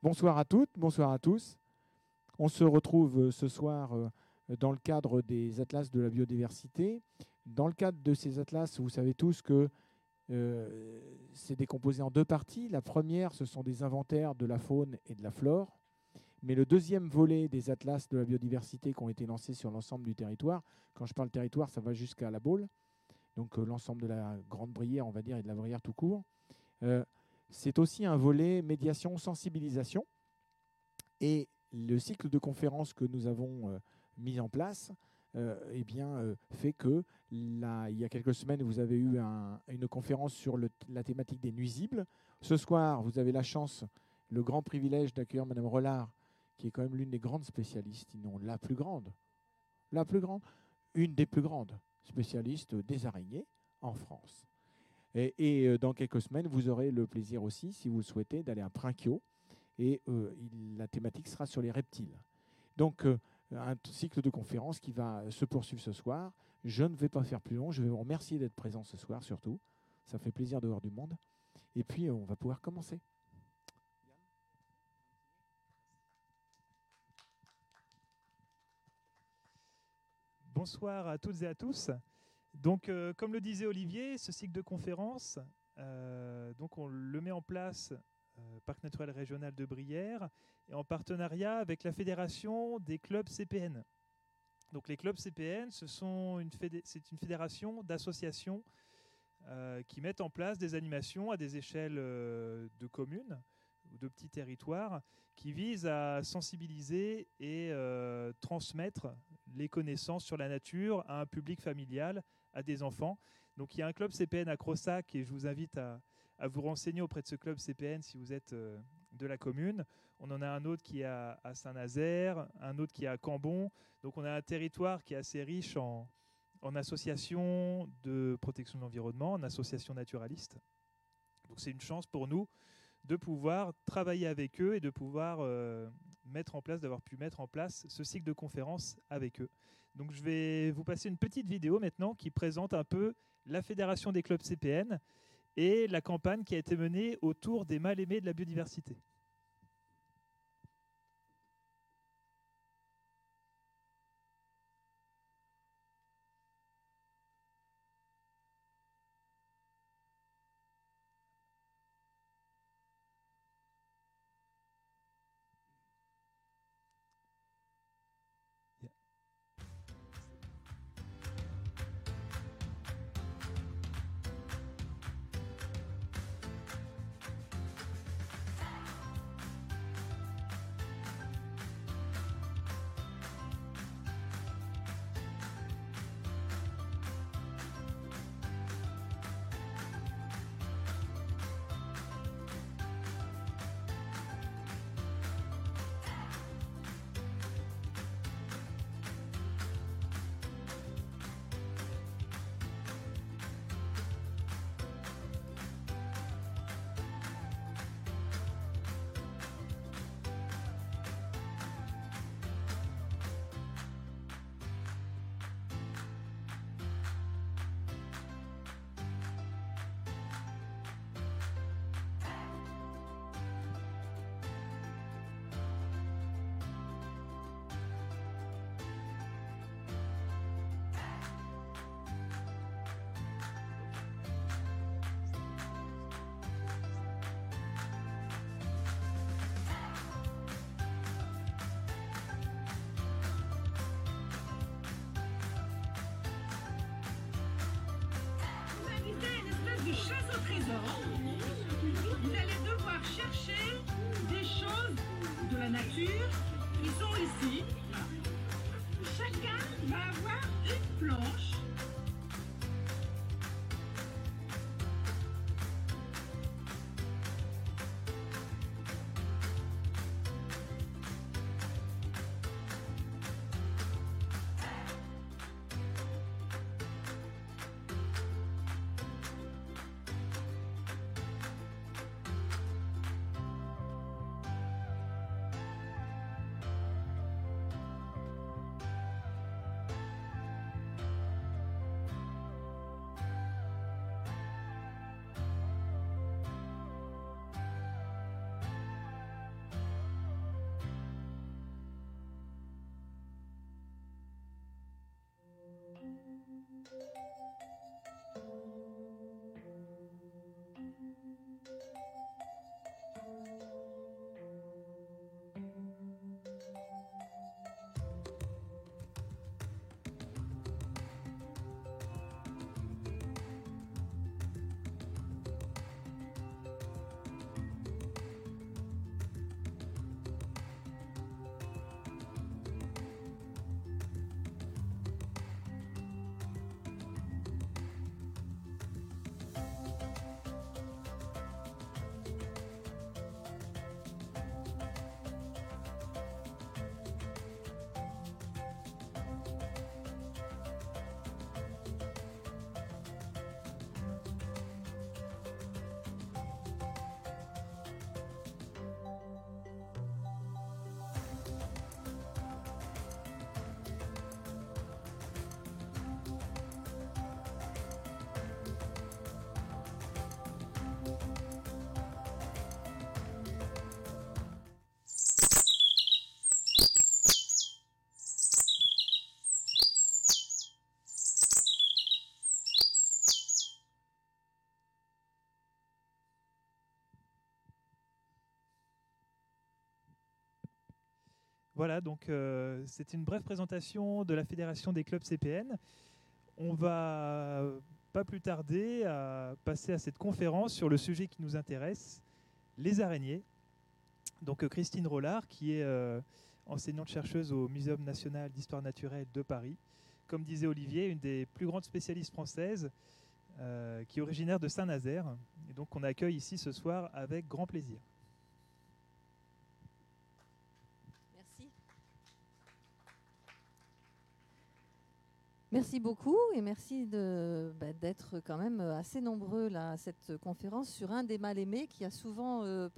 Bonsoir à toutes, bonsoir à tous. On se retrouve ce soir dans le cadre des atlas de la biodiversité. Dans le cadre de ces atlas, vous savez tous que c'est décomposé en deux parties. La première, ce sont des inventaires de la faune et de la flore. Mais le deuxième volet des atlas de la biodiversité qui ont été lancés sur l'ensemble du territoire, quand je parle territoire, ça va jusqu'à la Baule, donc l'ensemble de la Grande Brière, on va dire, et de la Brière tout court. C'est aussi un volet médiation, sensibilisation. Et le cycle de conférences que nous avons mis en place fait que, là, il y a quelques semaines, vous avez eu une conférence sur la thématique des nuisibles. Ce soir, vous avez la chance, le grand privilège d'accueillir Madame Relard, qui est quand même l'une des grandes spécialistes, sinon la plus grande, une des plus grandes spécialistes des araignées en France. Et dans quelques semaines, vous aurez le plaisir aussi, si vous le souhaitez, d'aller à Prinquio. Et la thématique sera sur les reptiles. Donc, un cycle de conférences qui va se poursuivre ce soir. Je ne vais pas faire plus long. Je vais vous remercier d'être présent ce soir, surtout. Ça fait plaisir de voir du monde. Et puis, on va pouvoir commencer. Bonsoir à toutes et à tous. Donc, comme le disait Olivier, ce cycle de conférences, donc on le met en place Parc naturel régional de Brière et en partenariat avec la Fédération des clubs CPN. Donc, les clubs CPN, c'est une fédération d'associations qui mettent en place des animations à des échelles de communes ou de petits territoires qui visent à sensibiliser et transmettre les connaissances sur la nature à un public familial, à des enfants. Donc il y a un club CPN à Crossac et je vous invite à vous renseigner auprès de ce club CPN si vous êtes de la commune. On en a un autre qui est à Saint-Nazaire, un autre qui est à Cambon. Donc on a un territoire qui est assez riche en associations de protection de l'environnement, en associations naturalistes. Donc c'est une chance pour nous de pouvoir travailler avec eux et de pouvoir d'avoir pu mettre en place ce cycle de conférences avec eux. Donc je vais vous passer une petite vidéo maintenant qui présente un peu la Fédération des clubs CPN et la campagne qui a été menée autour des mal-aimés de la biodiversité. De chasse au trésor, vous allez devoir chercher des choses de la nature qui sont ici. Chacun va avoir une planche. Voilà, donc c'est une brève présentation de la Fédération des clubs CPN. On va pas plus tarder à passer à cette conférence sur le sujet qui nous intéresse, les araignées. Donc Christine Rollard, qui est enseignante-chercheuse au Muséum national d'histoire naturelle de Paris. Comme disait Olivier, une des plus grandes spécialistes françaises, qui est originaire de Saint-Nazaire. Et donc on accueille ici ce soir avec grand plaisir. Merci. Merci beaucoup et merci d'être quand même assez nombreux là, à cette conférence sur un des mal-aimés qui a souvent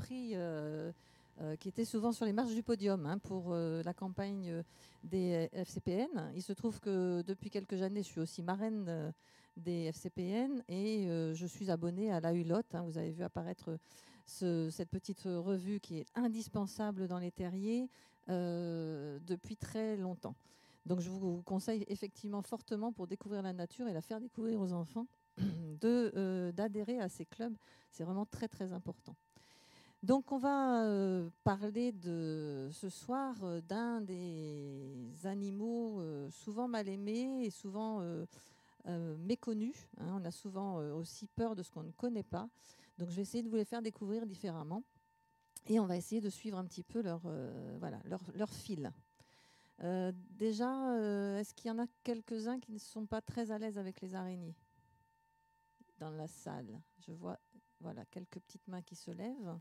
qui était souvent sur les marches du podium pour la campagne des FCPN. Il se trouve que depuis quelques années, je suis aussi marraine des FCPN et je suis abonnée à la Hulotte. Vous avez vu apparaître cette petite revue qui est indispensable dans les terriers depuis très longtemps. Donc je vous conseille effectivement fortement, pour découvrir la nature et la faire découvrir aux enfants, d'adhérer à ces clubs. C'est vraiment très très important. Donc on va parler ce soir d'un des animaux souvent mal aimés et souvent méconnus. On a souvent aussi peur de ce qu'on ne connaît pas. Donc je vais essayer de vous les faire découvrir différemment. Et on va essayer de suivre un petit peu leur fil. Déjà, est-ce qu'il y en a quelques-uns qui ne sont pas très à l'aise avec les araignées dans la salle? Je vois quelques petites mains qui se lèvent.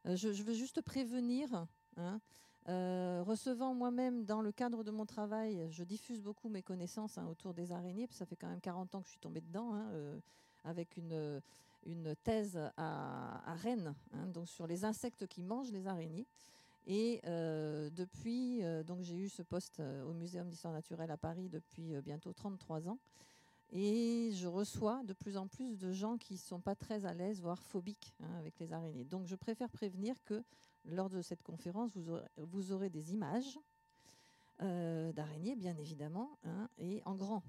Je veux juste prévenir, recevant moi-même dans le cadre de mon travail, je diffuse beaucoup mes connaissances autour des araignées, puis ça fait quand même 40 ans que je suis tombée dedans, avec une thèse à Rennes, donc sur les insectes qui mangent les araignées. Et depuis, donc j'ai eu ce poste au Muséum d'histoire naturelle à Paris depuis bientôt 33 ans. Et je reçois de plus en plus de gens qui ne sont pas très à l'aise, voire phobiques avec les araignées. Donc je préfère prévenir que lors de cette conférence, vous aurez des images d'araignées, bien évidemment, et en grand.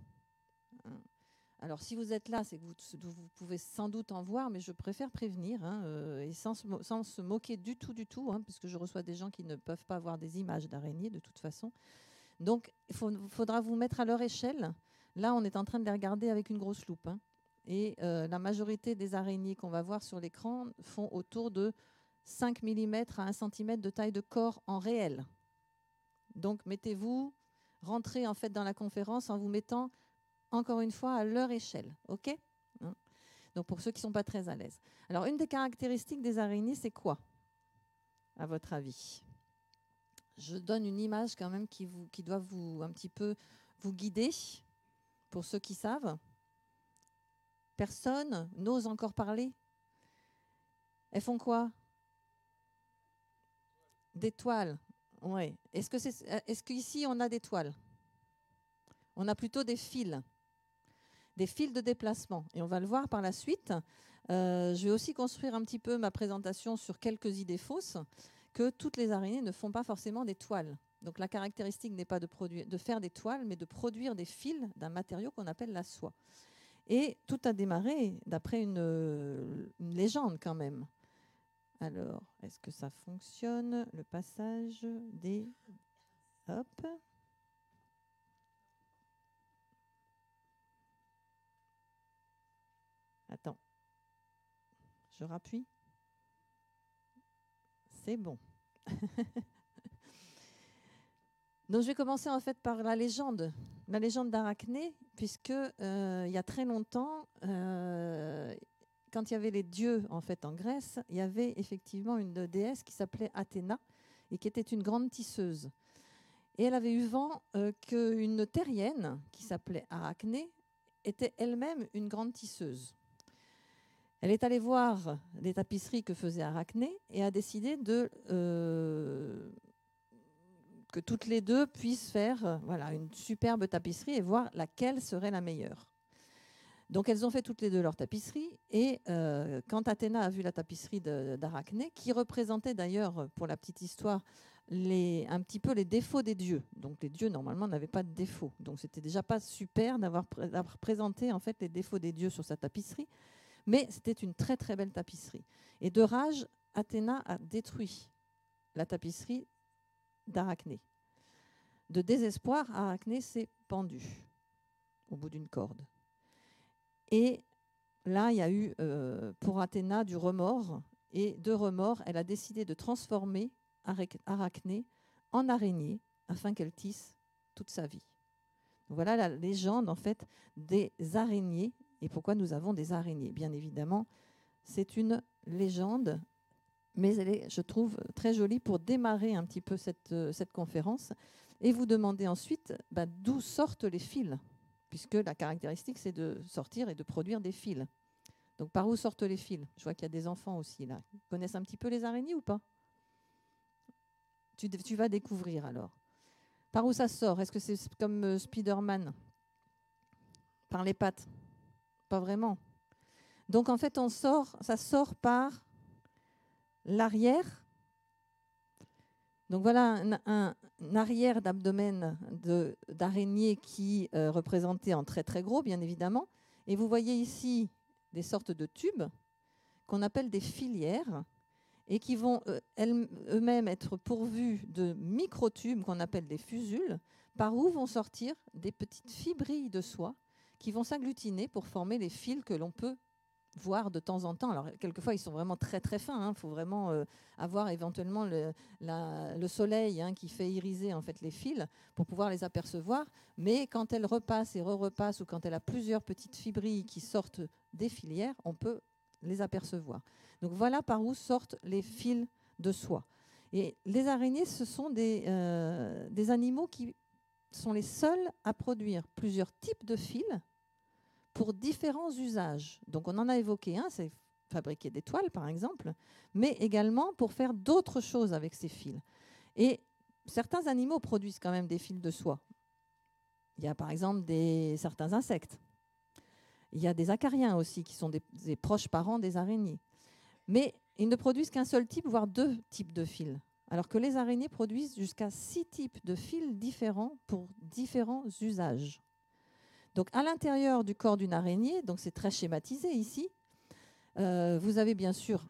Alors si vous êtes là, c'est que vous pouvez sans doute en voir, mais je préfère prévenir, et sans se moquer du tout, puisque je reçois des gens qui ne peuvent pas voir des images d'araignées de toute façon. Donc il faudra vous mettre à leur échelle. Là, on est en train de les regarder avec une grosse loupe. Et la majorité des araignées qu'on va voir sur l'écran font autour de 5 mm à 1 cm de taille de corps en réel. Donc, rentrez en fait dans la conférence en vous mettant, encore une fois, à leur échelle. OK ? Donc, pour ceux qui ne sont pas très à l'aise. Alors, une des caractéristiques des araignées, c'est quoi, à votre avis ? Je donne une image quand même qui doit un petit peu vous guider. Pour ceux qui savent, personne n'ose encore parler. Elles font quoi? Des toiles. Ouais. Est-ce qu'ici on a des toiles? On a plutôt des fils de déplacement. Et on va le voir par la suite. Je vais aussi construire un petit peu ma présentation sur quelques idées fausses, que toutes les araignées ne font pas forcément des toiles. Donc la caractéristique n'est pas de faire des toiles, mais de produire des fils d'un matériau qu'on appelle la soie. Et tout a démarré d'après une légende quand même. Alors, est-ce que ça fonctionne, le passage des... Hop. Attends. Je rappuie. C'est bon. Donc, je vais commencer en fait par la légende d'Arachné, puisque il y a très longtemps, quand il y avait les dieux en fait en Grèce, il y avait effectivement une déesse qui s'appelait Athéna et qui était une grande tisseuse. Et elle avait eu vent qu'une terrienne qui s'appelait Arachné était elle-même une grande tisseuse. Elle est allée voir les tapisseries que faisait Arachné et a décidé que toutes les deux puissent faire une superbe tapisserie et voir laquelle serait la meilleure. Donc elles ont fait toutes les deux leur tapisserie et quand Athéna a vu la tapisserie d'Arachné, qui représentait d'ailleurs, pour la petite histoire, un petit peu les défauts des dieux. Donc les dieux normalement n'avaient pas de défauts. Donc c'était déjà pas super d'avoir présenté en fait les défauts des dieux sur sa tapisserie, mais c'était une très très belle tapisserie. Et de rage, Athéna a détruit la tapisserie d'Arachné. De désespoir, Arachné s'est pendue au bout d'une corde. Et là, il y a eu pour Athéna du remords. Et de remords, elle a décidé de transformer Arachné en araignée afin qu'elle tisse toute sa vie. Voilà la légende en fait des araignées et pourquoi nous avons des araignées. Bien évidemment, c'est une légende, mais elle est, je trouve, très jolie pour démarrer un petit peu cette conférence et vous demander ensuite d'où sortent les fils, puisque la caractéristique, c'est de sortir et de produire des fils. Donc, par où sortent les fils? Je vois qu'il y a des enfants aussi là. Ils connaissent un petit peu les araignées ou pas? Tu vas découvrir alors. Par où ça sort? Est-ce que c'est comme Spider-Man? Par les pattes? Pas vraiment. Donc, en fait, ça sort par l'arrière. Donc, voilà un arrière d'abdomen d'araignée qui est représenté en très, très gros, bien évidemment. Et vous voyez ici des sortes de tubes qu'on appelle des filières et qui vont eux-mêmes être pourvus de microtubes qu'on appelle des fusules, par où vont sortir des petites fibrilles de soie qui vont s'agglutiner pour former les fils que l'on peut voir de temps en temps. Alors, quelquefois, ils sont vraiment très, très fins. Il faut vraiment avoir éventuellement le soleil qui fait iriser en fait, les fils pour pouvoir les apercevoir. Mais quand elle repasse et re-repasse ou quand elle a plusieurs petites fibrilles qui sortent des filières, on peut les apercevoir. Donc, voilà par où sortent les fils de soie. Et les araignées, ce sont des animaux qui sont les seuls à produire plusieurs types de fils pour différents usages. Donc, on en a évoqué un, c'est fabriquer des toiles, par exemple, mais également pour faire d'autres choses avec ces fils. Et certains animaux produisent quand même des fils de soie. Il y a, par exemple, certains insectes. Il y a des acariens aussi, qui sont des proches parents des araignées. Mais ils ne produisent qu'un seul type, voire 2 types de fils. Alors que les araignées produisent jusqu'à 6 types de fils différents pour différents usages. Donc, à l'intérieur du corps d'une araignée, donc c'est très schématisé ici, vous avez bien sûr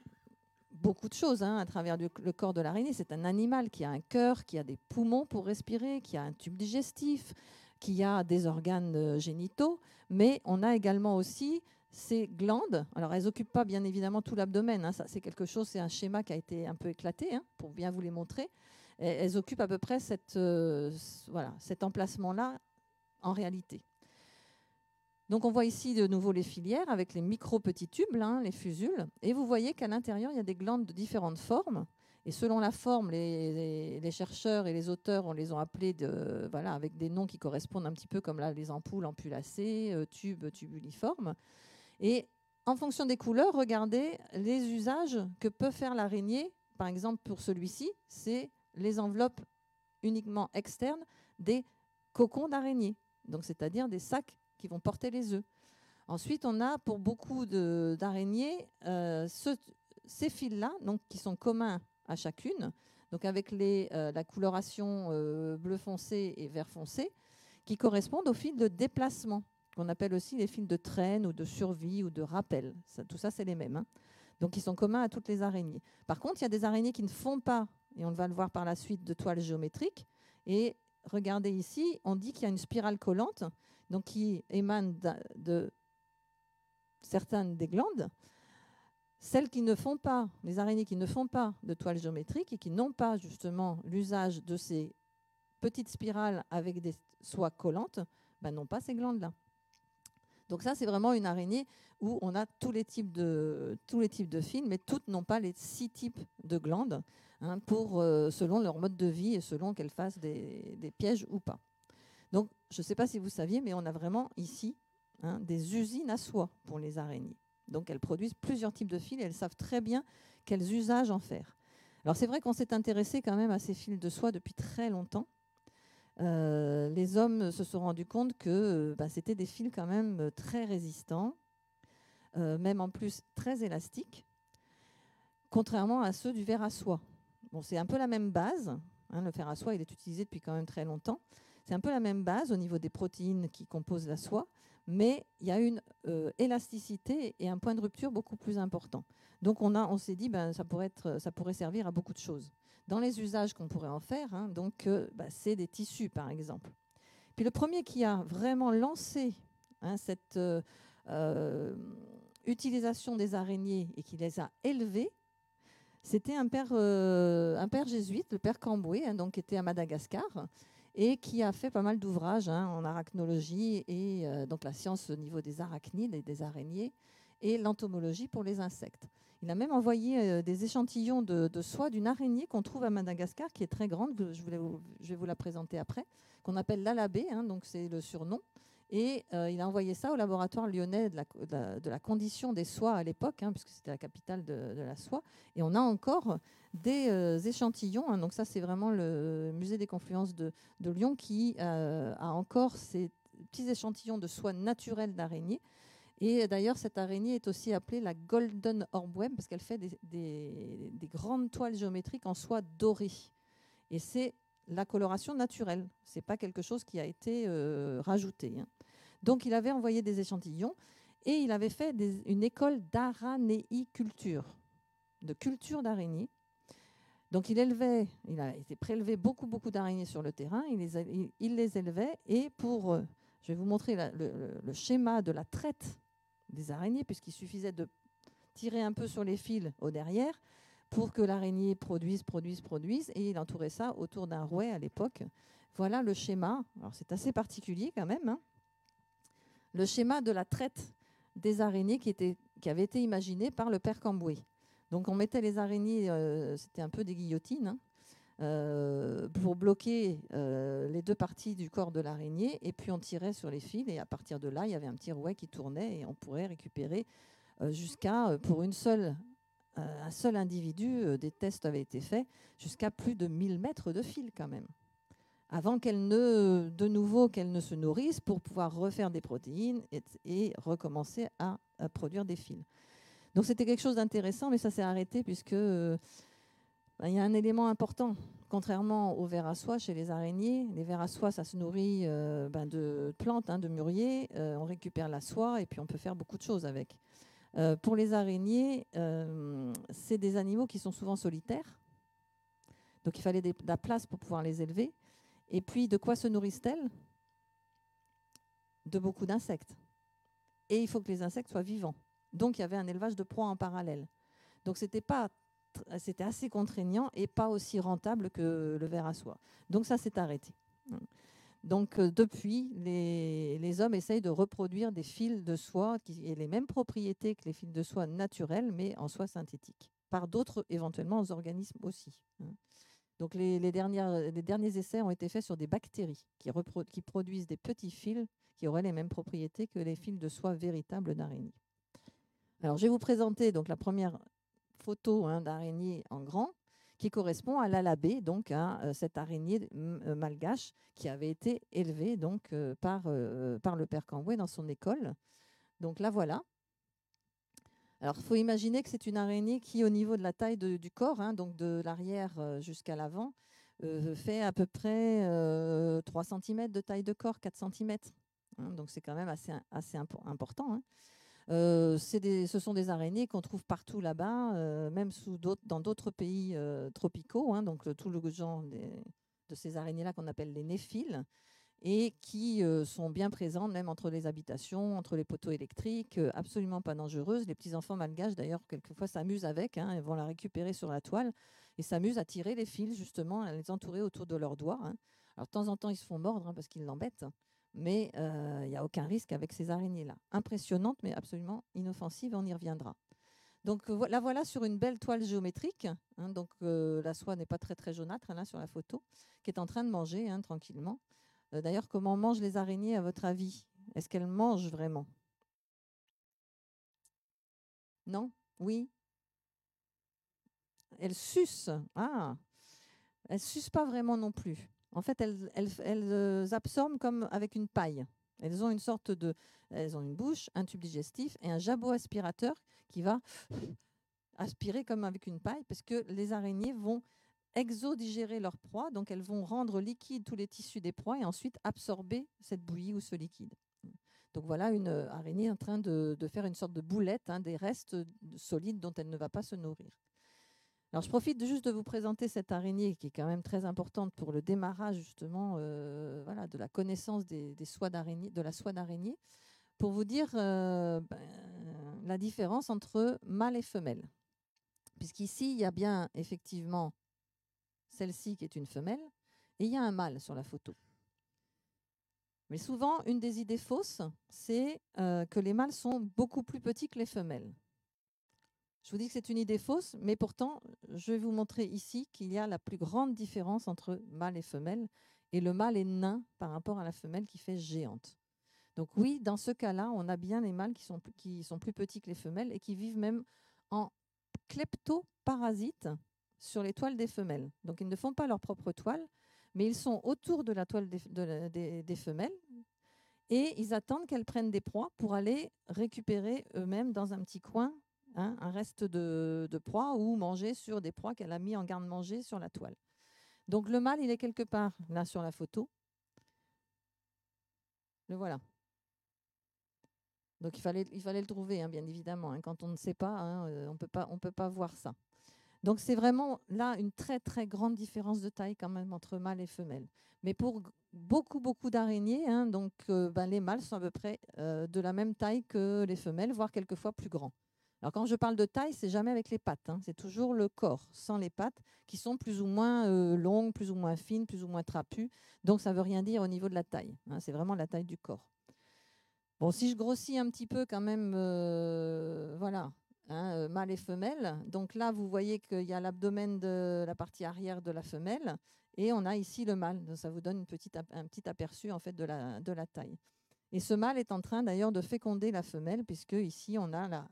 beaucoup de choses à travers le corps de l'araignée. C'est un animal qui a un cœur, qui a des poumons pour respirer, qui a un tube digestif, qui a des organes génitaux, mais on a également aussi ces glandes. Alors, elles n'occupent pas bien évidemment tout l'abdomen. Ça, c'est quelque chose, c'est un schéma qui a été un peu éclaté pour bien vous les montrer. Elles occupent à peu près cet emplacement-là en réalité. Donc, on voit ici de nouveau les filières avec les micro-petits tubes, les fusules. Et vous voyez qu'à l'intérieur, il y a des glandes de différentes formes. Et selon la forme, les chercheurs et les auteurs, on les ont appelés avec des noms qui correspondent un petit peu comme là, les ampoules, ampulacées, tubuliformes. Et en fonction des couleurs, regardez les usages que peut faire l'araignée. Par exemple, pour celui-ci, c'est les enveloppes uniquement externes des cocons d'araignée. Donc, c'est-à-dire des sacs qui vont porter les œufs. Ensuite, on a pour beaucoup d'araignées ces fils-là, donc qui sont communs à chacune, donc avec la coloration bleu foncé et vert foncé, qui correspondent aux fils de déplacement, qu'on appelle aussi les fils de traîne ou de survie ou de rappel. Tout ça, c'est les mêmes. Donc, ils sont communs à toutes les araignées. Par contre, il y a des araignées qui ne font pas, et on va le voir par la suite, de toiles géométriques. Et regardez ici, on dit qu'il y a une spirale collante, donc qui émane de certaines des glandes. Celles qui ne font pas, les araignées qui ne font pas de toiles géométriques et qui n'ont pas justement l'usage de ces petites spirales avec des soies collantes, n'ont pas ces glandes-là. Donc ça, c'est vraiment une araignée où on a tous les types de fils, mais toutes n'ont pas les 6 types de glandes selon leur mode de vie et selon qu'elles fassent des pièges ou pas. Donc, je ne sais pas si vous saviez, mais on a vraiment ici des usines à soie pour les araignées. Donc, elles produisent plusieurs types de fils et elles savent très bien quels usages en faire. Alors, c'est vrai qu'on s'est intéressé quand même à ces fils de soie depuis très longtemps. Les hommes se sont rendus compte que c'était des fils quand même très résistants, même en plus très élastiques, contrairement à ceux du ver à soie. Bon, c'est un peu la même base. Le fer à soie, il est utilisé depuis quand même très longtemps. C'est un peu la même base au niveau des protéines qui composent la soie, mais il y a une élasticité et un point de rupture beaucoup plus important. Donc on s'est dit, ça pourrait servir à beaucoup de choses. Dans les usages qu'on pourrait en faire, c'est des tissus, par exemple. Puis le premier qui a vraiment lancé cette utilisation des araignées et qui les a élevées, c'était un père jésuite, le père Camboué, qui était à Madagascar et qui a fait pas mal d'ouvrages en arachnologie et donc la science au niveau des arachnides et des araignées et l'entomologie pour les insectes. Il a même envoyé des échantillons de soie d'une araignée qu'on trouve à Madagascar, qui est très grande, je vais vous la présenter après, qu'on appelle l'alabé, donc c'est le surnom. Et il a envoyé ça au laboratoire lyonnais de la condition des soies à l'époque, puisque c'était la capitale de la soie. Et on a encore des échantillons. Donc ça, c'est vraiment le musée des confluences de Lyon qui a encore ces petits échantillons de soie naturelle d'araignée. Et d'ailleurs, cette araignée est aussi appelée la Golden Orbweb parce qu'elle fait des grandes toiles géométriques en soie dorée. Et c'est la coloration naturelle. Ce n'est pas quelque chose qui a été rajouté. Donc, il avait envoyé des échantillons et il avait fait une école d'aranéiculture, de culture d'araignées. Donc, il a été prélevé beaucoup d'araignées sur le terrain. Il les élevait et je vais vous montrer le schéma de la traite des araignées, puisqu'il suffisait de tirer un peu sur les fils au derrière pour que l'araignée produise, et il entourait ça autour d'un rouet à l'époque. Voilà le schéma. Alors c'est assez particulier quand même. Le schéma de la traite des araignées qui avait été imaginé par le père Camboué. Donc on mettait les araignées, c'était un peu des guillotines, pour bloquer les deux parties du corps de l'araignée, et puis on tirait sur les fils, et à partir de là, il y avait un petit rouet qui tournait, et on pourrait récupérer jusqu'à, pour un seul individu, des tests avaient été faits, jusqu'à plus de 1000 mètres de fil quand même, avant qu'elle ne se nourrisse pour pouvoir refaire des protéines et recommencer à produire des fils. Donc c'était quelque chose d'intéressant, mais ça s'est arrêté puisque il y a un élément important. Contrairement aux vers à soie chez les araignées, les vers à soie, ça se nourrit de plantes, de mûriers. On récupère la soie et puis on peut faire beaucoup de choses avec. Pour les araignées, c'est des animaux qui sont souvent solitaires. Donc il fallait de la place pour pouvoir les élever. Et puis, de quoi se nourrissent-elles ? De beaucoup d'insectes. Et il faut que les insectes soient vivants. Donc il y avait un élevage de proies en parallèle. Donc c'était assez contraignant et pas aussi rentable que le ver à soie. Donc ça s'est arrêté. Donc depuis, les hommes essayent de reproduire des fils de soie qui aient les mêmes propriétés que les fils de soie naturels, mais en soie synthétique, par d'autres éventuellement organismes aussi. Donc les derniers essais ont été faits sur des bactéries qui produisent des petits fils qui auraient les mêmes propriétés que les fils de soie véritables d'araignée. Alors je vais vous présenter donc la première photo d'araignée en grand, qui correspond à l'alabé, donc à cette araignée malgache qui avait été élevée donc par le père Camboué dans son école. Donc là voilà. Alors il faut imaginer que c'est une araignée qui, au niveau de la taille du corps, donc de l'arrière jusqu'à l'avant, fait à peu près 3 cm de taille de corps, 4 cm. Donc c'est quand même assez important. Ce sont des araignées qu'on trouve partout là-bas, même dans d'autres pays tropicaux, donc tout le genre de ces araignées-là qu'on appelle les néphiles, et qui sont bien présentes même entre les habitations, entre les poteaux électriques, absolument pas dangereuses. Les petits-enfants malgaches, d'ailleurs, quelquefois s'amusent avec, ils vont la récupérer sur la toile et s'amusent à tirer les fils, justement, à les entourer autour de leurs doigts. Alors de temps en temps, ils se font mordre parce qu'ils l'embêtent, mais il n'y a aucun risque avec ces araignées-là. Impressionnantes, mais absolument inoffensives, on y reviendra. Donc la voilà sur une belle toile géométrique. Donc la soie n'est pas très très jaunâtre là sur la photo, qui est en train de manger tranquillement. D'ailleurs, comment mangent les araignées à votre avis ? Est-ce qu'elles mangent vraiment ? Non ? Oui ? Elles sucent. Ah ! Elles sucent pas vraiment non plus. En fait, elles absorbent comme avec une paille. Elles ont une bouche, un tube digestif et un jabot aspirateur qui va aspirer comme avec une paille, parce que les araignées vont exodigérer leur proie, donc elles vont rendre liquide tous les tissus des proies et ensuite absorber cette bouillie ou ce liquide. Donc voilà une araignée en train de faire une sorte de boulette, des restes solides dont elle ne va pas se nourrir. Alors je profite juste de vous présenter cette araignée qui est quand même très importante pour le démarrage justement de la connaissance des soies d'araignée, de la soie d'araignée, pour vous dire la différence entre mâle et femelle. Puisqu'ici, il y a bien effectivement celle-ci qui est une femelle et il y a un mâle sur la photo. Mais souvent, une des idées fausses, c'est que les mâles sont beaucoup plus petits que les femelles. Je vous dis que c'est une idée fausse, mais pourtant, je vais vous montrer ici qu'il y a la plus grande différence entre mâle et femelle, et le mâle est nain par rapport à la femelle qui fait géante. Donc oui, dans ce cas-là, on a bien les mâles qui sont plus petits que les femelles et qui vivent même en kleptoparasites sur les toiles des femelles. Donc ils ne font pas leur propre toile, mais ils sont autour de la toile des femelles et ils attendent qu'elles prennent des proies pour aller récupérer eux-mêmes dans un petit coin un reste de proie ou manger sur des proies qu'elle a mis en garde-manger sur la toile. Donc le mâle, il est quelque part là sur la photo. Le voilà. Donc il fallait le trouver, bien évidemment. Quand on ne sait pas, on peut pas voir ça. Donc c'est vraiment là une très très grande différence de taille quand même entre mâle et femelle. Mais pour beaucoup d'araignées, donc les mâles sont à peu près de la même taille que les femelles, voire quelquefois plus grands. Alors quand je parle de taille, c'est jamais avec les pattes, c'est toujours le corps, sans les pattes, qui sont plus ou moins longues, plus ou moins fines, plus ou moins trapues. Donc ça ne veut rien dire au niveau de la taille. C'est vraiment la taille du corps. Bon, si je grossis un petit peu quand même, mâle et femelle. Donc là, vous voyez qu'il y a l'abdomen de la partie arrière de la femelle et on a ici le mâle. Donc, ça vous donne un petit aperçu en fait de la taille. Et ce mâle est en train d'ailleurs de féconder la femelle puisque ici on a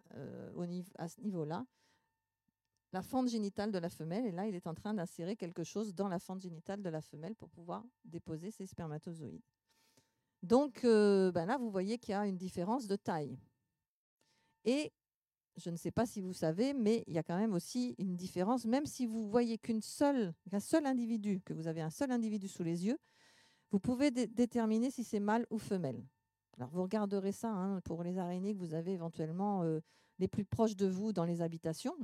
à ce niveau-là la fente génitale de la femelle et là il est en train d'insérer quelque chose dans la fente génitale de la femelle pour pouvoir déposer ses spermatozoïdes. Donc là, vous voyez qu'il y a une différence de taille. Et je ne sais pas si vous savez, mais il y a quand même aussi une différence, même si vous voyez que vous avez un seul individu sous les yeux, vous pouvez déterminer si c'est mâle ou femelle. Alors vous regarderez ça pour les araignées que vous avez éventuellement les plus proches de vous dans les habitations,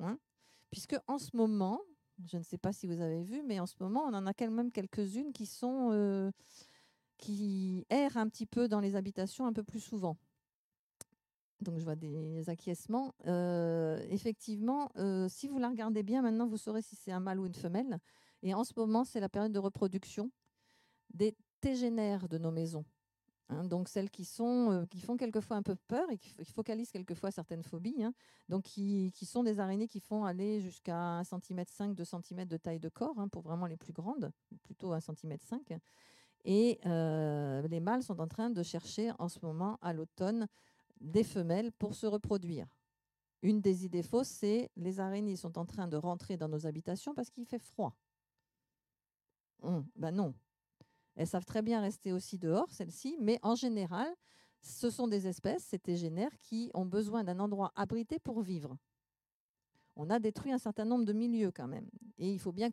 puisque en ce moment, je ne sais pas si vous avez vu, mais en ce moment, on en a quand même quelques-unes qui errent un petit peu dans les habitations un peu plus souvent. Donc, je vois des acquiescements. Effectivement, si vous la regardez bien, maintenant, vous saurez si c'est un mâle ou une femelle. Et en ce moment, c'est la période de reproduction des tégénères de nos maisons. Donc, celles qui font quelquefois un peu peur et qui focalisent quelquefois certaines phobies. Donc, qui sont des araignées qui font aller jusqu'à 1,5 cm, 2 cm de taille de corps, pour vraiment les plus grandes, plutôt 1,5 cm. Et les mâles sont en train de chercher en ce moment, à l'automne, des femelles pour se reproduire. Une des idées fausses, c'est les araignées sont en train de rentrer dans nos habitations parce qu'il fait froid. Non. Elles savent très bien rester aussi dehors, celles-ci, mais en général, ce sont des espèces, ces tégénères, qui ont besoin d'un endroit abrité pour vivre. On a détruit un certain nombre de milieux quand même. Et il faut bien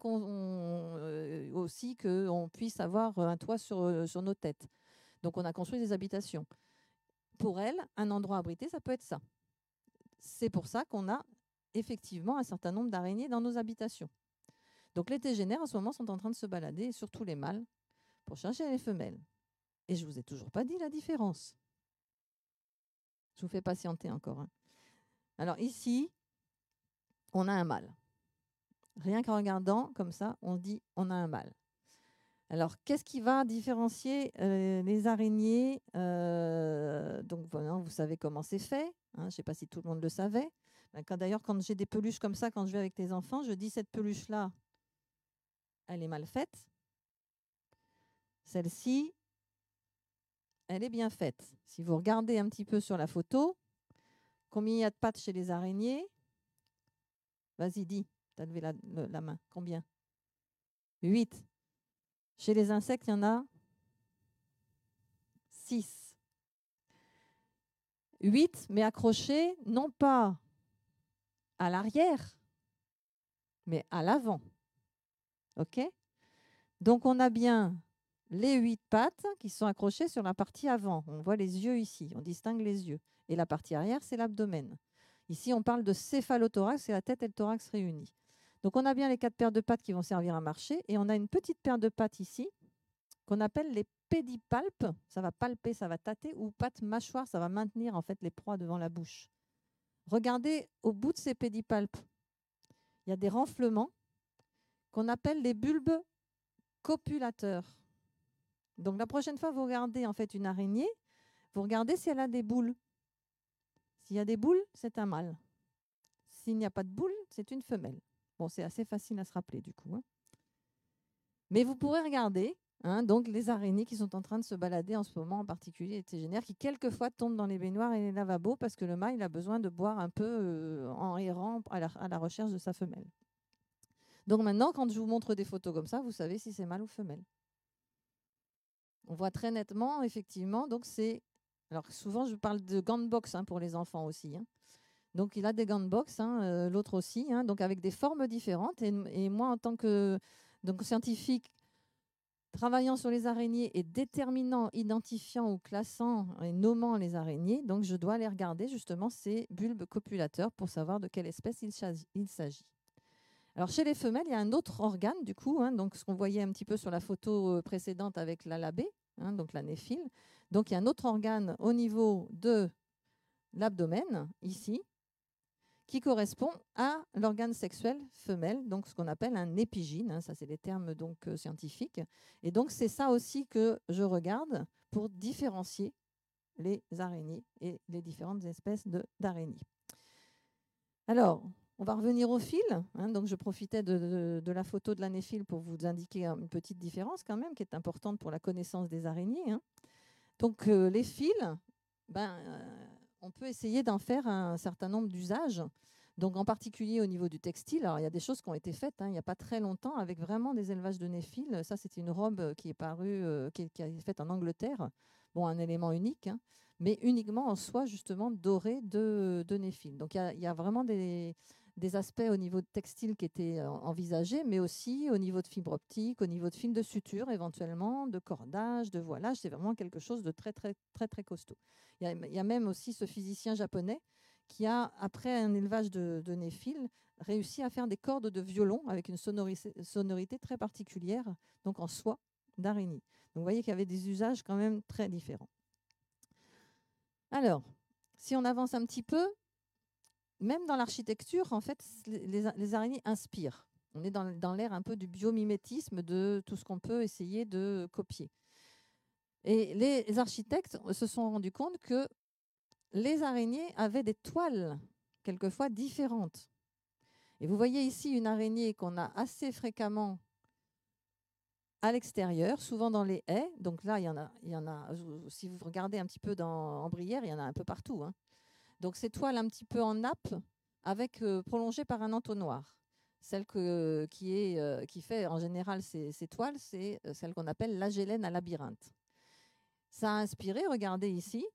aussi qu'on puisse avoir un toit sur nos têtes. Donc on a construit des habitations. Pour elles, un endroit abrité, ça peut être ça. C'est pour ça qu'on a effectivement un certain nombre d'araignées dans nos habitations. Donc les tégénères, en ce moment, sont en train de se balader, et surtout les mâles, pour chercher les femelles. Et je ne vous ai toujours pas dit la différence. Je vous fais patienter encore. Alors ici, on a un mâle. Rien qu'en regardant comme ça, on se dit on a un mâle. Alors, qu'est-ce qui va différencier les araignées Donc, voilà, vous savez comment c'est fait. Je ne sais pas si tout le monde le savait. D'ailleurs, quand j'ai des peluches comme ça, quand je vais avec les enfants, je dis cette peluche-là, elle est mal faite. Celle-ci, elle est bien faite. Si vous regardez un petit peu sur la photo, combien il y a de pattes chez les araignées? Vas-y, dis. Tu as levé la main. Combien? 8. Chez les insectes, il y en a 6. 8, mais accrochés non pas à l'arrière, mais à l'avant. OK? Donc, on a bien les 8 pattes qui sont accrochées sur la partie avant. On voit les yeux ici, on distingue les yeux. Et la partie arrière, c'est l'abdomen. Ici, on parle de céphalothorax, c'est la tête et le thorax réunis. Donc, on a bien les 4 paires de pattes qui vont servir à marcher. Et on a une petite paire de pattes ici qu'on appelle les pédipalpes. Ça va palper, ça va tâter. Ou pattes mâchoires, ça va maintenir en fait les proies devant la bouche. Regardez au bout de ces pédipalpes. Il y a des renflements qu'on appelle les bulbes copulateurs. Donc, la prochaine fois, vous regardez en fait une araignée, vous regardez si elle a des boules. S'il y a des boules, c'est un mâle. S'il n'y a pas de boules, c'est une femelle. Bon, c'est assez facile à se rappeler du coup. Mais vous pourrez regarder donc les araignées qui sont en train de se balader en ce moment, en particulier les tégénaires, qui quelquefois tombent dans les baignoires et les lavabos parce que le mâle il a besoin de boire un peu en errant à la recherche de sa femelle. Donc maintenant, quand je vous montre des photos comme ça, vous savez si c'est mâle ou femelle. On voit très nettement, effectivement, donc c'est... Alors souvent, je parle de gants de boxe pour les enfants aussi. Donc il a des gants de boxe, l'autre aussi, donc avec des formes différentes. Et moi, en tant que scientifique, travaillant sur les araignées et déterminant, identifiant ou classant et nommant les araignées, donc je dois aller regarder justement ces bulbes copulateurs pour savoir de quelle espèce il s'agit. Alors chez les femelles, il y a un autre organe du coup, donc ce qu'on voyait un petit peu sur la photo précédente avec la labée, donc la néphile. Donc il y a un autre organe au niveau de l'abdomen, ici, qui correspond à l'organe sexuel femelle, donc ce qu'on appelle un épigyne, ça c'est les termes donc scientifiques. Et donc c'est ça aussi que je regarde pour différencier les araignées et les différentes espèces d'araignées. Alors, on va revenir au fil. Donc je profitais de la photo de la néphile pour vous indiquer une petite différence quand même qui est importante pour la connaissance des araignées. Donc les fils, on peut essayer d'en faire un certain nombre d'usages. Donc en particulier au niveau du textile. Alors il y a des choses qui ont été faites il n'y a pas très longtemps avec vraiment des élevages de néphiles. Ça c'était une robe qui est parue, qui a été faite en Angleterre. Bon, un élément unique, mais uniquement en soie justement dorée de néphiles. Donc il y a vraiment des aspects au niveau de textile qui étaient envisagés, mais aussi au niveau de fibre optique, au niveau de fil de suture éventuellement, de cordage, de voilage. C'est vraiment quelque chose de très, très, très, très costaud. Il y a même aussi ce physicien japonais qui a, après un élevage de néphiles, réussi à faire des cordes de violon avec une sonorité très particulière, donc en soie d'araignée. Donc vous voyez qu'il y avait des usages quand même très différents. Alors, si on avance un petit peu, même dans l'architecture, en fait, les araignées inspirent. On est dans l'ère un peu du biomimétisme, de tout ce qu'on peut essayer de copier. Et les architectes se sont rendus compte que les araignées avaient des toiles quelquefois différentes. Et vous voyez ici une araignée qu'on a assez fréquemment à l'extérieur, souvent dans les haies. Donc là, il y en a si vous regardez un petit peu en Brière, il y en a un peu partout. Donc ces toiles un petit peu en nappe, avec prolongées par un entonnoir. Celle qui fait en général ces toiles, c'est celle qu'on appelle l'agélène à labyrinthe. Ça a inspiré, regardez ici,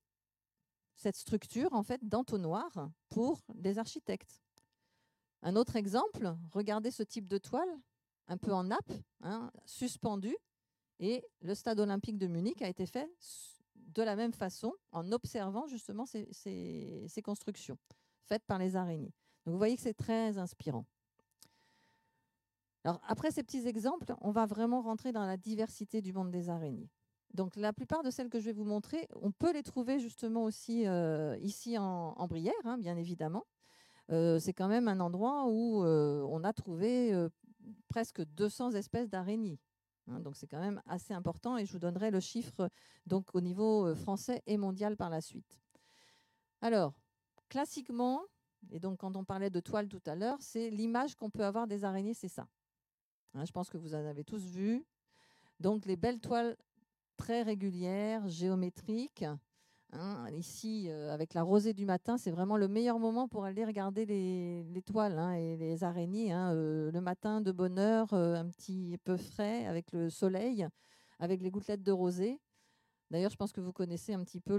cette structure en fait d'entonnoir pour des architectes. Un autre exemple, regardez ce type de toile, un peu en nappe, suspendue, et le stade olympique de Munich a été fait de la même façon en observant justement ces constructions faites par les araignées. Donc vous voyez que c'est très inspirant. Alors après ces petits exemples, on va vraiment rentrer dans la diversité du monde des araignées. Donc la plupart de celles que je vais vous montrer, on peut les trouver justement aussi ici en Brière, bien évidemment. C'est quand même un endroit où on a trouvé presque 200 espèces d'araignées. Donc c'est quand même assez important et je vous donnerai le chiffre donc, au niveau français et mondial par la suite. Alors, classiquement, et donc quand on parlait de toile tout à l'heure, c'est l'image qu'on peut avoir des araignées, c'est ça. Je pense que vous en avez tous vu. Donc les belles toiles très régulières, géométriques. Ici, avec la rosée du matin, c'est vraiment le meilleur moment pour aller regarder les toiles et les araignées. Le matin de bonne heure, un petit peu frais, avec le soleil, avec les gouttelettes de rosée. D'ailleurs, je pense que vous connaissez un petit peu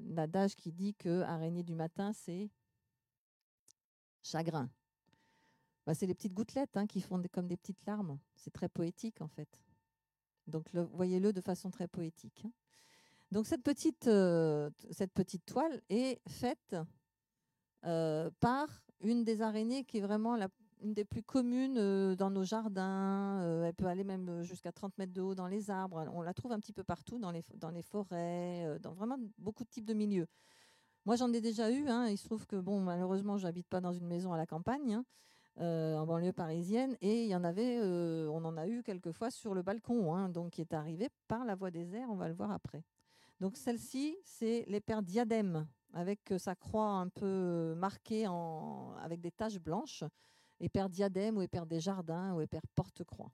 l'adage qui dit que araignée du matin, c'est chagrin. C'est les petites gouttelettes qui font comme des petites larmes. C'est très poétique, en fait. Donc voyez-le de façon très poétique. Donc cette petite toile est faite par une des araignées qui est vraiment une des plus communes dans nos jardins. Elle peut aller même jusqu'à 30 mètres de haut dans les arbres. On la trouve un petit peu partout dans les forêts, dans vraiment beaucoup de types de milieux. Moi, j'en ai déjà eu. Il se trouve que, bon, malheureusement, je n'habite pas dans une maison à la campagne, en banlieue parisienne. Et il y en avait, on en a eu quelquefois sur le balcon, donc qui est arrivé par la voie des airs. On va le voir après. Donc, celle-ci, c'est l'épère diadème, avec sa croix un peu marquée avec des taches blanches. Épère diadème ou épère des jardins ou épère porte-croix.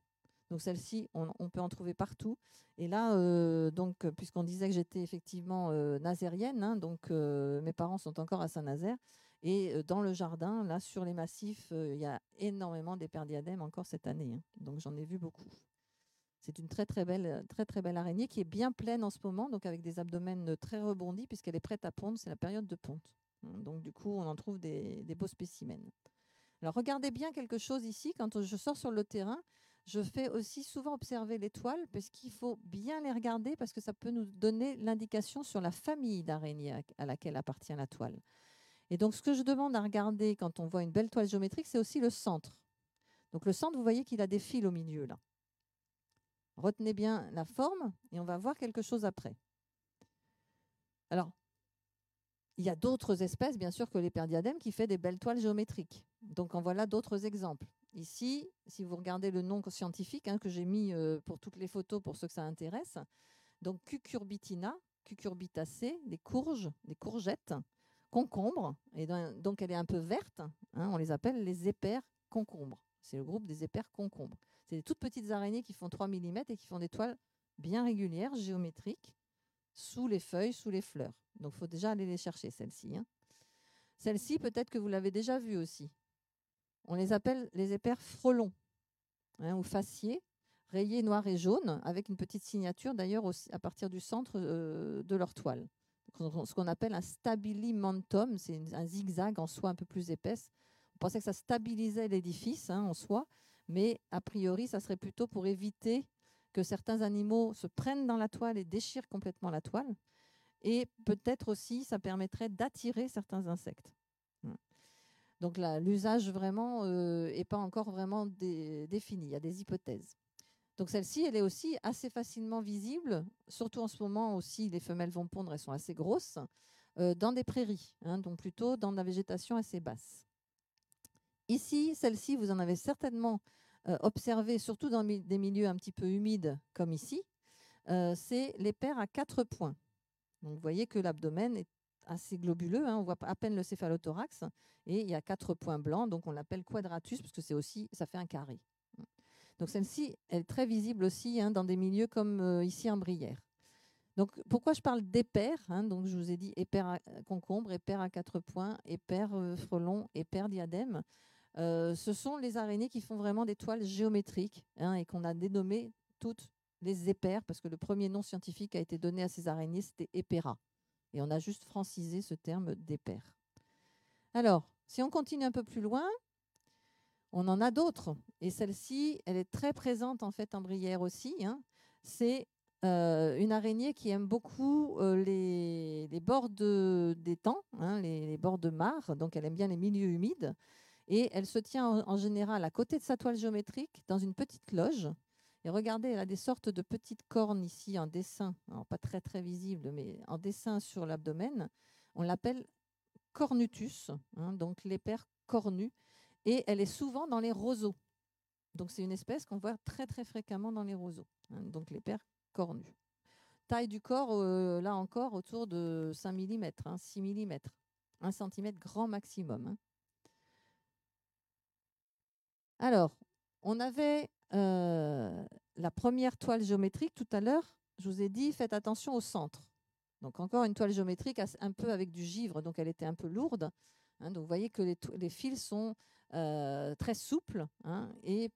Donc celle-ci, on peut en trouver partout. Et là, donc, puisqu'on disait que j'étais effectivement nazérienne, donc mes parents sont encore à Saint-Nazaire. Et dans le jardin, là, sur les massifs, il y a énormément d'épères diadèmes encore cette année. Donc j'en ai vu beaucoup. C'est une très très belle araignée qui est bien pleine en ce moment, donc avec des abdomens très rebondis, puisqu'elle est prête à pondre. C'est la période de ponte. Donc du coup, on en trouve des beaux spécimens. Alors regardez bien quelque chose ici. Quand je sors sur le terrain, je fais aussi souvent observer les toiles parce qu'il faut bien les regarder parce que ça peut nous donner l'indication sur la famille d'araignées à laquelle appartient la toile. Et donc ce que je demande à regarder quand on voit une belle toile géométrique, c'est aussi le centre. Donc le centre, vous voyez qu'il a des fils au milieu là. Retenez bien la forme et on va voir quelque chose après. Alors, il y a d'autres espèces, bien sûr, que l'épère diadème qui fait des belles toiles géométriques. Donc, en voilà d'autres exemples. Ici, si vous regardez le nom scientifique que j'ai mis pour toutes les photos, pour ceux que ça intéresse, donc Cucurbitina, cucurbitacées, des courges, des courgettes, concombres, et donc elle est un peu verte, on les appelle les épères concombres. C'est le groupe des épères concombres. C'est des toutes petites araignées qui font 3 mm et qui font des toiles bien régulières, géométriques, sous les feuilles, sous les fleurs. Donc, il faut déjà aller les chercher, celles-ci. Celles-ci, peut-être que vous l'avez déjà vue aussi. On les appelle les épères frelons ou faciés, rayés noir et jaune, avec une petite signature d'ailleurs à partir du centre de leur toile. Ce qu'on appelle un stabilimentum, c'est un zigzag en soie un peu plus épaisse. On pensait que ça stabilisait l'édifice en soie, mais a priori, ça serait plutôt pour éviter que certains animaux se prennent dans la toile et déchirent complètement la toile. Et peut-être aussi, ça permettrait d'attirer certains insectes. Donc là, l'usage vraiment n'est pas encore vraiment défini. Il y a des hypothèses. Donc celle-ci, elle est aussi assez facilement visible, surtout en ce moment aussi, les femelles vont pondre, elles sont assez grosses, dans des prairies, donc plutôt dans de la végétation assez basse. Ici, celle-ci, vous en avez certainement observé, surtout dans des milieux un petit peu humides comme ici, c'est l'épère à 4 points. Donc vous voyez que l'abdomen est assez globuleux, on voit à peine le céphalothorax, et il y a 4 points blancs, donc on l'appelle quadratus, parce que ça fait un carré. Donc celle-ci, elle est très visible aussi dans des milieux comme ici en Brière. Donc pourquoi je parle d'épère donc je vous ai dit épère à concombre, épère à 4 points, épère frelon, épère diadème. Ce sont les araignées qui font vraiment des toiles géométriques et qu'on a dénommées toutes les épères, parce que le premier nom scientifique a été donné à ces araignées, c'était épéra. Et on a juste francisé ce terme d'épère. Alors, si on continue un peu plus loin, on en a d'autres. Et celle-ci, elle est très présente en fait en Brière aussi. C'est une araignée qui aime beaucoup les bords d'étangs, les bords de mare. Donc, elle aime bien les milieux humides. Et elle se tient en général à côté de sa toile géométrique dans une petite loge. Et regardez, elle a des sortes de petites cornes ici en dessin, alors pas très très visibles, mais en dessin sur l'abdomen. On l'appelle cornutus, donc l'épère cornue, et elle est souvent dans les roseaux. Donc c'est une espèce qu'on voit très très fréquemment dans les roseaux, donc l'épère cornue. Taille du corps, là encore, autour de 5 mm, 6 mm, 1 cm grand maximum. Alors, on avait la première toile géométrique tout à l'heure. Je vous ai dit, faites attention au centre. Donc encore une toile géométrique un peu avec du givre, donc elle était un peu lourde. Donc vous voyez que les fils sont très souples et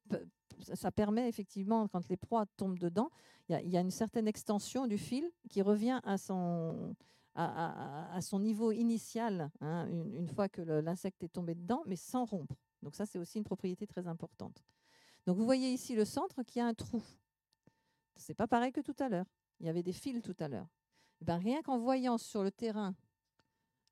ça permet effectivement, quand les proies tombent dedans, il y a une certaine extension du fil qui revient à son niveau initial une fois que l'insecte est tombé dedans, mais sans rompre. Donc ça, c'est aussi une propriété très importante. Donc vous voyez ici le centre qui a un trou. c'est pas pareil que tout à l'heure. Il y avait des fils tout à l'heure. Eh ben, rien qu'en voyant sur le terrain,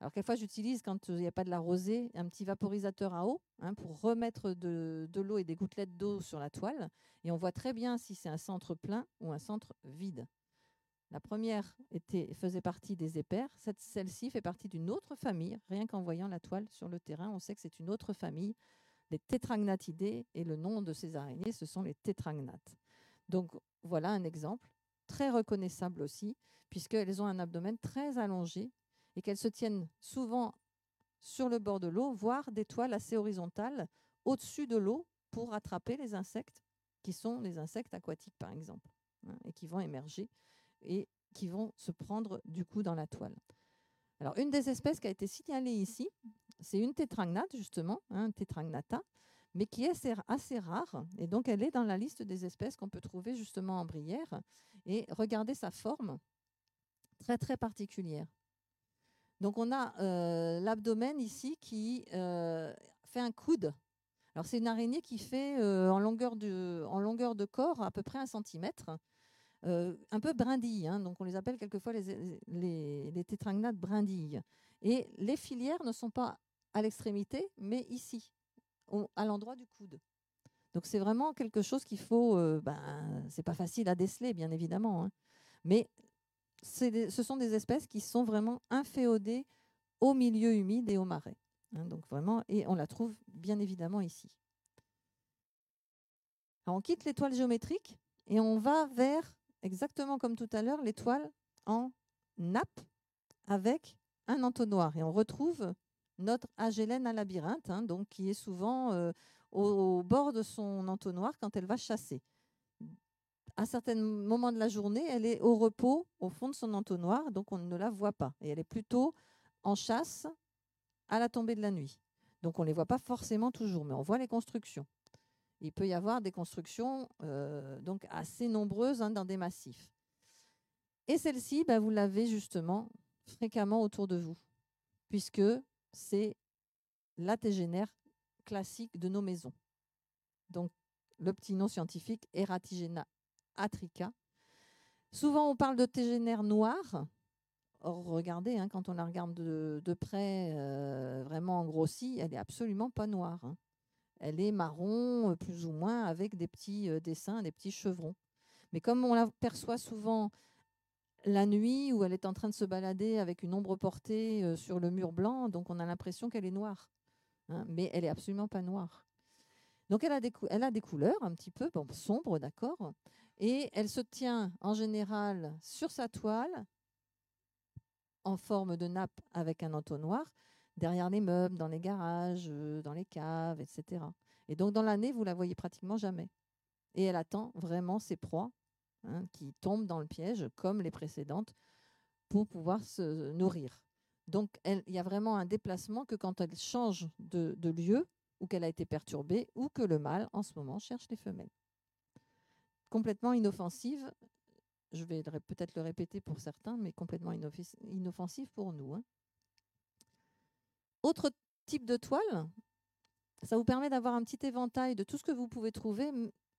alors quelquefois j'utilise quand il n'y a pas de la rosée, un petit vaporisateur à eau pour remettre de l'eau et des gouttelettes d'eau sur la toile. Et on voit très bien si c'est un centre plein ou un centre vide. La première faisait partie des épères. Celle-ci fait partie d'une autre famille. Rien qu'en voyant la toile sur le terrain, on sait que c'est une autre famille, les tétragnatidés. Et le nom de ces araignées, ce sont les tétragnates. Donc voilà un exemple, très reconnaissable aussi, puisqu'elles ont un abdomen très allongé et qu'elles se tiennent souvent sur le bord de l'eau, voire des toiles assez horizontales au-dessus de l'eau pour attraper les insectes, qui sont les insectes aquatiques par exemple, et qui vont émerger et qui vont se prendre du coup dans la toile. Alors une des espèces qui a été signalée ici, c'est une tétragnate justement, tétragnata, mais qui est assez rare, et donc elle est dans la liste des espèces qu'on peut trouver justement en Brière. Et regardez sa forme, très très particulière. Donc on a l'abdomen ici qui fait un coude. Alors c'est une araignée qui fait en longueur de corps à peu près 1 centimètre, un peu brindille, donc on les appelle quelquefois les tétragnates brindilles. Et les filières ne sont pas à l'extrémité, mais ici, à l'endroit du coude. Donc c'est vraiment quelque chose qu'il faut, c'est pas facile à déceler bien évidemment, mais ce sont des espèces qui sont vraiment inféodées au milieu humide et au marais. Donc vraiment, et on la trouve bien évidemment ici. Alors on quitte l'étoile géométrique et on va vers, exactement comme tout à l'heure, l'étoile en nappe avec un entonnoir. Et on retrouve notre Agélène à labyrinthe, donc qui est souvent au bord de son entonnoir quand elle va chasser. À certains moments de la journée, elle est au repos au fond de son entonnoir, donc on ne la voit pas. Et elle est plutôt en chasse à la tombée de la nuit. Donc on ne les voit pas forcément toujours, mais on voit les constructions. Il peut y avoir des constructions donc assez nombreuses dans des massifs. Et celle-ci, vous l'avez justement fréquemment autour de vous, puisque c'est la tégénaire classique de nos maisons. Donc le petit nom scientifique, Eratigena atrica. Souvent, on parle de tégénaire noire. Or, regardez, quand on la regarde de près, vraiment grossie, elle n'est absolument pas noire. Elle est marron, plus ou moins, avec des petits dessins, des petits chevrons. Mais comme on l'aperçoit souvent la nuit, où elle est en train de se balader avec une ombre portée sur le mur blanc, donc on a l'impression qu'elle est noire. Mais elle n'est absolument pas noire. Donc elle a des couleurs un petit peu sombres, d'accord, et elle se tient en général sur sa toile en forme de nappe avec un entonnoir, derrière les meubles, dans les garages, dans les caves, etc. Et donc dans l'année, vous la voyez pratiquement jamais. Et elle attend vraiment ses proies qui tombent dans le piège, comme les précédentes, pour pouvoir se nourrir. Donc il y a vraiment un déplacement que quand elle change de lieu, ou qu'elle a été perturbée, ou que le mâle, en ce moment, cherche les femelles. Complètement inoffensive, je vais peut-être le répéter pour certains, mais complètement inoffensive pour nous. Autre type de toile, ça vous permet d'avoir un petit éventail de tout ce que vous pouvez trouver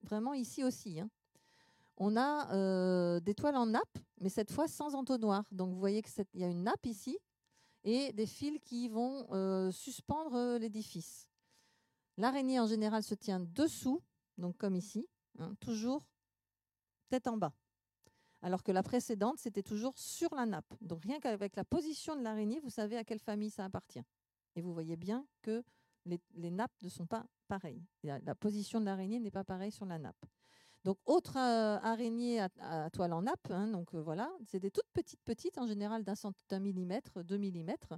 vraiment ici aussi. On a des toiles en nappe, mais cette fois sans entonnoir. Donc vous voyez qu'il y a une nappe ici et des fils qui vont suspendre l'édifice. L'araignée, en général, se tient dessous, donc comme ici, toujours tête en bas. Alors que la précédente, c'était toujours sur la nappe. Donc rien qu'avec la position de l'araignée, vous savez à quelle famille ça appartient. Et vous voyez bien que les nappes ne sont pas pareilles. La position de l'araignée n'est pas pareille sur la nappe. Donc autre araignée à toile en nappe, donc voilà, c'est des toutes petites, en général d'1 millimètre, 2 millimètres.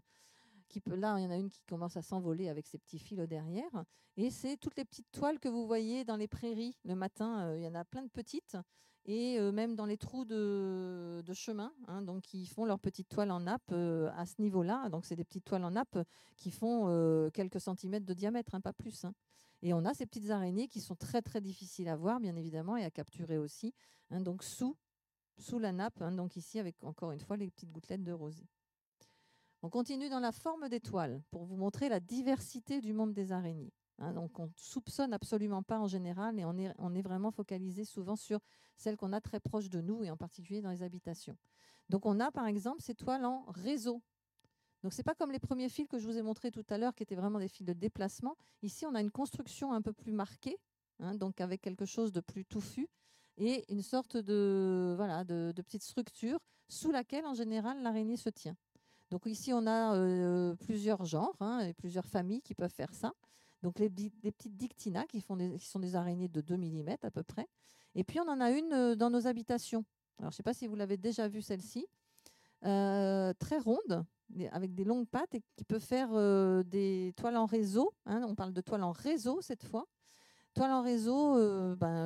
Là, il y en a une qui commence à s'envoler avec ses petits fils derrière. Et c'est toutes les petites toiles que vous voyez dans les prairies le matin. Il y en a plein de petites. Et même dans les trous de chemin, donc qui font leurs petites toiles en nappe à ce niveau-là. Donc c'est des petites toiles en nappe qui font quelques centimètres de diamètre, pas plus. Et on a ces petites araignées qui sont très très difficiles à voir, bien évidemment, et à capturer aussi. Donc sous la nappe, donc ici avec encore une fois les petites gouttelettes de rosée. On continue dans la forme d'étoile pour vous montrer la diversité du monde des araignées. hein. Donc on ne soupçonne absolument pas en général et on est vraiment focalisé souvent sur celles qu'on a très proches de nous et en particulier dans les habitations. Donc on a par exemple ces toiles en réseau. Donc ce n'est pas comme les premiers fils que je vous ai montrés tout à l'heure qui étaient vraiment des fils de déplacement. Ici on a une construction un peu plus marquée, hein, donc avec quelque chose de plus touffu et une sorte de petite structure sous laquelle en général l'araignée se tient. Donc ici, on a plusieurs genres, hein, et plusieurs familles qui peuvent faire ça. Donc les petites dictyna qui sont des araignées de 2 mm à peu près. Et puis on en a une dans nos habitations. Alors je ne sais pas si vous l'avez déjà vue celle-ci. Très ronde, avec des longues pattes et qui peut faire des toiles en réseau. Hein, on parle de toiles en réseau cette fois. Toiles en réseau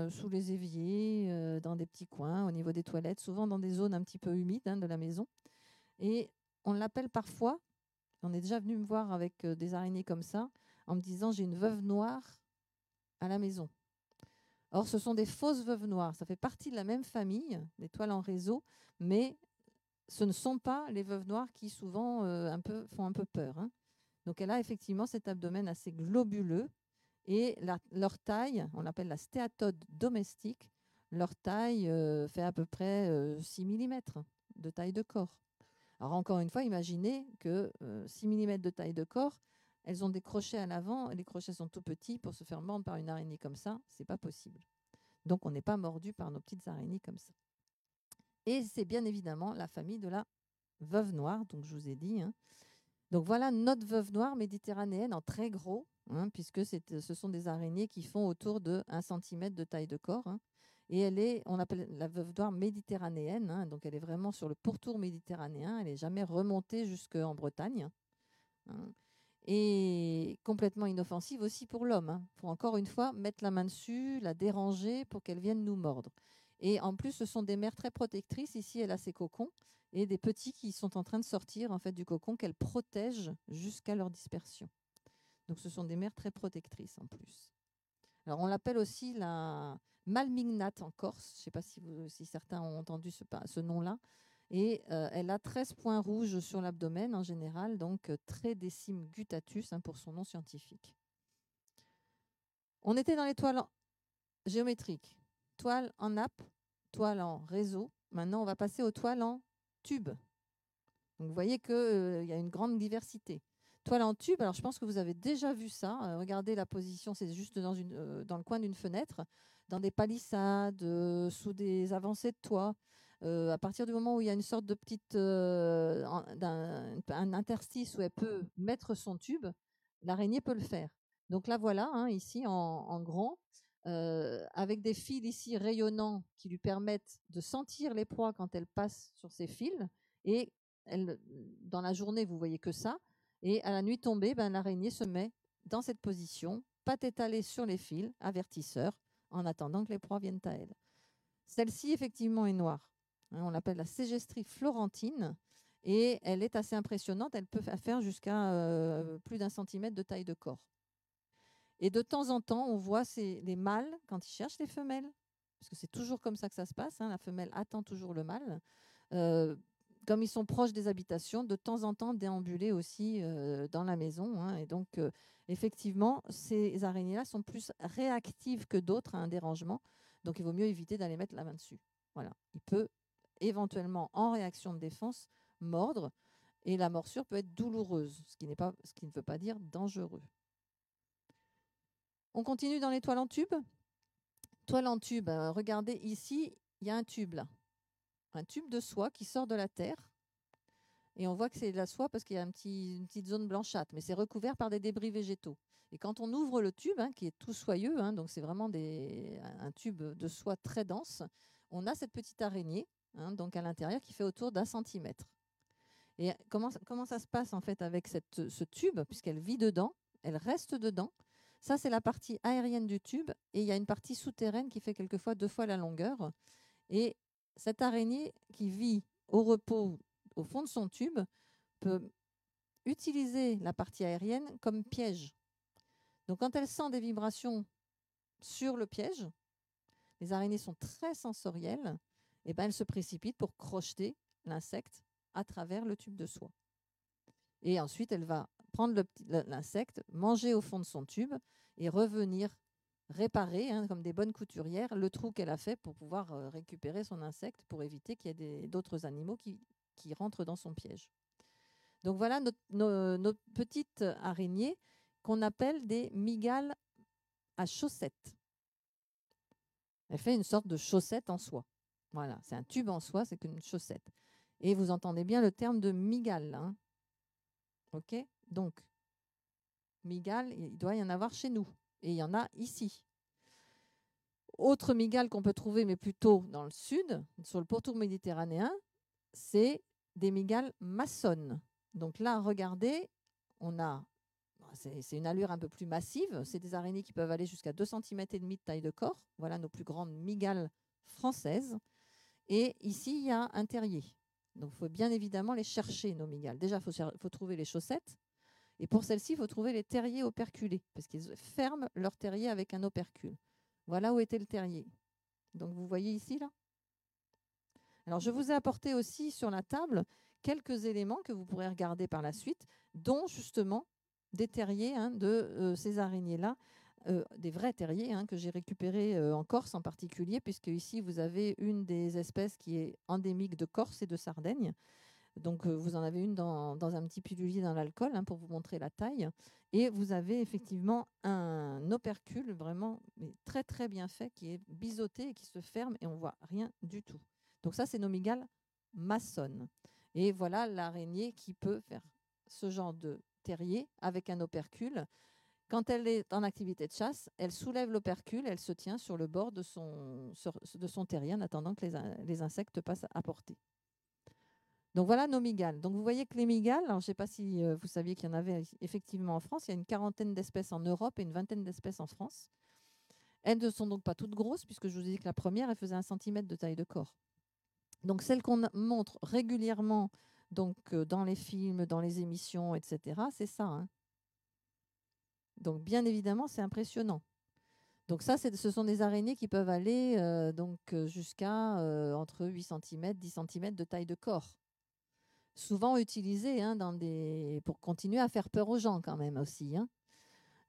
sous les éviers, dans des petits coins, au niveau des toilettes, souvent dans des zones un petit peu humides, hein, de la maison. Et on l'appelle parfois, on est déjà venu me voir avec des araignées comme ça, en me disant j'ai une veuve noire à la maison. Or, ce sont des fausses veuves noires. Ça fait partie de la même famille, des toiles en réseau, mais ce ne sont pas les veuves noires qui souvent font un peu peur, hein. Donc, elle a effectivement cet abdomen assez globuleux et leur taille, on l'appelle la stéatode domestique, leur taille fait à peu près 6 mm de taille de corps. Alors encore une fois, imaginez que 6 mm de taille de corps, elles ont des crochets à l'avant, et les crochets sont tout petits pour se faire mordre par une araignée comme ça, c'est pas possible. Donc on n'est pas mordu par nos petites araignées comme ça. Et c'est bien évidemment la famille de la veuve noire, donc je vous ai dit, hein. Donc voilà notre veuve noire méditerranéenne en très gros, hein, puisque ce sont des araignées qui font autour de 1 cm de taille de corps, hein. Et on appelle la veuve noire méditerranéenne, hein, donc elle est vraiment sur le pourtour méditerranéen, elle n'est jamais remontée jusqu'en Bretagne, hein, et complètement inoffensive aussi pour l'homme. Hein. Faut encore une fois mettre la main dessus, la déranger pour qu'elle vienne nous mordre. Et en plus, ce sont des mères très protectrices. Ici, elle a ses cocons et des petits qui sont en train de sortir en fait du cocon qu'elle protège jusqu'à leur dispersion. Donc, ce sont des mères très protectrices en plus. Alors, on l'appelle aussi la malmignate en Corse. Je ne sais pas si certains ont entendu ce nom-là. Et elle a 13 points rouges sur l'abdomen en général, donc Tredecim guttatus, hein, pour son nom scientifique. On était dans les toiles géométriques, toiles en nappe, toiles en réseau. Maintenant, on va passer aux toiles en tube. Donc, vous voyez qu'il y a une grande diversité. Toile en tube, alors je pense que vous avez déjà vu ça. Regardez la position, c'est juste dans le coin d'une fenêtre, dans des palissades, sous des avancées de toit. À partir du moment où il y a une sorte de petite un interstice où elle peut mettre son tube, l'araignée peut le faire. Donc là voilà, hein, ici en grand, avec des fils ici rayonnants qui lui permettent de sentir les proies quand elle passe sur ces fils. Et dans la journée, vous voyez que ça. Et à la nuit tombée, l'araignée se met dans cette position, patte étalée sur les fils, avertisseur, en attendant que les proies viennent à elle. Celle-ci, effectivement, est noire. On l'appelle la Ségestrie florentine et elle est assez impressionnante. Elle peut faire jusqu'à plus d'1 centimètre de taille de corps. Et de temps en temps, on voit les mâles, quand ils cherchent les femelles, parce que c'est toujours comme ça que ça se passe, hein, la femelle attend toujours le mâle, comme ils sont proches des habitations, de temps en temps déambuler aussi dans la maison. Hein, et donc, effectivement, ces araignées-là sont plus réactives que d'autres à un dérangement. Donc, il vaut mieux éviter d'aller mettre la main dessus. Voilà. Il peut éventuellement, en réaction de défense, mordre. Et la morsure peut être douloureuse, ce qui ne veut pas dire dangereux. On continue dans les toiles en tube. Toile en tube, regardez ici, il y a un tube là. Un tube de soie qui sort de la terre. Et on voit que c'est de la soie parce qu'il y a une petite zone blanchâtre, mais c'est recouvert par des débris végétaux. Et quand on ouvre le tube, hein, qui est tout soyeux, hein, donc c'est vraiment un tube de soie très dense, on a cette petite araignée, hein, donc à l'intérieur qui fait autour d'1 centimètre. Et comment ça se passe en fait avec ce tube, puisqu'elle vit dedans, elle reste dedans. Ça, c'est la partie aérienne du tube, et il y a une partie souterraine qui fait quelquefois 2 fois la longueur. Et cette araignée qui vit au repos au fond de son tube peut utiliser la partie aérienne comme piège. Donc quand elle sent des vibrations sur le piège, les araignées sont très sensorielles, et elle se précipite pour crocheter l'insecte à travers le tube de soie. Et ensuite, elle va prendre l'insecte, manger au fond de son tube, et revenir réparer, comme des bonnes couturières, le trou qu'elle a fait pour pouvoir récupérer son insecte pour éviter qu'il y ait d'autres animaux qui rentrent dans son piège. Donc voilà nos petites araignées qu'on appelle des mygales à chaussettes. Elle fait une sorte de chaussette en soie. Voilà, c'est un tube en soie, c'est qu'une chaussette. Et vous entendez bien le terme de mygale, là, hein. OK ? Donc, mygale, il doit y en avoir chez nous. Et il y en a ici. Autre mygale qu'on peut trouver, mais plutôt dans le sud, sur le pourtour méditerranéen, c'est des mygales maçonnes. Donc là, regardez, c'est une allure un peu plus massive. C'est des araignées qui peuvent aller jusqu'à 2,5 cm de taille de corps. Voilà nos plus grandes mygales françaises. Et ici, il y a un terrier. Donc, il faut bien évidemment les chercher, nos mygales. Déjà, il faut trouver les chaussettes. Et pour celles-ci, il faut trouver les terriers operculés, parce qu'ils ferment leur terrier avec un opercule. Voilà où était le terrier. Donc, vous voyez ici, là ? Alors, je vous ai apporté aussi sur la table quelques éléments que vous pourrez regarder par la suite, dont justement des terriers de ces araignées-là, des vrais terriers que j'ai récupérés en Corse en particulier, puisque ici, vous avez une des espèces qui est endémique de Corse et de Sardaigne. Donc, vous en avez une dans un petit pilulier dans l'alcool pour vous montrer la taille. Et vous avez effectivement un opercule vraiment très, très bien fait qui est biseauté et qui se ferme et on ne voit rien du tout. Donc, ça, c'est nos mygales maçonnes. Et voilà l'araignée qui peut faire ce genre de terrier avec un opercule. Quand elle est en activité de chasse, elle soulève l'opercule, elle se tient sur le bord de son terrier en attendant que les insectes passent à portée. Donc voilà nos mygales. Donc vous voyez que les mygales, alors je ne sais pas si vous saviez qu'il y en avait effectivement en France, il y a une 40aine d'espèces en Europe et une 20aine d'espèces en France. Elles ne sont donc pas toutes grosses, puisque je vous ai dit que la première, elle faisait 1 cm de taille de corps. Donc celles qu'on montre régulièrement dans les films, dans les émissions, etc., c'est ça. Donc bien évidemment, c'est impressionnant. Donc ça, ce sont des araignées qui peuvent aller jusqu'à entre 8 cm, 10 cm de taille de corps. Souvent utilisées pour continuer à faire peur aux gens quand même aussi.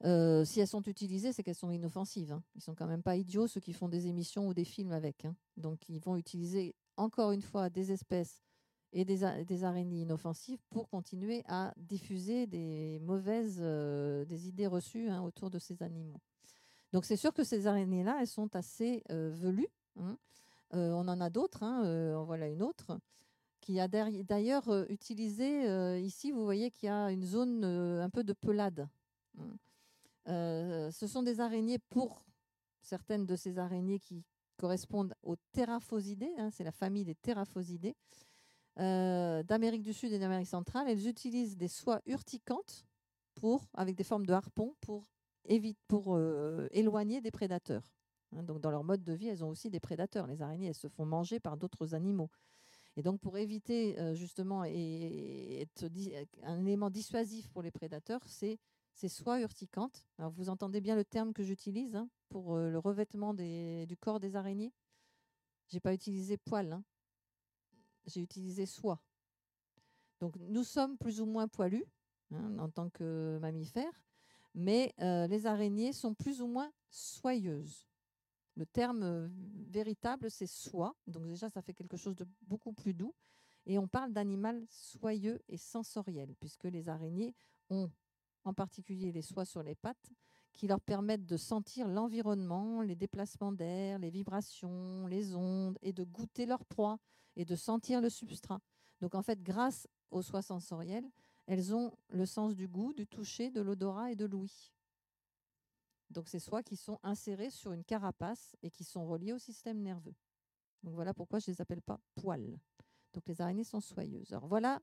Si elles sont utilisées, c'est qu'elles sont inoffensives. Ils ne sont quand même pas idiots, ceux qui font des émissions ou des films avec. Donc ils vont utiliser encore une fois des espèces et des araignées inoffensives pour continuer à diffuser des des idées reçues autour de ces animaux. Donc c'est sûr que ces araignées-là, elles sont assez velues. On en a d'autres. En voilà une autre qui a d'ailleurs utilisé, ici, vous voyez qu'il y a une zone un peu de pelade. Ce sont des araignées, pour certaines de ces araignées qui correspondent aux Theraphosidés, c'est la famille des Theraphosidés, d'Amérique du Sud et d'Amérique centrale. Elles utilisent des soies urticantes avec des formes de harpons pour éloigner des prédateurs. Donc dans leur mode de vie, elles ont aussi des prédateurs. Les araignées, elles se font manger par d'autres animaux. Et donc, pour éviter justement et être un élément dissuasif pour les prédateurs, c'est ces soies urticantes. Alors, vous entendez bien le terme que j'utilise pour le revêtement du corps des araignées. Je n'ai pas utilisé poil, j'ai utilisé soie. Donc, nous sommes plus ou moins poilus en tant que mammifères, mais les araignées sont plus ou moins soyeuses. Le terme véritable, c'est soie. Donc déjà, ça fait quelque chose de beaucoup plus doux. Et on parle d'animal soyeux et sensoriel, puisque les araignées ont en particulier les soies sur les pattes qui leur permettent de sentir l'environnement, les déplacements d'air, les vibrations, les ondes, et de goûter leur proie et de sentir le substrat. Donc en fait, grâce aux soies sensorielles, elles ont le sens du goût, du toucher, de l'odorat et de l'ouïe. Donc, ces soies qui sont insérées sur une carapace et qui sont reliées au système nerveux. Donc, voilà pourquoi je ne les appelle pas poils. Donc, les araignées sont soyeuses. Alors, voilà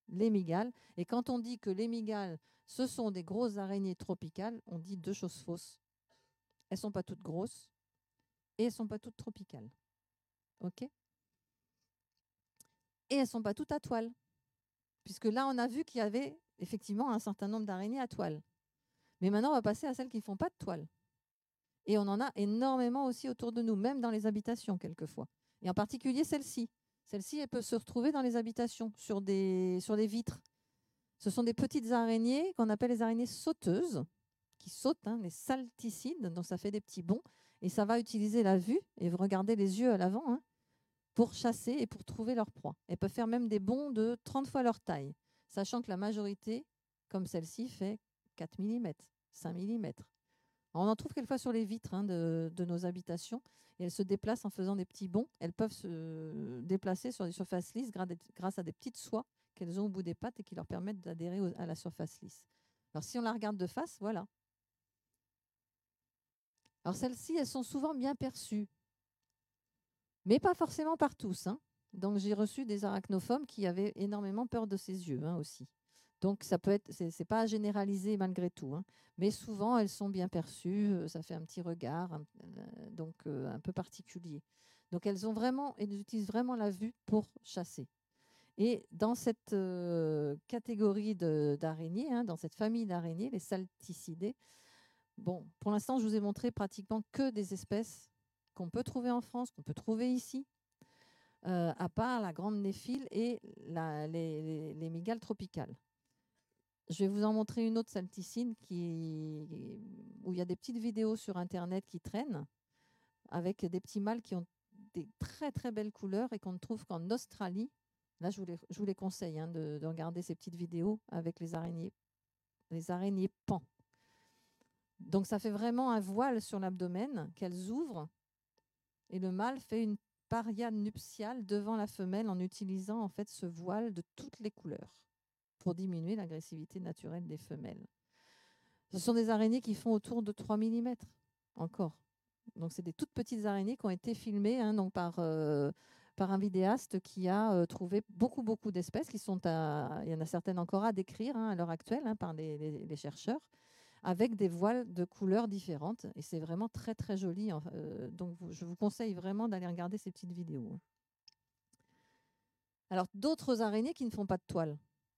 les mygales. Et quand on dit que les mygales, ce sont des grosses araignées tropicales, on dit deux choses fausses. Elles ne sont pas toutes grosses et elles ne sont pas toutes tropicales. OK ? Et elles ne sont pas toutes à toile. Puisque là, on a vu qu'il y avait effectivement un certain nombre d'araignées à toile. Mais maintenant, on va passer à celles qui ne font pas de toile. Et on en a énormément aussi autour de nous, même dans les habitations quelquefois. Et en particulier celle-ci. Celle-ci, elle peut se retrouver dans les habitations, sur des vitres. Ce sont des petites araignées qu'on appelle les araignées sauteuses, qui sautent, les salticides, donc ça fait des petits bonds, et ça va utiliser la vue, et vous regardez les yeux à l'avant, pour chasser et pour trouver leur proie. Elles peuvent faire même des bonds de 30 fois leur taille, sachant que la majorité, comme celle-ci, fait 4 mm, 5 mm. On en trouve quelquefois sur les vitres de nos habitations, et elles se déplacent en faisant des petits bonds. Elles peuvent se déplacer sur des surfaces lisses grâce à des petites soies qu'elles ont au bout des pattes et qui leur permettent d'adhérer à la surface lisse. Alors si on la regarde de face, voilà. Alors celles-ci, elles sont souvent bien perçues, mais pas forcément par tous. Donc j'ai reçu des arachnophobes qui avaient énormément peur de ces yeux aussi. Donc ça peut être, c'est pas à généraliser malgré tout, mais souvent elles sont bien perçues. Ça fait un petit regard, un peu particulier. Donc elles utilisent vraiment la vue pour chasser. Et dans cette catégorie d'araignées, dans cette famille d'araignées, les salticidés, bon, pour l'instant, je vous ai montré pratiquement que des espèces qu'on peut trouver en France, qu'on peut trouver ici, à part la grande néphile et les mygales tropicales. Je vais vous en montrer une autre salticide où il y a des petites vidéos sur Internet qui traînent avec des petits mâles qui ont des très très belles couleurs et qu'on ne trouve qu'en Australie. Là, je vous les conseille de regarder ces petites vidéos avec les araignées pans. Donc, ça fait vraiment un voile sur l'abdomen qu'elles ouvrent et le mâle fait une pariade nuptiale devant la femelle en utilisant en fait ce voile de toutes les couleurs pour diminuer l'agressivité naturelle des femelles. Ce sont des araignées qui font autour de 3 mm encore. Donc, c'est des toutes petites araignées qui ont été filmées par un vidéaste qui a trouvé beaucoup d'espèces il y en a certaines encore à décrire à l'heure actuelle par les chercheurs, avec des voiles de couleurs différentes. Et c'est vraiment très, très joli. Donc, je vous conseille vraiment d'aller regarder ces petites vidéos. Alors, d'autres araignées qui ne font pas de toile.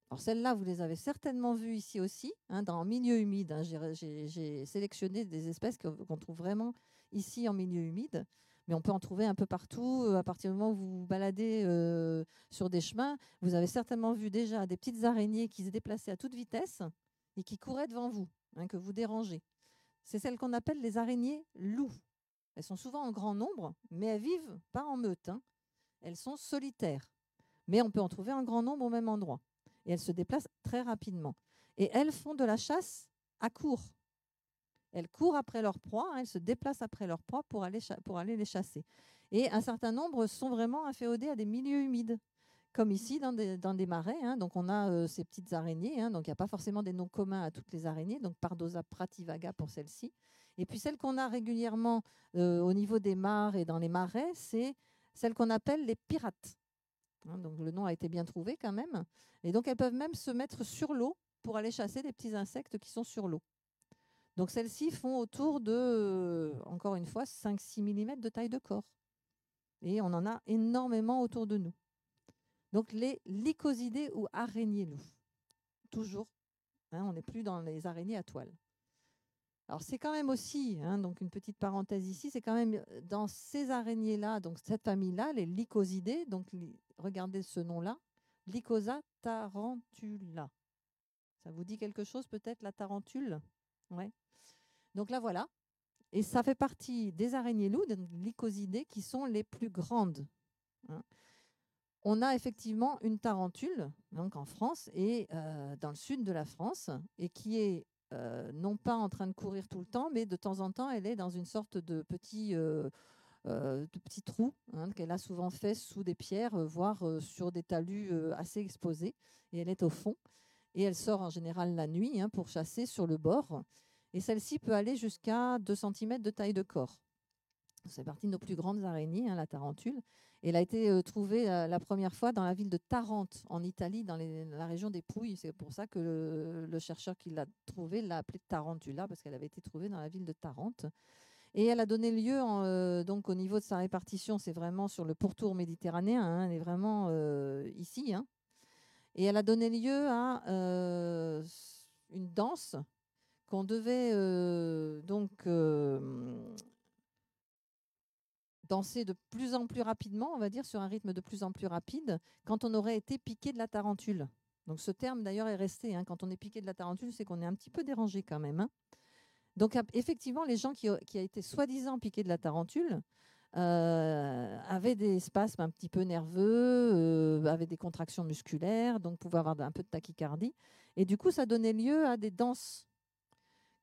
Alors, celles-là, vous les avez certainement vues ici aussi, dans milieu humide. J'ai sélectionné des espèces qu'on trouve vraiment ici en milieu humide. Mais on peut en trouver un peu partout. À partir du moment où vous vous baladez sur des chemins, vous avez certainement vu déjà des petites araignées qui se déplaçaient à toute vitesse et qui couraient devant vous, que vous dérangez. C'est celles qu'on appelle les araignées loups. Elles sont souvent en grand nombre, mais elles vivent pas en meute. Elles sont solitaires. Mais on peut en trouver en grand nombre au même endroit. Et elles se déplacent très rapidement. Et elles font de la chasse à court. Elles courent après leur proie, elles se déplacent après leur proie pour aller les chasser. Et un certain nombre sont vraiment inféodés à des milieux humides, comme ici dans des marais. Donc on a ces petites araignées, donc il n'y a pas forcément des noms communs à toutes les araignées, donc Pardosa prativaga pour celle-ci. Et puis celle qu'on a régulièrement au niveau des mares et dans les marais, c'est celle qu'on appelle les pirates. Donc le nom a été bien trouvé quand même. Et donc elles peuvent même se mettre sur l'eau pour aller chasser des petits insectes qui sont sur l'eau. Donc celles-ci font autour de, encore une fois, 5-6 mm de taille de corps. Et on en a énormément autour de nous. Donc les lycosidés ou araignées loups. Toujours, on n'est plus dans les araignées à toile. Alors c'est quand même aussi, donc une petite parenthèse ici, c'est quand même dans ces araignées-là, donc cette famille-là, les lycosidés, donc regardez ce nom-là, Lycosa tarantula. Ça vous dit quelque chose peut-être, la tarentule? Ouais. Donc là, voilà. Et ça fait partie des araignées loups, des lycosidés, qui sont les plus grandes. On a effectivement une tarentule, donc en France et dans le sud de la France, et qui est non pas en train de courir tout le temps, mais de temps en temps, elle est dans une sorte de petit trou qu'elle a souvent fait sous des pierres, voire sur des talus assez exposés. Et elle est au fond. Et elle sort en général la nuit pour chasser sur le bord. Et celle-ci peut aller jusqu'à 2 cm de taille de corps. C'est partie de nos plus grandes araignées, la tarentule. Et elle a été trouvée la première fois dans la ville de Tarente, en Italie, dans la région des Pouilles. C'est pour ça que le chercheur qui l'a trouvée l'a appelée tarentula, parce qu'elle avait été trouvée dans la ville de Tarente. Et elle a donné lieu, donc au niveau de sa répartition, c'est vraiment sur le pourtour méditerranéen, elle est vraiment ici. Et elle a donné lieu à une danse qu'on devait danser de plus en plus rapidement, on va dire, sur un rythme de plus en plus rapide, quand on aurait été piqué de la tarentule. Donc ce terme d'ailleurs est resté. Quand on est piqué de la tarentule, c'est qu'on est un petit peu dérangé quand même. Donc effectivement, les gens qui ont été soi-disant piqués de la tarentule avaient des spasmes un petit peu nerveux, avaient des contractions musculaires, donc pouvaient avoir un peu de tachycardie. Et du coup, ça donnait lieu à des danses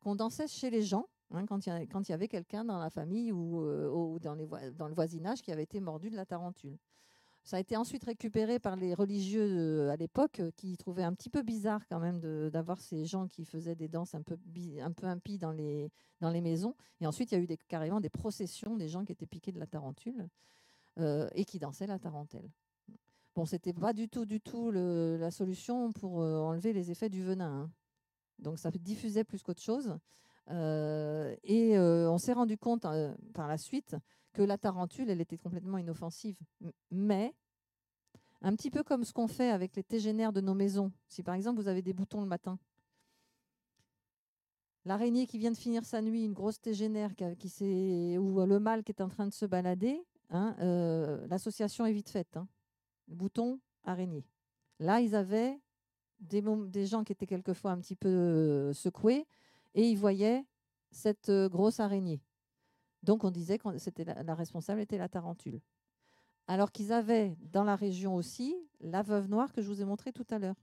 qu'on dansait chez les gens, hein, quand il y avait quelqu'un dans la famille ou dans le voisinage qui avait été mordu de la tarentule. Ça a été ensuite récupéré par les religieux à l'époque qui trouvaient un petit peu bizarre quand même d'avoir ces gens qui faisaient des danses un peu impies dans les maisons. Et ensuite, il y a eu carrément des processions des gens qui étaient piqués de la tarentule et qui dansaient la tarentelle. Bon, c'était pas du tout la solution pour enlever les effets du venin, hein. Donc ça diffusait plus qu'autre chose. On s'est rendu compte par la suite que la tarentule, elle était complètement inoffensive. Mais, un petit peu comme ce qu'on fait avec les tégénaires de nos maisons, si par exemple vous avez des boutons le matin, l'araignée qui vient de finir sa nuit, une grosse tégénaire ou le mâle qui est en train de se balader, hein, l'association est vite faite. Hein. Bouton, araignée. Là, ils avaient des gens qui étaient quelquefois un petit peu secoués et ils voyaient cette grosse araignée. Donc, on disait que la responsable était la tarentule. Alors qu'ils avaient dans la région aussi la veuve noire que je vous ai montrée tout à l'heure.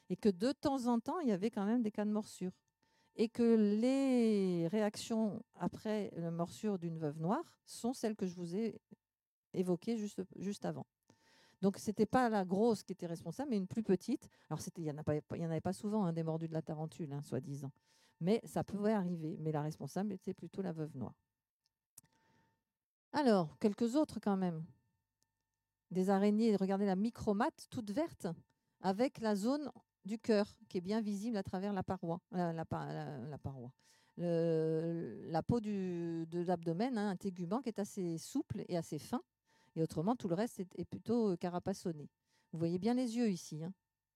Et que de temps en temps, il y avait quand même des cas de morsure. Et que les réactions après la morsure d'une veuve noire sont celles que je vous ai évoquées juste avant. Donc, ce n'était pas la grosse qui était responsable, mais une plus petite. Alors, il n'y en avait pas souvent, hein, des mordus de la tarentule, hein, soi-disant. Mais ça pouvait arriver. Mais la responsable était plutôt la veuve noire. Alors, quelques autres quand même. Des araignées, regardez la micromate, toute verte, avec la zone du cœur, qui est bien visible à travers la paroi. La peau de l'abdomen, hein, un tégument qui est assez souple et assez fin. Et autrement, tout le reste est plutôt carapassonné. Vous voyez bien les yeux ici. Hein.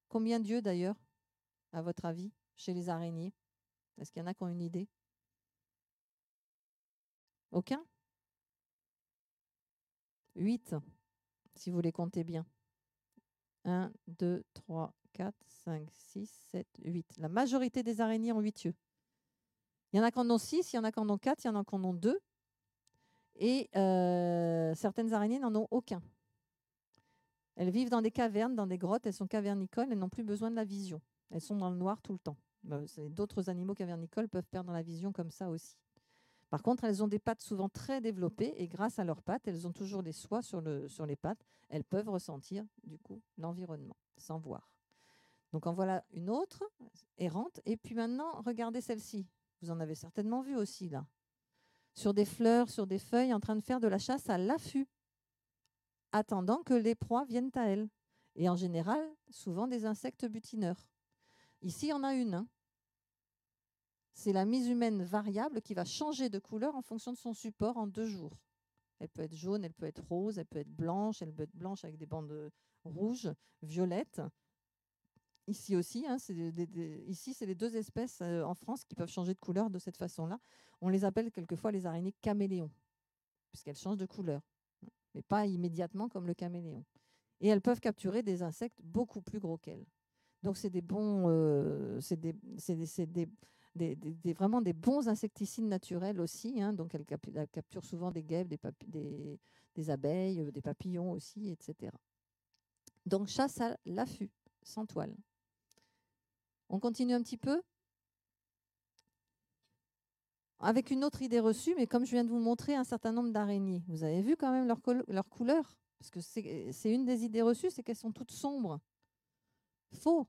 Combien d'yeux d'ailleurs, à votre avis, chez les araignées? Est-ce qu'il y en a qui ont une idée? Aucun? 8, si vous les comptez bien. 1, 2, 3, 4, 5, 6, 7, 8. La majorité des araignées ont 8 yeux. Il y en a qui en ont 6, il y en a qui en ont 4, il y en a qui en ont 2. Et certaines araignées n'en ont aucun. Elles vivent dans des cavernes, dans des grottes, elles sont cavernicoles, elles n'ont plus besoin de la vision. Elles sont dans le noir tout le temps. D'autres animaux cavernicoles peuvent perdre la vision comme ça aussi. Par contre, elles ont des pattes souvent très développées et grâce à leurs pattes, elles ont toujours des soies sur les pattes. Elles peuvent ressentir du coup l'environnement sans voir. Donc en voilà une autre, errante. Et puis maintenant, regardez celle-ci. Vous en avez certainement vu aussi là. Sur des fleurs, sur des feuilles, en train de faire de la chasse à l'affût, attendant que les proies viennent à elle. Et en général, souvent des insectes butineurs. Ici, il y en a une. Hein. C'est la mise humaine variable qui va changer de couleur en fonction de son support en 2 jours. Elle peut être jaune, elle peut être rose, elle peut être blanche avec des bandes rouges, violettes. Ici aussi, hein, ici, c'est les 2 espèces en France qui peuvent changer de couleur de cette façon-là. On les appelle quelquefois les araignées caméléons, puisqu'elles changent de couleur, mais pas immédiatement comme le caméléon. Et elles peuvent capturer des insectes beaucoup plus gros qu'elles. Donc, c'est vraiment des bons insecticides naturels aussi. Hein. Donc, elles capturent souvent des guêpes, des abeilles, des papillons aussi, etc. Donc, chasse à l'affût, sans toile. On continue un petit peu avec une autre idée reçue, mais comme je viens de vous montrer un certain nombre d'araignées, vous avez vu quand même leur couleur? Parce que c'est une des idées reçues, c'est qu'elles sont toutes sombres. Faux.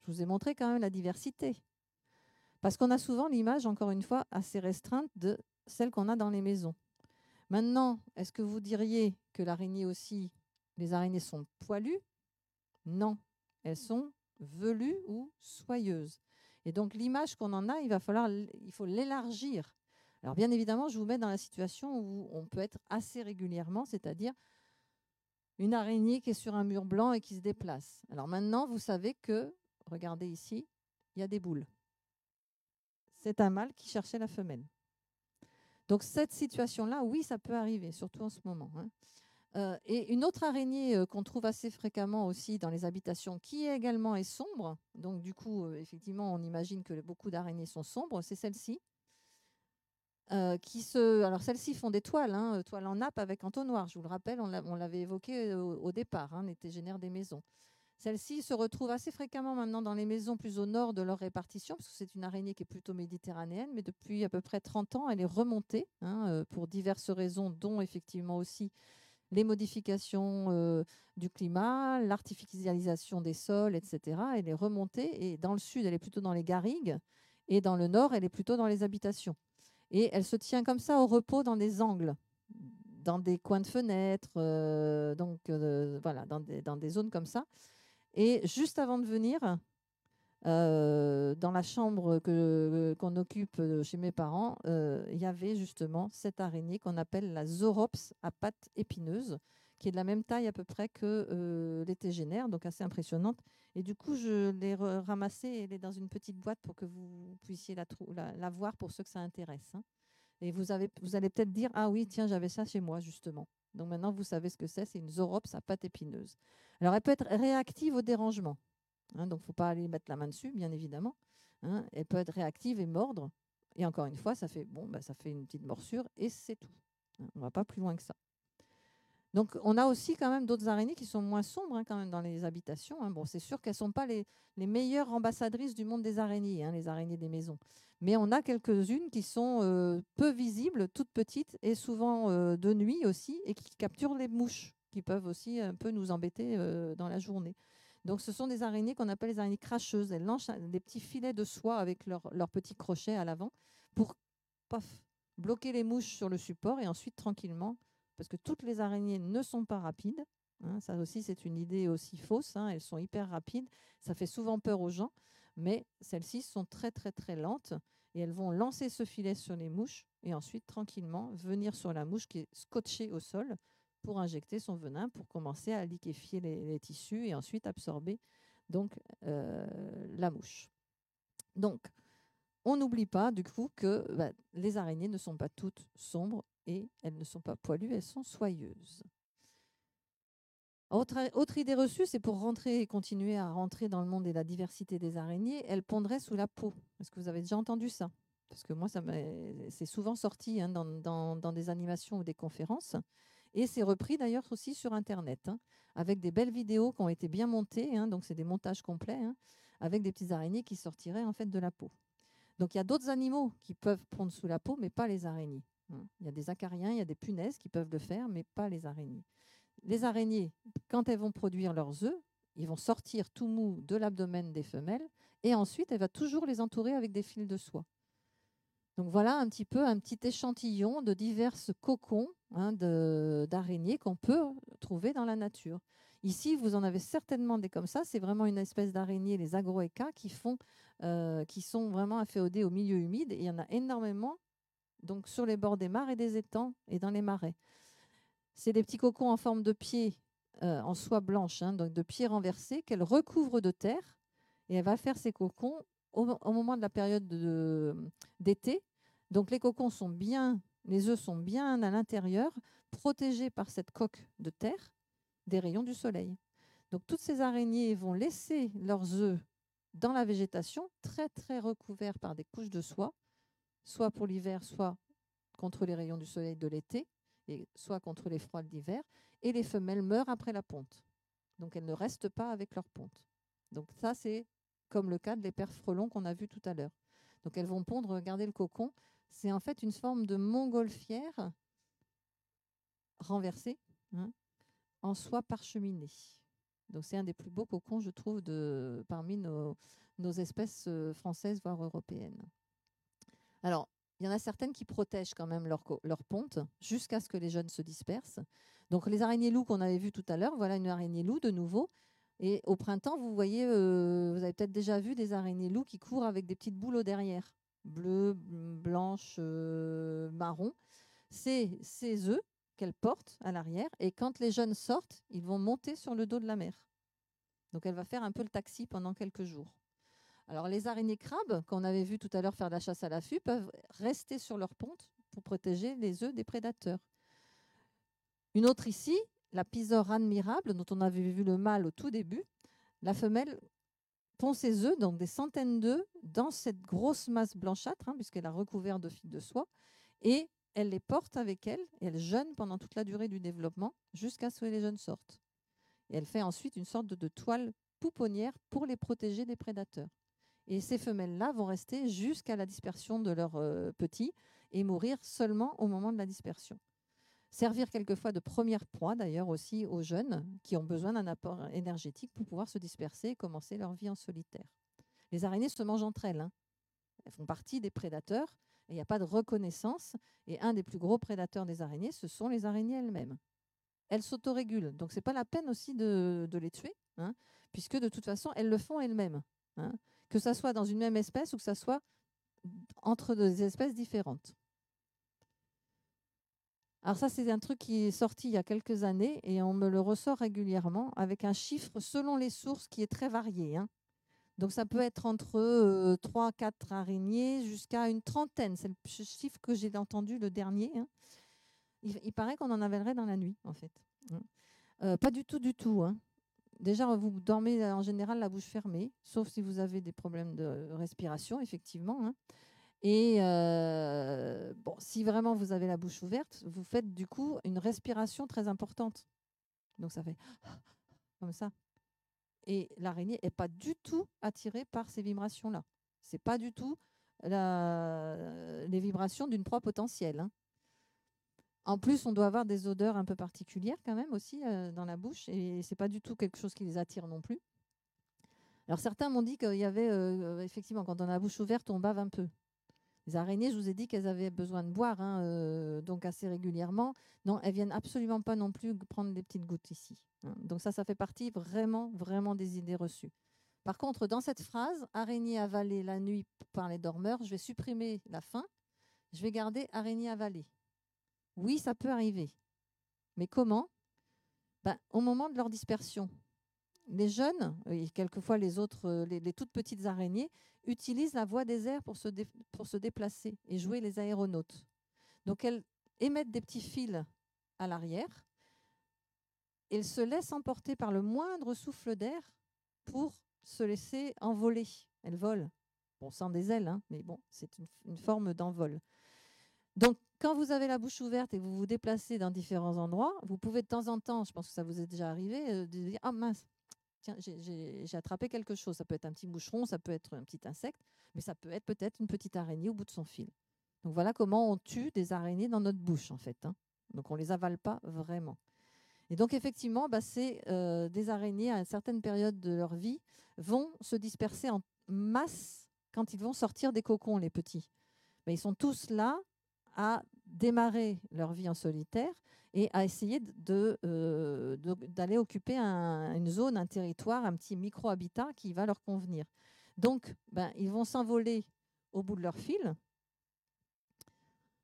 Je vous ai montré quand même la diversité. Parce qu'on a souvent l'image, encore une fois, assez restreinte de celle qu'on a dans les maisons. Maintenant, est-ce que vous diriez que l'araignée aussi, les araignées sont poilues? Non, elles sont velues ou soyeuses. Et donc l'image qu'on en a, il faut l'élargir. Alors bien évidemment, je vous mets dans la situation où on peut être assez régulièrement, c'est-à-dire une araignée qui est sur un mur blanc et qui se déplace. Alors maintenant, vous savez que, regardez ici, il y a des boules. C'est un mâle qui cherchait la femelle. Donc cette situation-là, oui, ça peut arriver, surtout en ce moment. Hein. Et une autre araignée qu'on trouve assez fréquemment aussi dans les habitations, qui également est sombre, donc du coup, effectivement, on imagine que beaucoup d'araignées sont sombres, c'est celle-ci. Alors celles-ci font des toiles, toiles en nappe avec entonnoir. Je vous le rappelle, on l'avait évoqué au départ, les tégénaires des maisons. Celles-ci se retrouvent assez fréquemment maintenant dans les maisons plus au nord de leur répartition, parce que c'est une araignée qui est plutôt méditerranéenne, mais depuis à peu près 30 ans, elle est remontée pour diverses raisons, dont effectivement aussi les modifications du climat, l'artificialisation des sols, etc. Elle est remontée, et dans le sud, elle est plutôt dans les garrigues, et dans le nord, elle est plutôt dans les habitations. Et elle se tient comme ça au repos dans des angles, dans des coins de fenêtres, voilà, dans des zones comme ça. Et juste avant de venir, dans la chambre qu'on occupe chez mes parents, il y avait justement cette araignée qu'on appelle la Zorops à pattes épineuses, qui est de la même taille à peu près que les tégénaires, donc assez impressionnante. Et du coup, je l'ai ramassée, elle est dans une petite boîte pour que vous puissiez la voir pour ceux que ça intéresse. Et vous allez peut-être dire, ah oui, tiens, j'avais ça chez moi, justement. Donc maintenant, vous savez ce que c'est une Zorops à pattes épineuses. Alors, elle peut être réactive au dérangement. Donc, il ne faut pas aller mettre la main dessus, bien évidemment. Elle peut être réactive et mordre. Et encore une fois, ça fait une petite morsure et c'est tout. On ne va pas plus loin que ça. Donc, on a aussi quand même d'autres araignées qui sont moins sombres quand même dans les habitations. Bon, c'est sûr qu'elles ne sont pas les meilleures ambassadrices du monde des araignées, les araignées des maisons. Mais on a quelques-unes qui sont peu visibles, toutes petites et souvent de nuit aussi, et qui capturent les mouches, qui peuvent aussi un peu nous embêter dans la journée. Donc, ce sont des araignées qu'on appelle les araignées cracheuses. Elles lancent des petits filets de soie avec leurs petits crochets à l'avant pour bloquer les mouches sur le support et ensuite tranquillement, parce que toutes les araignées ne sont pas rapides. Ça aussi, c'est une idée aussi fausse. Elles sont hyper rapides. Ça fait souvent peur aux gens, mais celles-ci sont très, très, très lentes et elles vont lancer ce filet sur les mouches et ensuite tranquillement venir sur la mouche qui est scotchée au sol pour injecter son venin, pour commencer à liquéfier les tissus et ensuite absorber donc la mouche. Donc, on n'oublie pas du coup que les araignées ne sont pas toutes sombres et elles ne sont pas poilues, elles sont soyeuses. Autre idée reçue, c'est pour rentrer et continuer à rentrer dans le monde et la diversité des araignées, elles pondraient sous la peau. Est-ce que vous avez déjà entendu ça? Parce que moi, c'est souvent sorti dans des animations ou des conférences. Et c'est repris d'ailleurs aussi sur Internet, avec des belles vidéos qui ont été bien montées. Donc, c'est des montages complets, avec des petites araignées qui sortiraient en fait de la peau. Donc, il y a d'autres animaux qui peuvent pondre sous la peau, mais pas les araignées. Il y a des acariens, il y a des punaises qui peuvent le faire, mais pas les araignées. Les araignées, quand elles vont produire leurs œufs, ils vont sortir tout mou de l'abdomen des femelles et ensuite, elle va toujours les entourer avec des fils de soie. Donc voilà un petit échantillon de divers cocons d'araignées qu'on peut trouver dans la nature. Ici, vous en avez certainement des comme ça. C'est vraiment une espèce d'araignée, les agroecas, qui sont vraiment inféodées au milieu humide. Et il y en a énormément donc, sur les bords des mares et des étangs et dans les marais. C'est des petits cocons en forme de pied en soie blanche, donc de pieds renversés, qu'elle recouvre de terre. Et elle va faire ses cocons au moment de la période d'été. Donc les cocons les œufs sont bien à l'intérieur, protégés par cette coque de terre des rayons du soleil. Donc toutes ces araignées vont laisser leurs œufs dans la végétation, très très recouverts par des couches de soie, soit pour l'hiver, soit contre les rayons du soleil de l'été, et soit contre les froids de l'hiver. Et les femelles meurent après la ponte. Donc elles ne restent pas avec leur ponte. Donc ça, c'est comme le cas de l'éperf frelon qu'on a vu tout à l'heure. Donc elles vont pondre, regardez le cocon, c'est en fait une forme de montgolfière renversée en soie parcheminée. Donc c'est un des plus beaux cocons, je trouve, parmi nos espèces françaises, voire européennes. Alors, il y en a certaines qui protègent quand même leur ponte jusqu'à ce que les jeunes se dispersent. Donc les araignées loups qu'on avait vues tout à l'heure, voilà une araignée loup de nouveau. Et au printemps, vous voyez, vous avez peut-être déjà vu des araignées loups qui courent avec des petites boules au derrière, bleues, blanches, marron. C'est ces œufs qu'elles portent à l'arrière. Et quand les jeunes sortent, ils vont monter sur le dos de la mère. Donc elle va faire un peu le taxi pendant quelques jours. Alors les araignées crabes, qu'on avait vu tout à l'heure faire de la chasse à l'affût, peuvent rester sur leur ponte pour protéger les œufs des prédateurs. Une autre ici, la Pisore admirable, dont on avait vu le mâle au tout début. La femelle pond ses œufs, donc des centaines d'œufs, dans cette grosse masse blanchâtre, puisqu'elle a recouvert de fils de soie. Et elle les porte avec elle et elle jeûne pendant toute la durée du développement jusqu'à ce que les jeunes sortent. Et elle fait ensuite une sorte de toile pouponnière pour les protéger des prédateurs. Et ces femelles-là vont rester jusqu'à la dispersion de leurs petits et mourir seulement au moment de la dispersion. Servir quelquefois de première proie d'ailleurs aussi aux jeunes qui ont besoin d'un apport énergétique pour pouvoir se disperser et commencer leur vie en solitaire. Les araignées se mangent entre elles. Elles font partie des prédateurs et il n'y a pas de reconnaissance. Et un des plus gros prédateurs des araignées, ce sont les araignées elles-mêmes. Elles s'autorégulent, donc ce n'est pas la peine aussi de les tuer, puisque de toute façon, elles le font elles-mêmes. Que ça soit dans une même espèce ou que ça soit entre deux espèces différentes. Alors ça, c'est un truc qui est sorti il y a quelques années et on me le ressort régulièrement avec un chiffre selon les sources qui est très varié. Donc ça peut être entre 3-4 araignées jusqu'à une trentaine. C'est le chiffre que j'ai entendu le dernier. Il paraît qu'on en avalerait dans la nuit, en fait. Pas du tout, du tout. Déjà, vous dormez en général la bouche fermée, sauf si vous avez des problèmes de respiration, effectivement. Et bon, si vraiment vous avez la bouche ouverte, vous faites du coup une respiration très importante. Donc ça fait comme ça. Et l'araignée n'est pas du tout attirée par ces vibrations-là. Ce n'est pas du tout les vibrations d'une proie potentielle. En plus, on doit avoir des odeurs un peu particulières quand même aussi dans la bouche. Et ce n'est pas du tout quelque chose qui les attire non plus. Alors certains m'ont dit qu'il y avait, effectivement, quand on a la bouche ouverte, on bave un peu. Les araignées, je vous ai dit qu'elles avaient besoin de boire, donc assez régulièrement. Non, elles viennent absolument pas non plus prendre des petites gouttes ici. Donc ça fait partie vraiment, vraiment des idées reçues. Par contre, dans cette phrase, araignée avalée la nuit par les dormeurs, je vais supprimer la fin. Je vais garder araignée avalée. Oui, ça peut arriver. Mais comment ? Au moment de leur dispersion. Les jeunes, et quelquefois les autres, les toutes petites araignées, utilisent la voie des airs pour se déplacer et jouer les aéronautes. Donc elles émettent des petits fils à l'arrière. Elles se laissent emporter par le moindre souffle d'air pour se laisser envoler. Elles volent. Bon, sans des ailes, mais bon, c'est une forme d'envol. Donc, quand vous avez la bouche ouverte et que vous vous déplacez dans différents endroits, vous pouvez de temps en temps, je pense que ça vous est déjà arrivé, de dire « Ah mince, tiens, j'ai attrapé quelque chose. » Ça peut être un petit moucheron, ça peut être un petit insecte, mais ça peut être peut-être une petite araignée au bout de son fil. Donc, voilà comment on tue des araignées dans notre bouche, en fait. Donc, on ne les avale pas vraiment. Et donc, effectivement, c'est des araignées, à une certaine période de leur vie, vont se disperser en masse quand ils vont sortir des cocons, les petits. Ils sont tous là à démarrer leur vie en solitaire et à essayer d'aller occuper une zone, un territoire, un petit micro-habitat qui va leur convenir. Donc, ils vont s'envoler au bout de leur fil.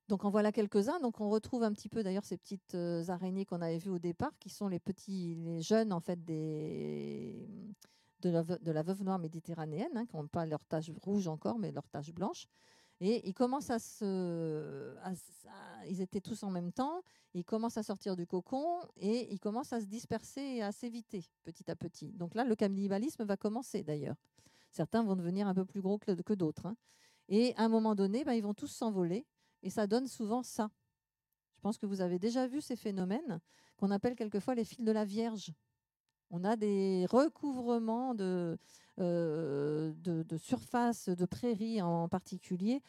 Donc, en voilà quelques-uns. Donc, on retrouve un petit peu d'ailleurs ces petites araignées qu'on avait vues au départ, qui sont les jeunes en fait de la veuve noire méditerranéenne, qui n'ont pas leur tache rouge encore, mais leur tache blanche. Et ils commencent ils étaient tous en même temps, ils commencent à sortir du cocon et ils commencent à se disperser et à s'éviter petit à petit. Donc là, le cannibalisme va commencer d'ailleurs. Certains vont devenir un peu plus gros que d'autres. Et à un moment donné, ils vont tous s'envoler et ça donne souvent ça. Je pense que vous avez déjà vu ces phénomènes qu'on appelle quelquefois les fils de la Vierge. On a des recouvrements de surface, de prairies en particulier,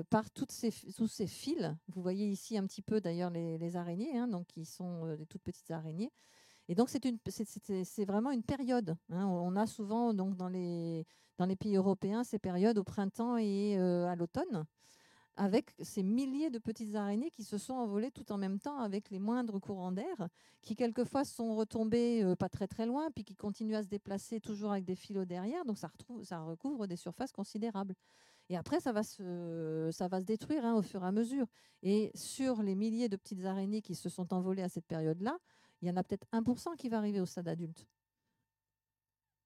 par tous ces fils. Vous voyez ici un petit peu d'ailleurs les araignées, donc qui sont des toutes petites araignées. Et donc c'est vraiment une période. On a souvent donc dans les pays européens ces périodes au printemps et à l'automne, avec ces milliers de petites araignées qui se sont envolées tout en même temps avec les moindres courants d'air, qui quelquefois sont retombés pas très très loin, puis qui continuent à se déplacer toujours avec des filots derrière, donc ça recouvre des surfaces considérables. Et après, ça va se détruire au fur et à mesure. Et sur les milliers de petites araignées qui se sont envolées à cette période-là, il y en a peut-être 1% qui va arriver au stade adulte.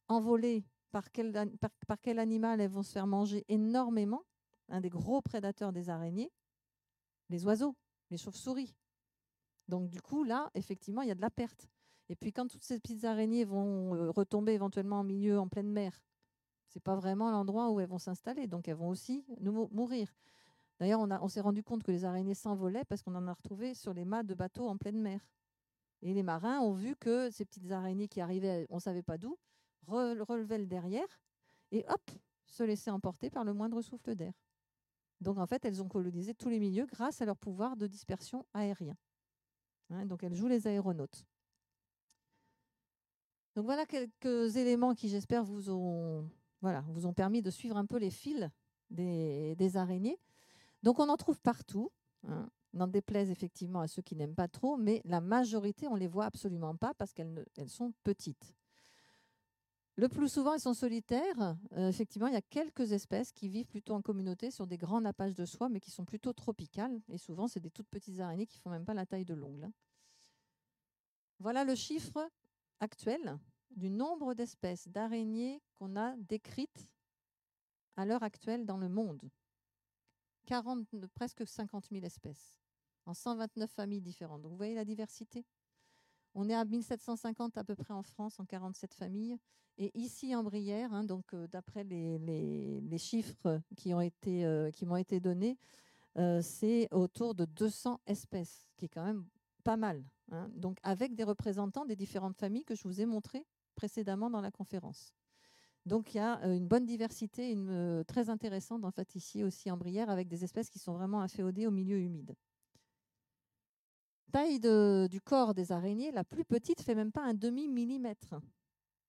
Envolées, par quel animal elles vont se faire manger énormément? Un des gros prédateurs des araignées, les oiseaux, les chauves-souris. Donc du coup, là, effectivement, il y a de la perte. Et puis quand toutes ces petites araignées vont retomber éventuellement en milieu, en pleine mer, ce n'est pas vraiment l'endroit où elles vont s'installer. Donc elles vont aussi mourir. D'ailleurs, on s'est rendu compte que les araignées s'envolaient parce qu'on en a retrouvé sur les mâts de bateaux en pleine mer. Et les marins ont vu que ces petites araignées qui arrivaient, on ne savait pas d'où, relevaient le derrière et hop, se laissaient emporter par le moindre souffle d'air. Donc en fait, elles ont colonisé tous les milieux grâce à leur pouvoir de dispersion aérien. Donc elles jouent les aéronautes. Donc voilà quelques éléments qui, j'espère, vous ont permis de suivre un peu les fils des araignées. Donc on en trouve partout, n'en déplaise effectivement à ceux qui n'aiment pas trop, mais la majorité, on ne les voit absolument pas parce qu'elles sont petites. Le plus souvent, elles sont solitaires. Effectivement, il y a quelques espèces qui vivent plutôt en communauté sur des grands nappages de soie, mais qui sont plutôt tropicales. Et souvent, c'est des toutes petites araignées qui ne font même pas la taille de l'ongle. Voilà le chiffre actuel du nombre d'espèces d'araignées qu'on a décrites à l'heure actuelle dans le monde. Presque 50 000 espèces, en 129 familles différentes. Donc vous voyez la diversité. On est à 1750 à peu près en France, en 47 familles. Et ici en Brière, d'après les chiffres qui m'ont été donnés, c'est autour de 200 espèces, ce qui est quand même pas mal. Donc avec des représentants des différentes familles que je vous ai montrées précédemment dans la conférence. Donc il y a une bonne diversité, très intéressante en fait ici aussi en Brière, avec des espèces qui sont vraiment inféodées au milieu humide. Taille du corps des araignées, la plus petite fait même pas un demi-millimètre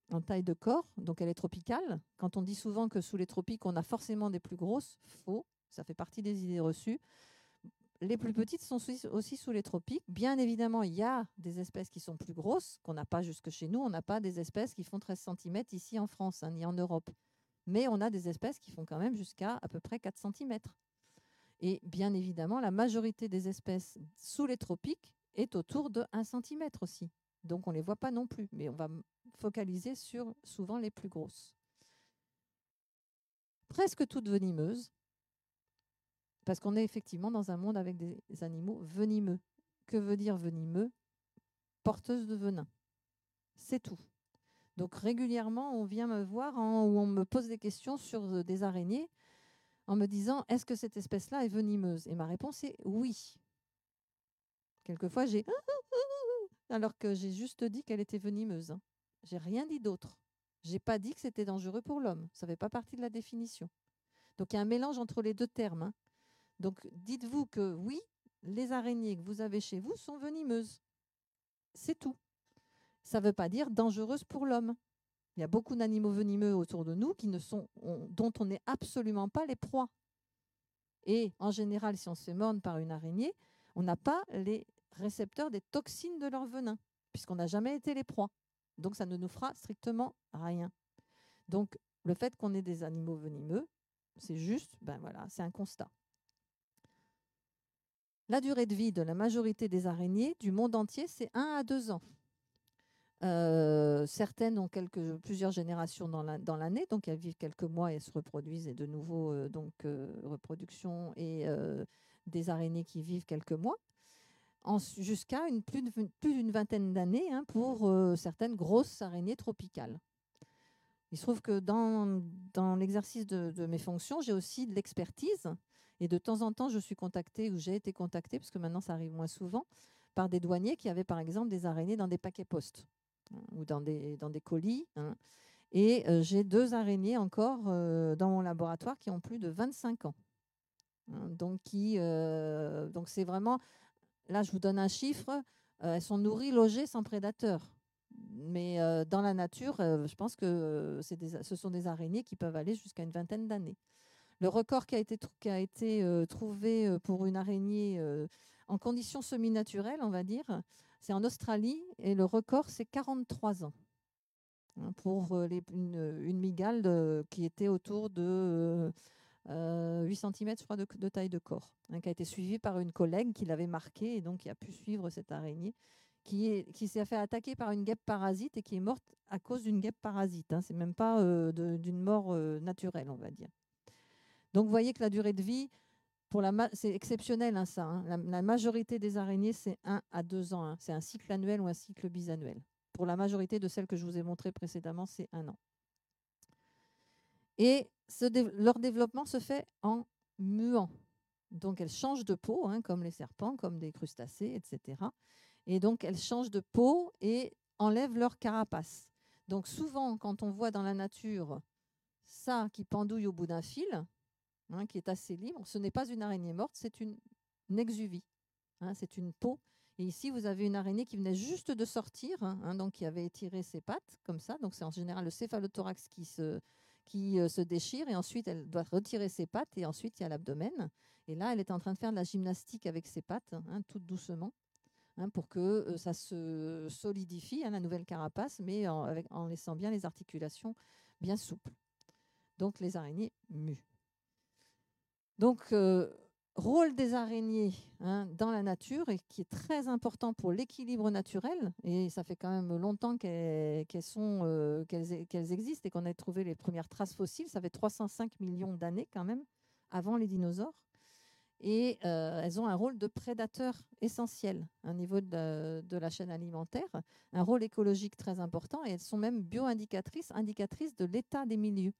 en taille de corps, donc elle est tropicale. Quand on dit souvent que sous les tropiques on a forcément des plus grosses, faux, ça fait partie des idées reçues. Les plus petites sont aussi sous les tropiques. Bien évidemment, il y a des espèces qui sont plus grosses, qu'on n'a pas jusque chez nous. On n'a pas des espèces qui font 13 cm ici en France, ni en Europe. Mais on a des espèces qui font quand même jusqu'à à peu près 4 cm. Et bien évidemment, la majorité des espèces sous les tropiques est autour de 1 cm aussi. Donc on ne les voit pas non plus, mais on va focaliser sur souvent les plus grosses. Presque toutes venimeuses. Parce qu'on est effectivement dans un monde avec des animaux venimeux. Que veut dire venimeux? Porteuse de venin. C'est tout. Donc régulièrement, on vient me voir ou on me pose des questions sur des araignées en me disant, est-ce que cette espèce-là est venimeuse? Et ma réponse est oui. Quelquefois, j'ai alors que j'ai juste dit qu'elle était venimeuse. J'ai rien dit d'autre. J'ai pas dit que c'était dangereux pour l'homme. Ça ne fait pas partie de la définition. Donc il y a un mélange entre les deux termes. Donc, dites-vous que oui, les araignées que vous avez chez vous sont venimeuses. C'est tout. Ça ne veut pas dire dangereuses pour l'homme. Il y a beaucoup d'animaux venimeux autour de nous dont on n'est absolument pas les proies. Et en général, si on se fait mordre par une araignée, on n'a pas les récepteurs des toxines de leur venin, puisqu'on n'a jamais été les proies. Donc, ça ne nous fera strictement rien. Donc, le fait qu'on ait des animaux venimeux, c'est juste, c'est un constat. La durée de vie de la majorité des araignées du monde entier, c'est 1 à 2 ans. Certaines ont plusieurs générations dans l'année, donc elles vivent quelques mois et se reproduisent, et de nouveau reproduction et des araignées qui vivent quelques mois, jusqu'à plus d'une vingtaine d'années pour certaines grosses araignées tropicales. Il se trouve que dans l'exercice de mes fonctions, j'ai aussi de l'expertise. Et de temps en temps, je suis contactée, ou j'ai été contactée, parce que maintenant ça arrive moins souvent, par des douaniers qui avaient par exemple des araignées dans des paquets postes ou dans des colis. Et j'ai 2 araignées encore dans mon laboratoire qui ont plus de 25 ans. Donc c'est vraiment, là je vous donne un chiffre, elles sont nourries, logées sans prédateurs. Mais dans la nature, je pense que ce sont des araignées qui peuvent aller jusqu'à une vingtaine d'années. Le record qui a été trouvé pour une araignée en conditions semi-naturelles, on va dire, c'est en Australie, et le record, c'est 43 ans pour une mygale qui était autour de 8 cm, je crois, de taille de corps, qui a été suivie par une collègue qui l'avait marquée et donc qui a pu suivre cette araignée qui s'est fait attaquer par une guêpe parasite et qui est morte à cause d'une guêpe parasite. C'est même pas d'une mort naturelle, on va dire. Donc, vous voyez que la durée de vie, c'est exceptionnel, ça. La majorité des araignées, c'est 1 à 2 ans. C'est un cycle annuel ou un cycle bisannuel. Pour la majorité de celles que je vous ai montrées précédemment, c'est 1 an. Et leur développement se fait en muant. Donc, elles changent de peau, hein, comme les serpents, comme des crustacés, etc. Et donc, elles changent de peau et enlèvent leur carapace. Donc, souvent, quand on voit dans la nature ça qui pendouille au bout d'un fil, hein, qui est assez libre, ce n'est pas une araignée morte, c'est une exuvie. Hein, c'est une peau. Et ici, vous avez une araignée qui venait juste de sortir, hein, donc qui avait étiré ses pattes, comme ça. Donc, c'est en général le céphalothorax qui se déchire, et ensuite, elle doit retirer ses pattes, et ensuite, il y a l'abdomen. Et là, elle est en train de faire de la gymnastique avec ses pattes, hein, tout doucement, hein, pour que ça se solidifie, hein, la nouvelle carapace, mais en laissant bien les articulations bien souples. Donc, les araignées muent. Donc, rôle des araignées, hein, dans la nature, et qui est très important pour l'équilibre naturel. Et ça fait quand même longtemps qu'elles existent et qu'on a trouvé les premières traces fossiles. Ça fait 305 millions d'années quand même, avant les dinosaures. Et elles ont un rôle de prédateur essentiel au niveau de la chaîne alimentaire, un rôle écologique très important. Et elles sont même indicatrices de l'état des milieux.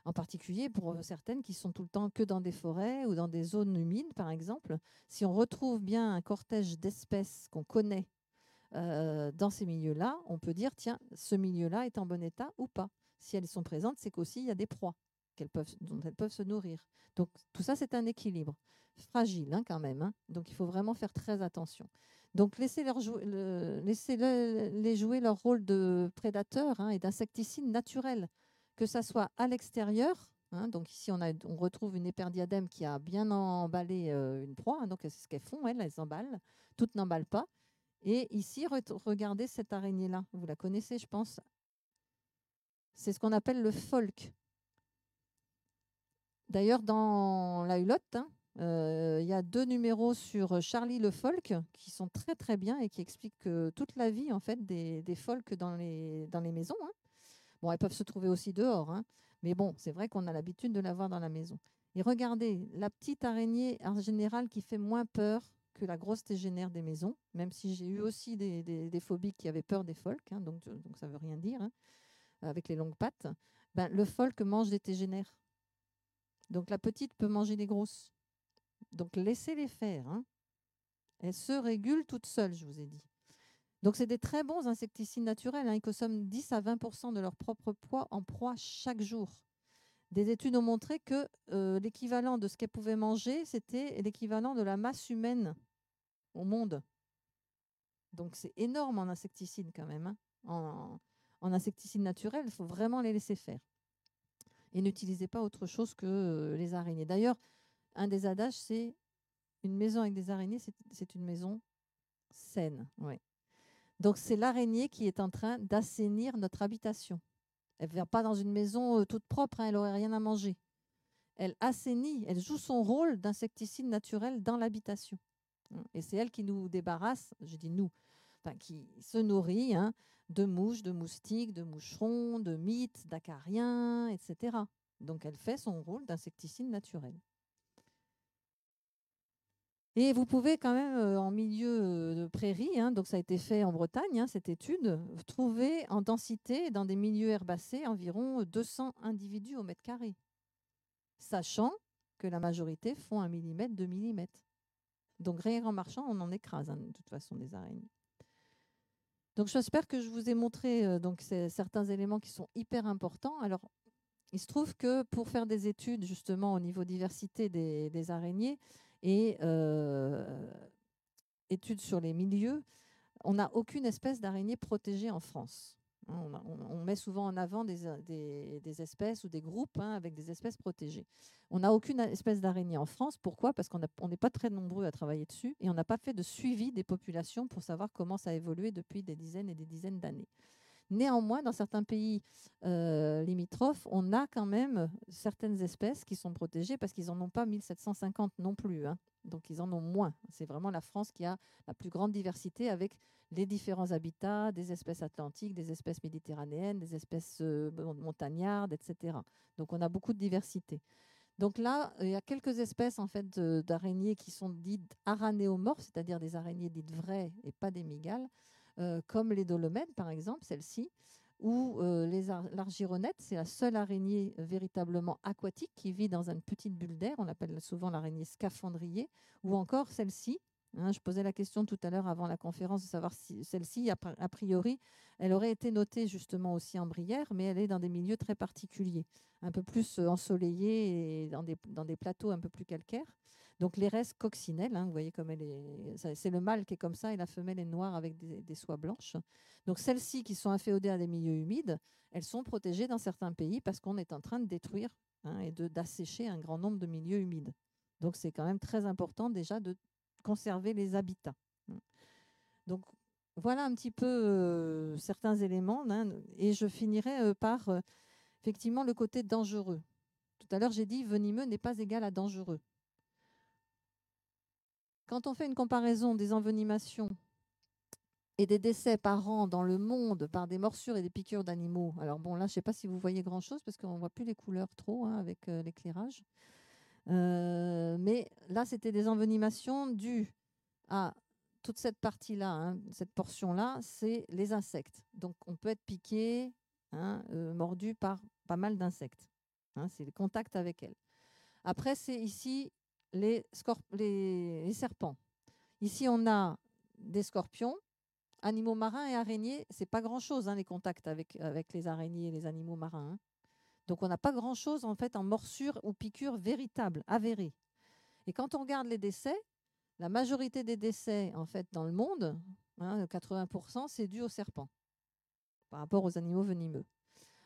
En particulier pour certaines qui sont tout le temps que dans des forêts ou dans des zones humides, par exemple. Si on retrouve bien un cortège d'espèces qu'on connaît dans ces milieux-là, on peut dire, tiens, ce milieu-là est en bon état ou pas. Si elles sont présentes, c'est qu'aussi il y a des proies dont elles peuvent se nourrir. Donc tout ça, c'est un équilibre. Fragile, hein, quand même. Hein. Donc il faut vraiment faire très attention. Donc laissez-les jouer leur rôle de prédateurs, hein, et d'insecticides naturels. Que ça soit à l'extérieur, hein, donc ici on retrouve une éperdiadème qui a bien emballé une proie, hein, donc c'est ce qu'elles font, elles emballent, toutes n'emballent pas. Et ici, regardez cette araignée-là, vous la connaissez, je pense. C'est ce qu'on appelle le folk. D'ailleurs, dans la Hulotte, hein, y a 2 numéros sur Charlie le folk qui sont très très bien et qui expliquent toute la vie en fait des folks dans les maisons. Hein. Bon, elles peuvent se trouver aussi dehors, hein. Mais bon, c'est vrai qu'on a l'habitude de la voir dans la maison. Et regardez, la petite araignée, en général, qui fait moins peur que la grosse tégénaire des maisons, même si j'ai eu aussi des phobies qui avaient peur des pholques, hein, donc ça ne veut rien dire, hein, avec les longues pattes. Ben, le pholque mange des tégénaires. Donc la petite peut manger les grosses. Donc laissez-les faire. Hein. Elles se régulent toutes seules, je vous ai dit. Donc, c'est des très bons insecticides naturels. Hein. Ils consomment 10 à 20% de leur propre poids en proie chaque jour. Des études ont montré que l'équivalent de ce qu'elles pouvaient manger, c'était l'équivalent de la masse humaine au monde. Donc, c'est énorme en insecticides quand même. Hein. En insecticides naturels, il faut vraiment les laisser faire. Et n'utilisez pas autre chose que les araignées. D'ailleurs, un des adages, c'est une maison avec des araignées, c'est une maison saine. Ouais. Donc, c'est l'araignée qui est en train d'assainir notre habitation. Elle ne vient pas dans une maison toute propre, hein, elle n'aurait rien à manger. Elle assainit, elle joue son rôle d'insecticide naturel dans l'habitation. Et c'est elle qui nous débarrasse, je dis nous, enfin, qui se nourrit, hein, de mouches, de moustiques, de moucherons, de mites, d'acariens, etc. Donc, elle fait son rôle d'insecticide naturel. Et vous pouvez quand même, en milieu de prairie, hein, donc ça a été fait en Bretagne, hein, cette étude, trouver en densité, dans des milieux herbacés, environ 200 individus au mètre carré, sachant que la majorité font 1 mm, 2 mm. Donc rien qu'en marchant, on en écrase, hein, de toute façon, des araignées. Donc j'espère que je vous ai montré certains éléments qui sont hyper importants. Alors, il se trouve que pour faire des études justement au niveau diversité des araignées, et études sur les milieux, on n'a aucune espèce d'araignée protégée en France. On met souvent en avant des espèces ou des groupes, hein, avec des espèces protégées. On n'a aucune espèce d'araignée en France. Pourquoi ? Parce qu'on n'est pas très nombreux à travailler dessus et on n'a pas fait de suivi des populations pour savoir comment ça a évolué depuis des dizaines et des dizaines d'années. Néanmoins, dans certains pays limitrophes, on a quand même certaines espèces qui sont protégées parce qu'ils n'en ont pas 1750 non plus. Hein. Donc, ils en ont moins. C'est vraiment la France qui a la plus grande diversité avec les différents habitats, des espèces atlantiques, des espèces méditerranéennes, des espèces montagnardes, etc. Donc, on a beaucoup de diversité. Donc là, il y a quelques espèces en fait d'araignées qui sont dites aranéomorphes, c'est-à-dire des araignées dites vraies et pas des mygales. Comme les dolomèdes, par exemple, celle-ci, ou l'argyronète, c'est la seule araignée véritablement aquatique qui vit dans une petite bulle d'air. On l'appelle souvent l'araignée scaphandrier, ou encore celle-ci. Je posais la question tout à l'heure avant la conférence de savoir si celle-ci, a priori, elle aurait été notée justement aussi en Brière, mais elle est dans des milieux très particuliers, un peu plus ensoleillés et dans des plateaux un peu plus calcaires. Donc l'Érès coccinelle, vous voyez comme elle est, c'est le mâle qui est comme ça et la femelle est noire avec des soies blanches. Donc celles-ci qui sont inféodées à des milieux humides, elles sont protégées dans certains pays parce qu'on est en train de détruire et d'assécher un grand nombre de milieux humides. Donc c'est quand même très important déjà de conserver les habitats. Donc voilà un petit peu certains éléments, et je finirai par effectivement le côté dangereux. Tout à l'heure j'ai dit venimeux n'est pas égal à dangereux. Quand on fait une comparaison des envenimations et des décès par an dans le monde par des morsures et des piqûres d'animaux, alors bon là je ne sais pas si vous voyez grand chose parce qu'on ne voit plus les couleurs trop avec l'éclairage. Mais là, c'était des envenimations dues à toute cette partie-là, cette portion-là, c'est les insectes. Donc, on peut être piqué, mordu par pas mal d'insectes. C'est le contact avec elles. Après, c'est ici les serpents. Ici, on a des scorpions, animaux marins et araignées. C'est pas grand-chose, les contacts avec les araignées et les animaux marins. Donc, on n'a pas grand-chose en fait en morsure ou piqûre véritable, avérée. Et quand on regarde les décès, la majorité des décès en fait dans le monde, 80%, c'est dû aux serpents par rapport aux animaux venimeux.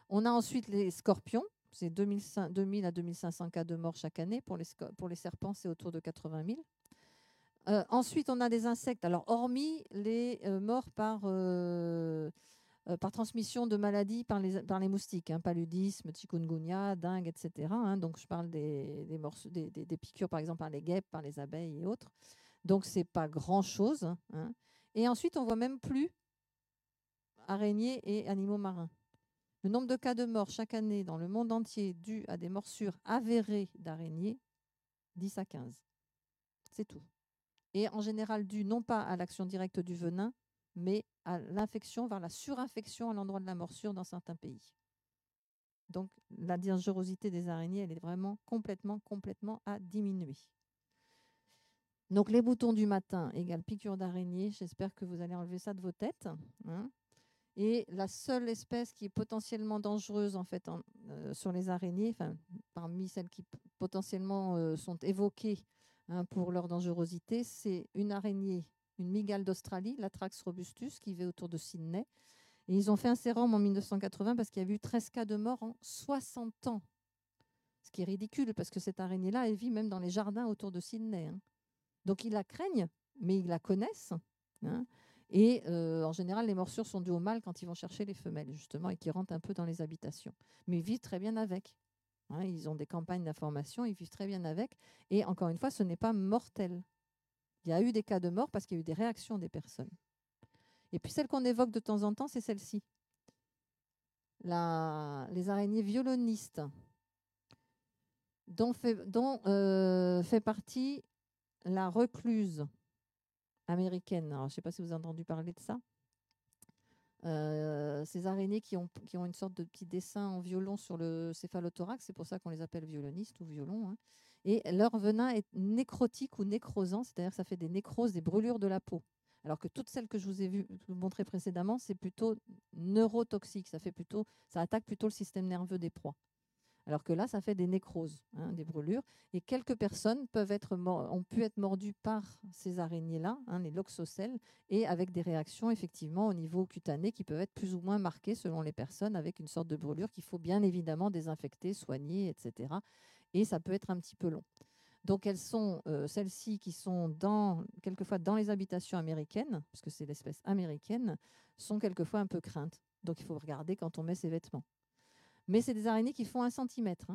On a ensuite les scorpions, c'est 2000 à 2500 cas de mort chaque année. Pour les serpents, c'est autour de 80 000. Ensuite, on a des insectes. Alors, hormis les morts par transmission de maladies par les moustiques, paludisme, chikungunya, dengue, etc. Donc, je parle des piqûres, par exemple, par les guêpes, par les abeilles et autres. Donc, ce n'est pas grand-chose. Et ensuite, on ne voit même plus araignées et animaux marins. Le nombre de cas de mort chaque année dans le monde entier dû à des morsures avérées d'araignées, 10 à 15. C'est tout. Et en général dû non pas à l'action directe du venin, mais à l'infection, voire la surinfection à l'endroit de la morsure dans certains pays. Donc, la dangerosité des araignées, elle est vraiment complètement à diminuer. Donc, les boutons du matin égale piqûre d'araignée. J'espère que vous allez enlever ça de vos têtes. Et la seule espèce qui est potentiellement dangereuse en fait, sur les araignées, parmi celles qui potentiellement sont évoquées pour leur dangerosité, c'est une araignée, une mygale d'Australie, l'Atrax robustus, qui vit autour de Sydney. Et ils ont fait un sérum en 1980 parce qu'il y a eu 13 cas de mort en 60 ans. Ce qui est ridicule parce que cette araignée-là, elle vit même dans les jardins autour de Sydney. Donc ils la craignent, mais ils la connaissent. Et en général, les morsures sont dues aux mâles quand ils vont chercher les femelles, justement, et qui rentrent un peu dans les habitations. Mais ils vivent très bien avec. Ils ont des campagnes d'information, ils vivent très bien avec. Et encore une fois, ce n'est pas mortel. Il y a eu des cas de mort parce qu'il y a eu des réactions des personnes. Et puis celle qu'on évoque de temps en temps, c'est celle-ci. Les araignées violonistes, dont fait partie la recluse américaine. Alors, je ne sais pas si vous avez entendu parler de ça. Ces araignées qui ont une sorte de petit dessin en violon sur le céphalothorax, c'est pour ça qu'on les appelle violonistes ou violons. Et leur venin est nécrotique ou nécrosant, c'est-à-dire que ça fait des nécroses, des brûlures de la peau. Alors que toutes celles que je vous ai montrées précédemment, c'est plutôt neurotoxique, ça attaque plutôt le système nerveux des proies. Alors que là, ça fait des nécroses, des brûlures. Et quelques personnes ont pu être mordues par ces araignées-là, les loxocelles, et avec des réactions effectivement au niveau cutané qui peuvent être plus ou moins marquées selon les personnes, avec une sorte de brûlure qu'il faut bien évidemment désinfecter, soigner, etc. Et ça peut être un petit peu long. Donc elles sont celles-ci qui sont quelquefois dans les habitations américaines, parce que c'est l'espèce américaine, sont quelquefois un peu craintes. Donc il faut regarder quand on met ses vêtements. Mais c'est des araignées qui font 1 centimètre.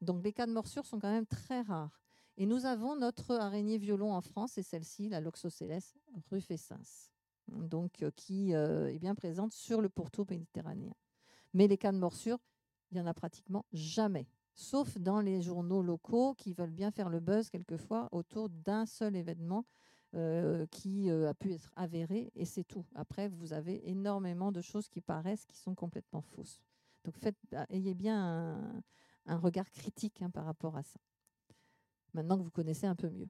Donc les cas de morsure sont quand même très rares. Et nous avons notre araignée violon en France, c'est celle-ci, la Loxocelles rufescens, donc qui est bien présente sur le pourtour méditerranéen. Mais les cas de morsure, il n'y en a pratiquement jamais, sauf dans les journaux locaux qui veulent bien faire le buzz quelquefois autour d'un seul événement qui a pu être avérée, et c'est tout. Après, vous avez énormément de choses qui paraissent qui sont complètement fausses. Donc, ayez bien un regard critique par rapport à ça. Maintenant que vous connaissez un peu mieux.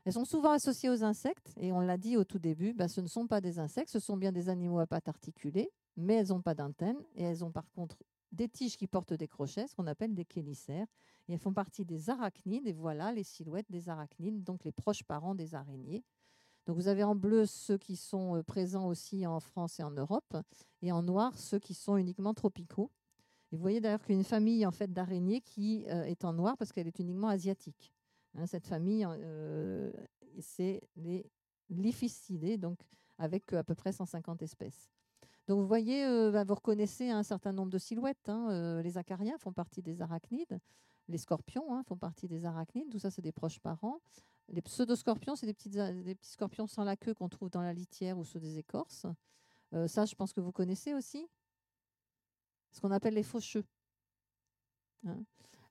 Elles sont souvent associées aux insectes, et on l'a dit au tout début, ce ne sont pas des insectes, ce sont bien des animaux à pattes articulées, mais elles n'ont pas d'antennes, et elles ont par contre des tiges qui portent des crochets, ce qu'on appelle des chélicères, et elles font partie des arachnides, et voilà les silhouettes des arachnides, donc les proches parents des araignées. Donc vous avez en bleu ceux qui sont présents aussi en France et en Europe, et en noir ceux qui sont uniquement tropicaux. Et vous voyez d'ailleurs qu'une famille en fait d'araignées qui est en noir parce qu'elle est uniquement asiatique. Cette famille, c'est les Lyphicidés, donc avec à peu près 150 espèces. Donc vous voyez, vous reconnaissez un certain nombre de silhouettes. Les acariens font partie des arachnides. Les scorpions font partie des arachnides. Tout ça, c'est des proches parents. Les pseudoscorpions, c'est des petits scorpions sans la queue qu'on trouve dans la litière ou sous des écorces. Ça, je pense que vous connaissez aussi. Ce qu'on appelle les faucheux.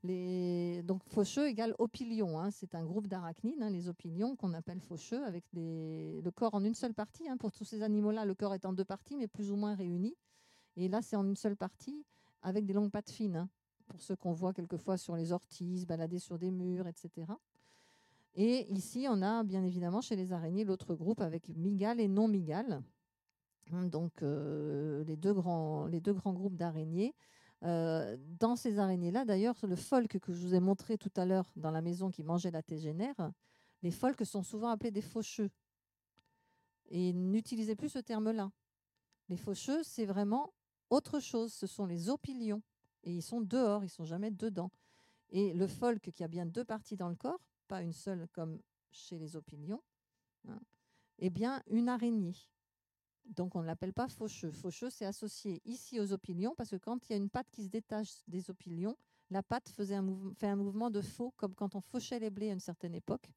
Donc faucheux égale opilion. C'est un groupe d'arachnides, les opilions, qu'on appelle faucheux, avec le corps en une seule partie. Pour tous ces animaux-là, le corps est en deux parties, mais plus ou moins réunis. Et là, c'est en une seule partie, avec des longues pattes fines, pour ceux qu'on voit quelquefois sur les orties, balader sur des murs, etc. Et ici, on a bien évidemment chez les araignées l'autre groupe avec mygales et non mygales. Donc les deux grands groupes d'araignées. Dans ces araignées-là, d'ailleurs, le folk que je vous ai montré tout à l'heure dans la maison qui mangeait la tégénère, les folks sont souvent appelés des faucheux. Et n'utilisez plus ce terme-là. Les faucheux, c'est vraiment autre chose. Ce sont les opilions. Et ils sont dehors, ils ne sont jamais dedans. Et le folk qui a bien deux parties dans le corps, pas une seule comme chez les opilions, eh bien une araignée. Donc, on ne l'appelle pas faucheux. Faucheux, c'est associé ici aux opilions, parce que quand il y a une patte qui se détache des opilions, la patte fait un mouvement de faux, comme quand on fauchait les blés à une certaine époque.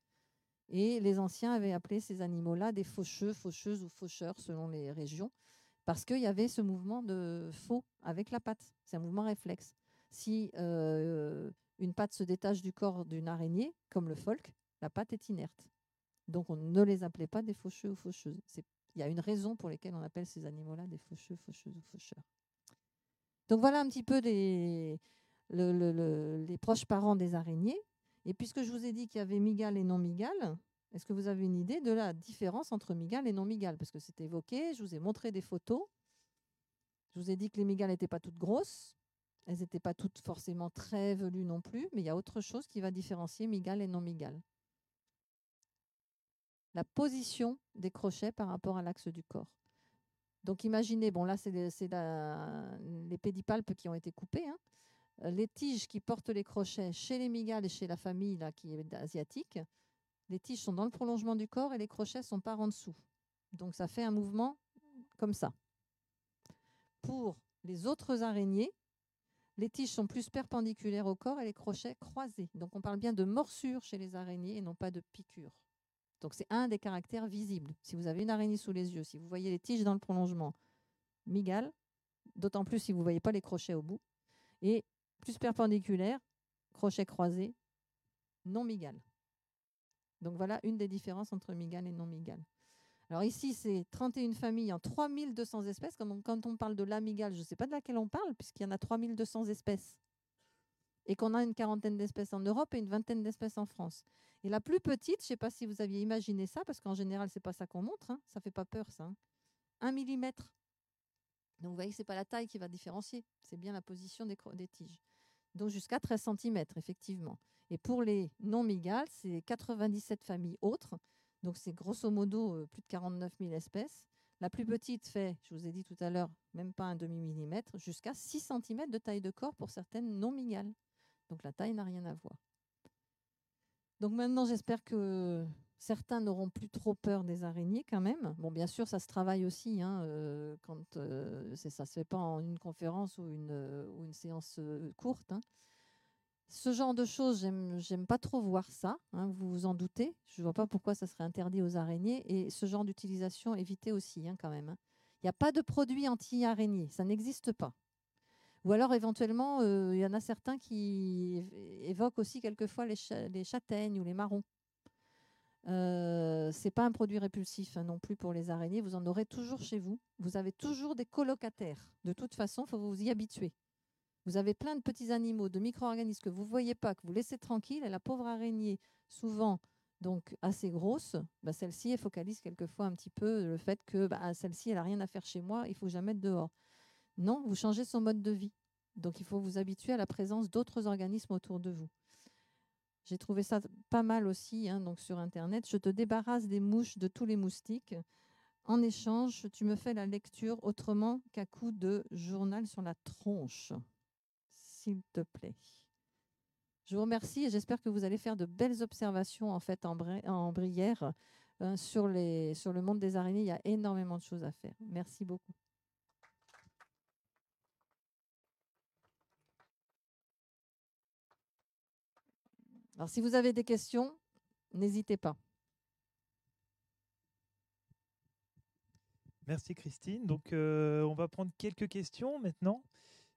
Et les anciens avaient appelé ces animaux-là des faucheux, faucheuses ou faucheurs, selon les régions, parce qu'il y avait ce mouvement de faux avec la patte. C'est un mouvement réflexe. Si une patte se détache du corps d'une araignée, comme le folk, la patte est inerte. Donc, on ne les appelait pas des faucheux ou faucheuses. Il y a une raison pour laquelle on appelle ces animaux-là des faucheux, faucheuses ou faucheurs. Donc voilà un petit peu les proches parents des araignées. Et puisque je vous ai dit qu'il y avait mygales et non mygales, est-ce que vous avez une idée de la différence entre mygales et non mygales? Parce que c'était évoqué, je vous ai montré des photos. Je vous ai dit que les mygales n'étaient pas toutes grosses. Elles n'étaient pas toutes forcément très velues non plus, mais il y a autre chose qui va différencier mygales et non mygales. La position des crochets par rapport à l'axe du corps. Donc imaginez, bon là c'est les pédipalpes qui ont été coupés, les tiges qui portent les crochets chez les mygales et chez la famille là, qui est asiatique, les tiges sont dans le prolongement du corps et les crochets sont par en dessous. Donc ça fait un mouvement comme ça. Pour les autres araignées, les tiges sont plus perpendiculaires au corps et les crochets croisés. Donc on parle bien de morsure chez les araignées et non pas de piqûre. Donc, c'est un des caractères visibles. Si vous avez une araignée sous les yeux, si vous voyez les tiges dans le prolongement, mygale, d'autant plus si vous ne voyez pas les crochets au bout, et plus perpendiculaire, crochet croisé, non mygale. Donc, voilà une des différences entre mygale et non mygale. Alors ici, c'est 31 familles en 3200 espèces. Quand on parle de la mygale, je ne sais pas de laquelle on parle, puisqu'il y en a 3200 espèces. Et qu'on a une quarantaine d'espèces en Europe et une vingtaine d'espèces en France. Et la plus petite, je ne sais pas si vous aviez imaginé ça, parce qu'en général, ce n'est pas ça qu'on montre, ça ne fait pas peur ça. 1 millimètre. Donc vous voyez que ce n'est pas la taille qui va différencier, c'est bien la position des tiges. Donc jusqu'à 13 cm, effectivement. Et pour les non-mygales, c'est 97 familles autres. Donc c'est grosso modo plus de 49 000 espèces. La plus petite fait, je vous ai dit tout à l'heure, même pas un demi-millimètre, jusqu'à 6 cm de taille de corps pour certaines non-mygales. Donc la taille n'a rien à voir. Donc maintenant, j'espère que certains n'auront plus trop peur des araignées quand même. Bon, bien sûr, ça se travaille aussi. Ça ne se fait pas en une conférence ou une séance courte. Ce genre de choses, j'aime pas trop voir ça. Vous vous en doutez. Je ne vois pas pourquoi ça serait interdit aux araignées. Et ce genre d'utilisation, évitez aussi quand même. Il n'y a pas de produit anti-araignée. Ça n'existe pas. Ou alors, éventuellement, il y en a certains qui évoquent aussi quelquefois les châtaignes ou les marrons. Ce n'est pas un produit répulsif non plus pour les araignées. Vous en aurez toujours chez vous. Vous avez toujours des colocataires. De toute façon, il faut vous y habituer. Vous avez plein de petits animaux, de micro-organismes que vous ne voyez pas, que vous laissez tranquilles. Et la pauvre araignée, souvent donc assez grosse, celle-ci, elle focalise quelquefois un petit peu le fait que celle-ci, elle n'a rien à faire chez moi, il faut que je la mette dehors. Non, vous changez son mode de vie. Donc, il faut vous habituer à la présence d'autres organismes autour de vous. J'ai trouvé ça pas mal aussi donc sur Internet. Je te débarrasse des mouches, de tous les moustiques. En échange, tu me fais la lecture autrement qu'à coup de journal sur la tronche. S'il te plaît. Je vous remercie et j'espère que vous allez faire de belles observations en fait en Brière sur le monde des araignées. Il y a énormément de choses à faire. Merci beaucoup. Alors, si vous avez des questions, n'hésitez pas. Merci Christine. Donc, on va prendre quelques questions maintenant.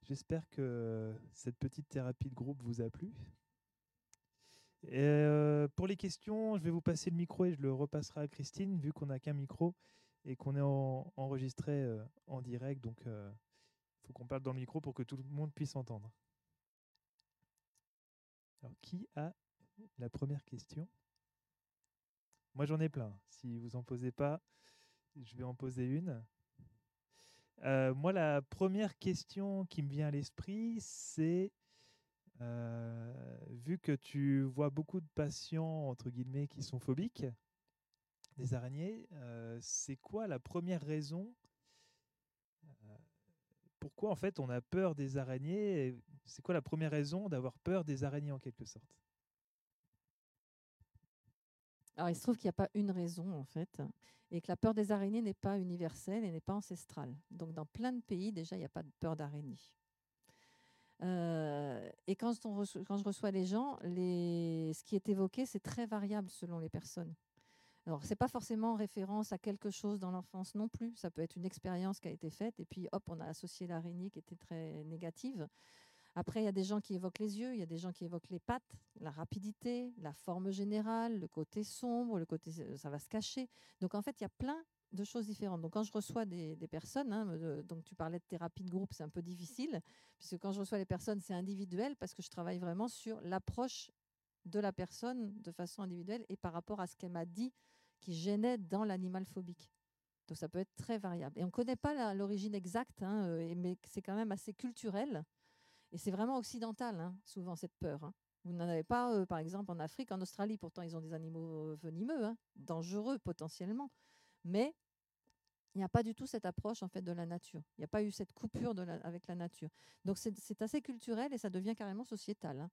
J'espère que cette petite thérapie de groupe vous a plu. Et, pour les questions, je vais vous passer le micro et je le repasserai à Christine, vu qu'on n'a qu'un micro et qu'on est enregistré en direct. Donc, il faut qu'on parle dans le micro pour que tout le monde puisse entendre. Alors, qui a la première question? Moi, j'en ai plein. Si vous n'en posez pas, je vais en poser une. Moi, la première question qui me vient à l'esprit, c'est vu que tu vois beaucoup de patients, entre guillemets, qui sont phobiques des araignées, c'est quoi la première raison pourquoi en fait on a peur des araignées? C'est quoi la première raison d'avoir peur des araignées en quelque sorte? Alors, il se trouve qu'il n'y a pas une raison, en fait, et que la peur des araignées n'est pas universelle et n'est pas ancestrale. Donc, dans plein de pays, déjà, il n'y a pas de peur d'araignée. Et quand je reçois les gens, ce qui est évoqué, c'est très variable selon les personnes. Alors, ce n'est pas forcément en référence à quelque chose dans l'enfance non plus. Ça peut être une expérience qui a été faite, et puis, hop, on a associé l'araignée qui était très négative. Après, il y a des gens qui évoquent les yeux, il y a des gens qui évoquent les pattes, la rapidité, la forme générale, le côté sombre, le côté ça va se cacher. Donc en fait, il y a plein de choses différentes. Donc quand je reçois des personnes, donc tu parlais de thérapie de groupe, c'est un peu difficile, puisque quand je reçois les personnes, c'est individuel, parce que je travaille vraiment sur l'approche de la personne de façon individuelle et par rapport à ce qu'elle m'a dit qui gênait dans l'animal phobique. Donc ça peut être très variable. Et on ne connaît pas l'origine exacte, mais c'est quand même assez culturel. Et c'est vraiment occidental, souvent, cette peur. Vous n'en avez pas, par exemple, en Afrique, en Australie. Pourtant, ils ont des animaux venimeux, dangereux potentiellement. Mais il n'y a pas du tout cette approche en fait, de la nature. Il n'y a pas eu cette coupure avec la nature. Donc, c'est assez culturel et ça devient carrément sociétal.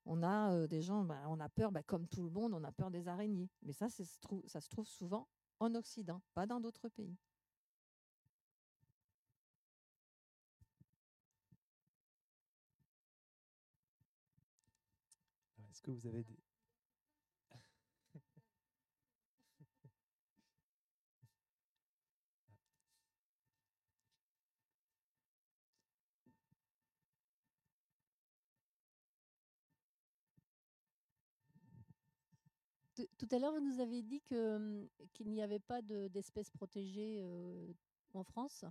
On a des gens, on a peur, comme tout le monde, on a peur des araignées. Mais ça se trouve souvent en Occident, pas dans d'autres pays. Est-ce que vous avez des... Tout à l'heure, vous nous avez dit qu'il n'y avait pas d'espèces protégées en France.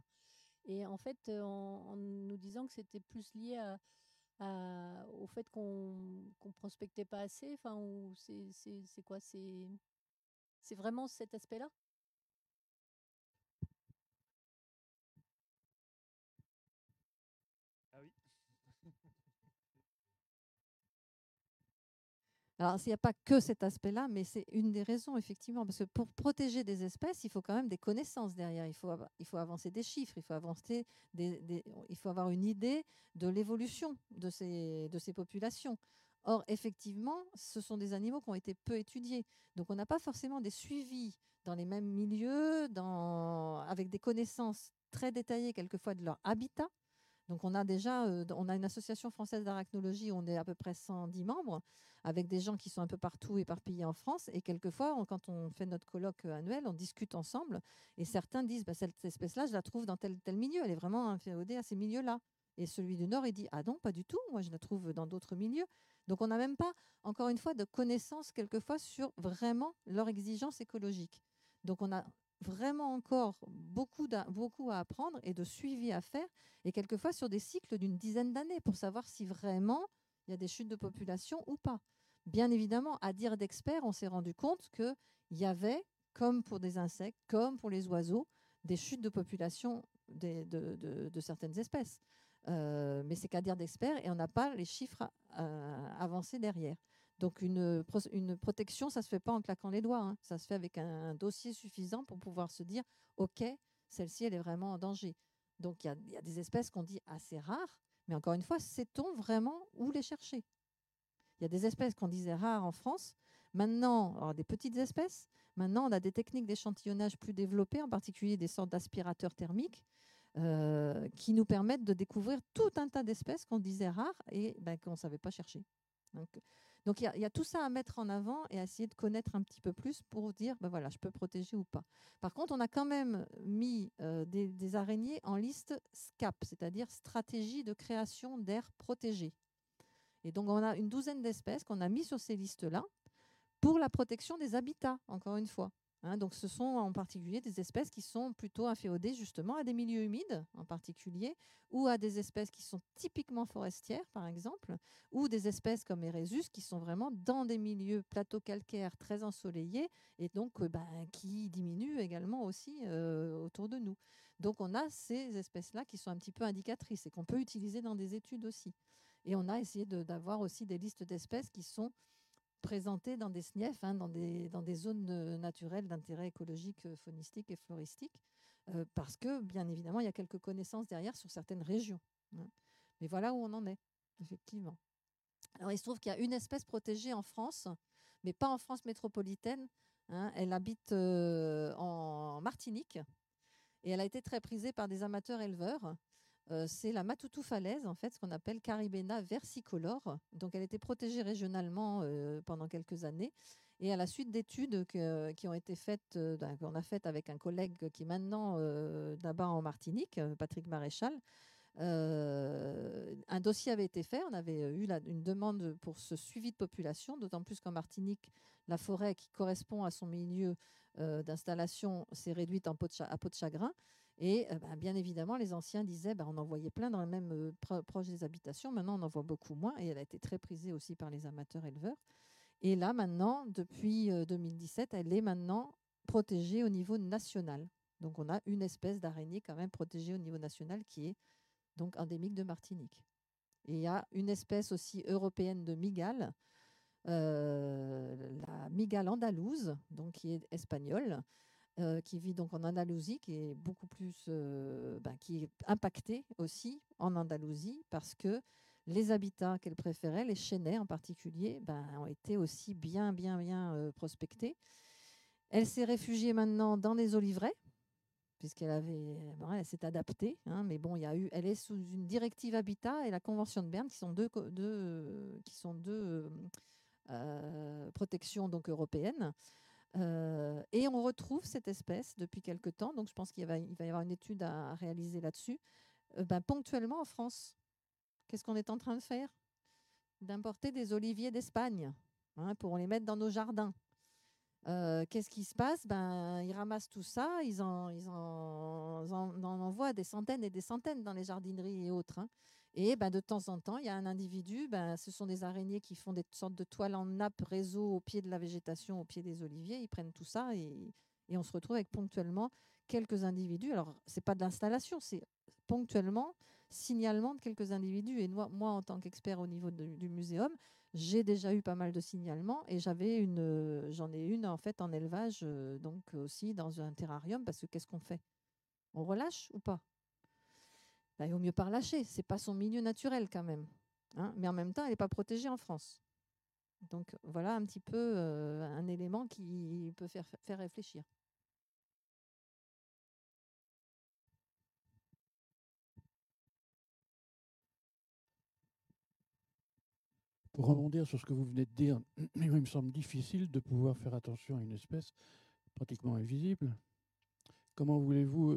Et en fait, en nous disant que c'était plus lié au fait qu'on prospectait pas assez, c'est quoi? C'est vraiment cet aspect-là? Ah oui. Alors, il n'y a pas que cet aspect-là, mais c'est une des raisons, effectivement, parce que pour protéger des espèces, il faut quand même des connaissances derrière. Il faut avancer des chiffres, il faut avoir une idée de l'évolution de ces populations. Or, effectivement, ce sont des animaux qui ont été peu étudiés. Donc, on n'a pas forcément des suivis dans les mêmes milieux, avec des connaissances très détaillées, quelquefois, de leur habitat. Donc, on a une association française d'arachnologie, on est à peu près 110 membres, avec des gens qui sont un peu partout éparpillés en France. Et quelquefois, quand on fait notre colloque annuel, on discute ensemble. Et certains disent, cette espèce-là, je la trouve dans tel milieu. Elle est vraiment inféodée à ces milieux-là. Et celui du Nord, il dit, ah non, pas du tout. Moi, je la trouve dans d'autres milieux. Donc on n'a même pas, encore une fois, de connaissances quelquefois sur vraiment leur exigence écologique. Donc on a vraiment encore beaucoup à apprendre et de suivi à faire, et quelquefois sur des cycles d'une dizaine d'années pour savoir si vraiment il y a des chutes de population ou pas. Bien évidemment, à dire d'experts, on s'est rendu compte qu'il y avait, comme pour des insectes, comme pour les oiseaux, des chutes de population de certaines espèces. Mais c'est qu'à dire d'experts et on n'a pas les chiffres avancés derrière. Donc une protection, ça ne se fait pas en claquant les doigts, hein. Ça se fait avec un dossier suffisant pour pouvoir se dire « Ok, celle-ci, elle est vraiment en danger ». Donc il y a des espèces qu'on dit assez rares, mais encore une fois, sait-on vraiment où les chercher? Il y a des espèces qu'on disait rares en France. Maintenant, alors des petites espèces, maintenant on a des techniques d'échantillonnage plus développées, en particulier des sortes d'aspirateurs thermiques, qui nous permettent de découvrir tout un tas d'espèces qu'on disait rares et qu'on ne savait pas chercher. Donc il y a tout ça à mettre en avant et à essayer de connaître un petit peu plus pour dire, voilà, je peux protéger ou pas. Par contre, on a quand même mis des araignées en liste SCAP, c'est-à-dire stratégie de création d'aires protégées. Et donc, on a une douzaine d'espèces qu'on a mis sur ces listes-là pour la protection des habitats, encore une fois. Donc, ce sont en particulier des espèces qui sont plutôt inféodées justement à des milieux humides, en particulier, ou à des espèces qui sont typiquement forestières, par exemple, ou des espèces comme Eresus qui sont vraiment dans des milieux plateaux-calcaires très ensoleillés et donc qui diminuent également aussi autour de nous. Donc, on a ces espèces-là qui sont un petit peu indicatrices et qu'on peut utiliser dans des études aussi. Et on a essayé d'avoir aussi des listes d'espèces qui sont présentées dans des SNIEF, dans des zones naturelles d'intérêt écologique, faunistique et floristique, parce que, bien évidemment, il y a quelques connaissances derrière sur certaines régions. Mais voilà où on en est, effectivement. Alors, il se trouve qu'il y a une espèce protégée en France, mais pas en France métropolitaine. Elle habite en Martinique et elle a été très prisée par des amateurs éleveurs. C'est la matoutou falaise, en fait, ce qu'on appelle Caribena versicolore. Donc, elle était protégée régionalement pendant quelques années. Et à la suite d'études qui ont été faites, qu'on a faites avec un collègue qui est maintenant là-bas en Martinique, Patrick Maréchal, un dossier avait été fait. On avait eu une demande pour ce suivi de population, d'autant plus qu'en Martinique, la forêt qui correspond à son milieu d'installation s'est réduite à peau de chagrin. Et bien évidemment, les anciens disaient on en voyait plein dans le même proche des habitations. Maintenant, on en voit beaucoup moins. Et elle a été très prisée aussi par les amateurs éleveurs. Et là, maintenant, depuis 2017, elle est maintenant protégée au niveau national. Donc, on a une espèce d'araignée quand même protégée au niveau national qui est donc endémique de Martinique. Et il y a une espèce aussi européenne de mygale, la mygale andalouse, donc qui est espagnole, qui vit donc en Andalousie, qui est beaucoup plus, qui est impactée aussi en Andalousie parce que les habitats qu'elle préférait, les chênaies en particulier, ont été aussi bien prospectés. Elle s'est réfugiée maintenant dans les oliveraies, puisqu'elle elle s'est adaptée, mais bon, elle est sous une directive habitat et la Convention de Berne, qui sont deux protections donc européennes. Et on retrouve cette espèce depuis quelque temps, donc je pense qu'il va y avoir une étude à réaliser là-dessus, ponctuellement en France. Qu'est-ce qu'on est en train de faire? D'importer des oliviers d'Espagne pour les mettre dans nos jardins. Qu'est-ce qui se passe? Ils ramassent tout ça, ils en envoient des centaines et des centaines dans les jardineries et autres. Et de temps en temps, il y a un individu, ce sont des araignées qui font des sortes de toiles en nappe réseau au pied de la végétation, au pied des oliviers. Ils prennent tout ça et on se retrouve avec ponctuellement quelques individus. Alors, ce n'est pas de l'installation, c'est ponctuellement signalement de quelques individus. Et moi en tant qu'expert au niveau du muséum, j'ai déjà eu pas mal de signalements et j'en ai une en fait en élevage, donc aussi dans un terrarium, parce que qu'est-ce qu'on fait? On relâche ou pas? Il vaut mieux pas relâcher, c'est pas son milieu naturel quand même. Mais en même temps, elle n'est pas protégée en France. Donc voilà un petit peu un élément qui peut faire réfléchir. Pour rebondir sur ce que vous venez de dire, il me semble difficile de pouvoir faire attention à une espèce pratiquement invisible. Comment voulez-vous,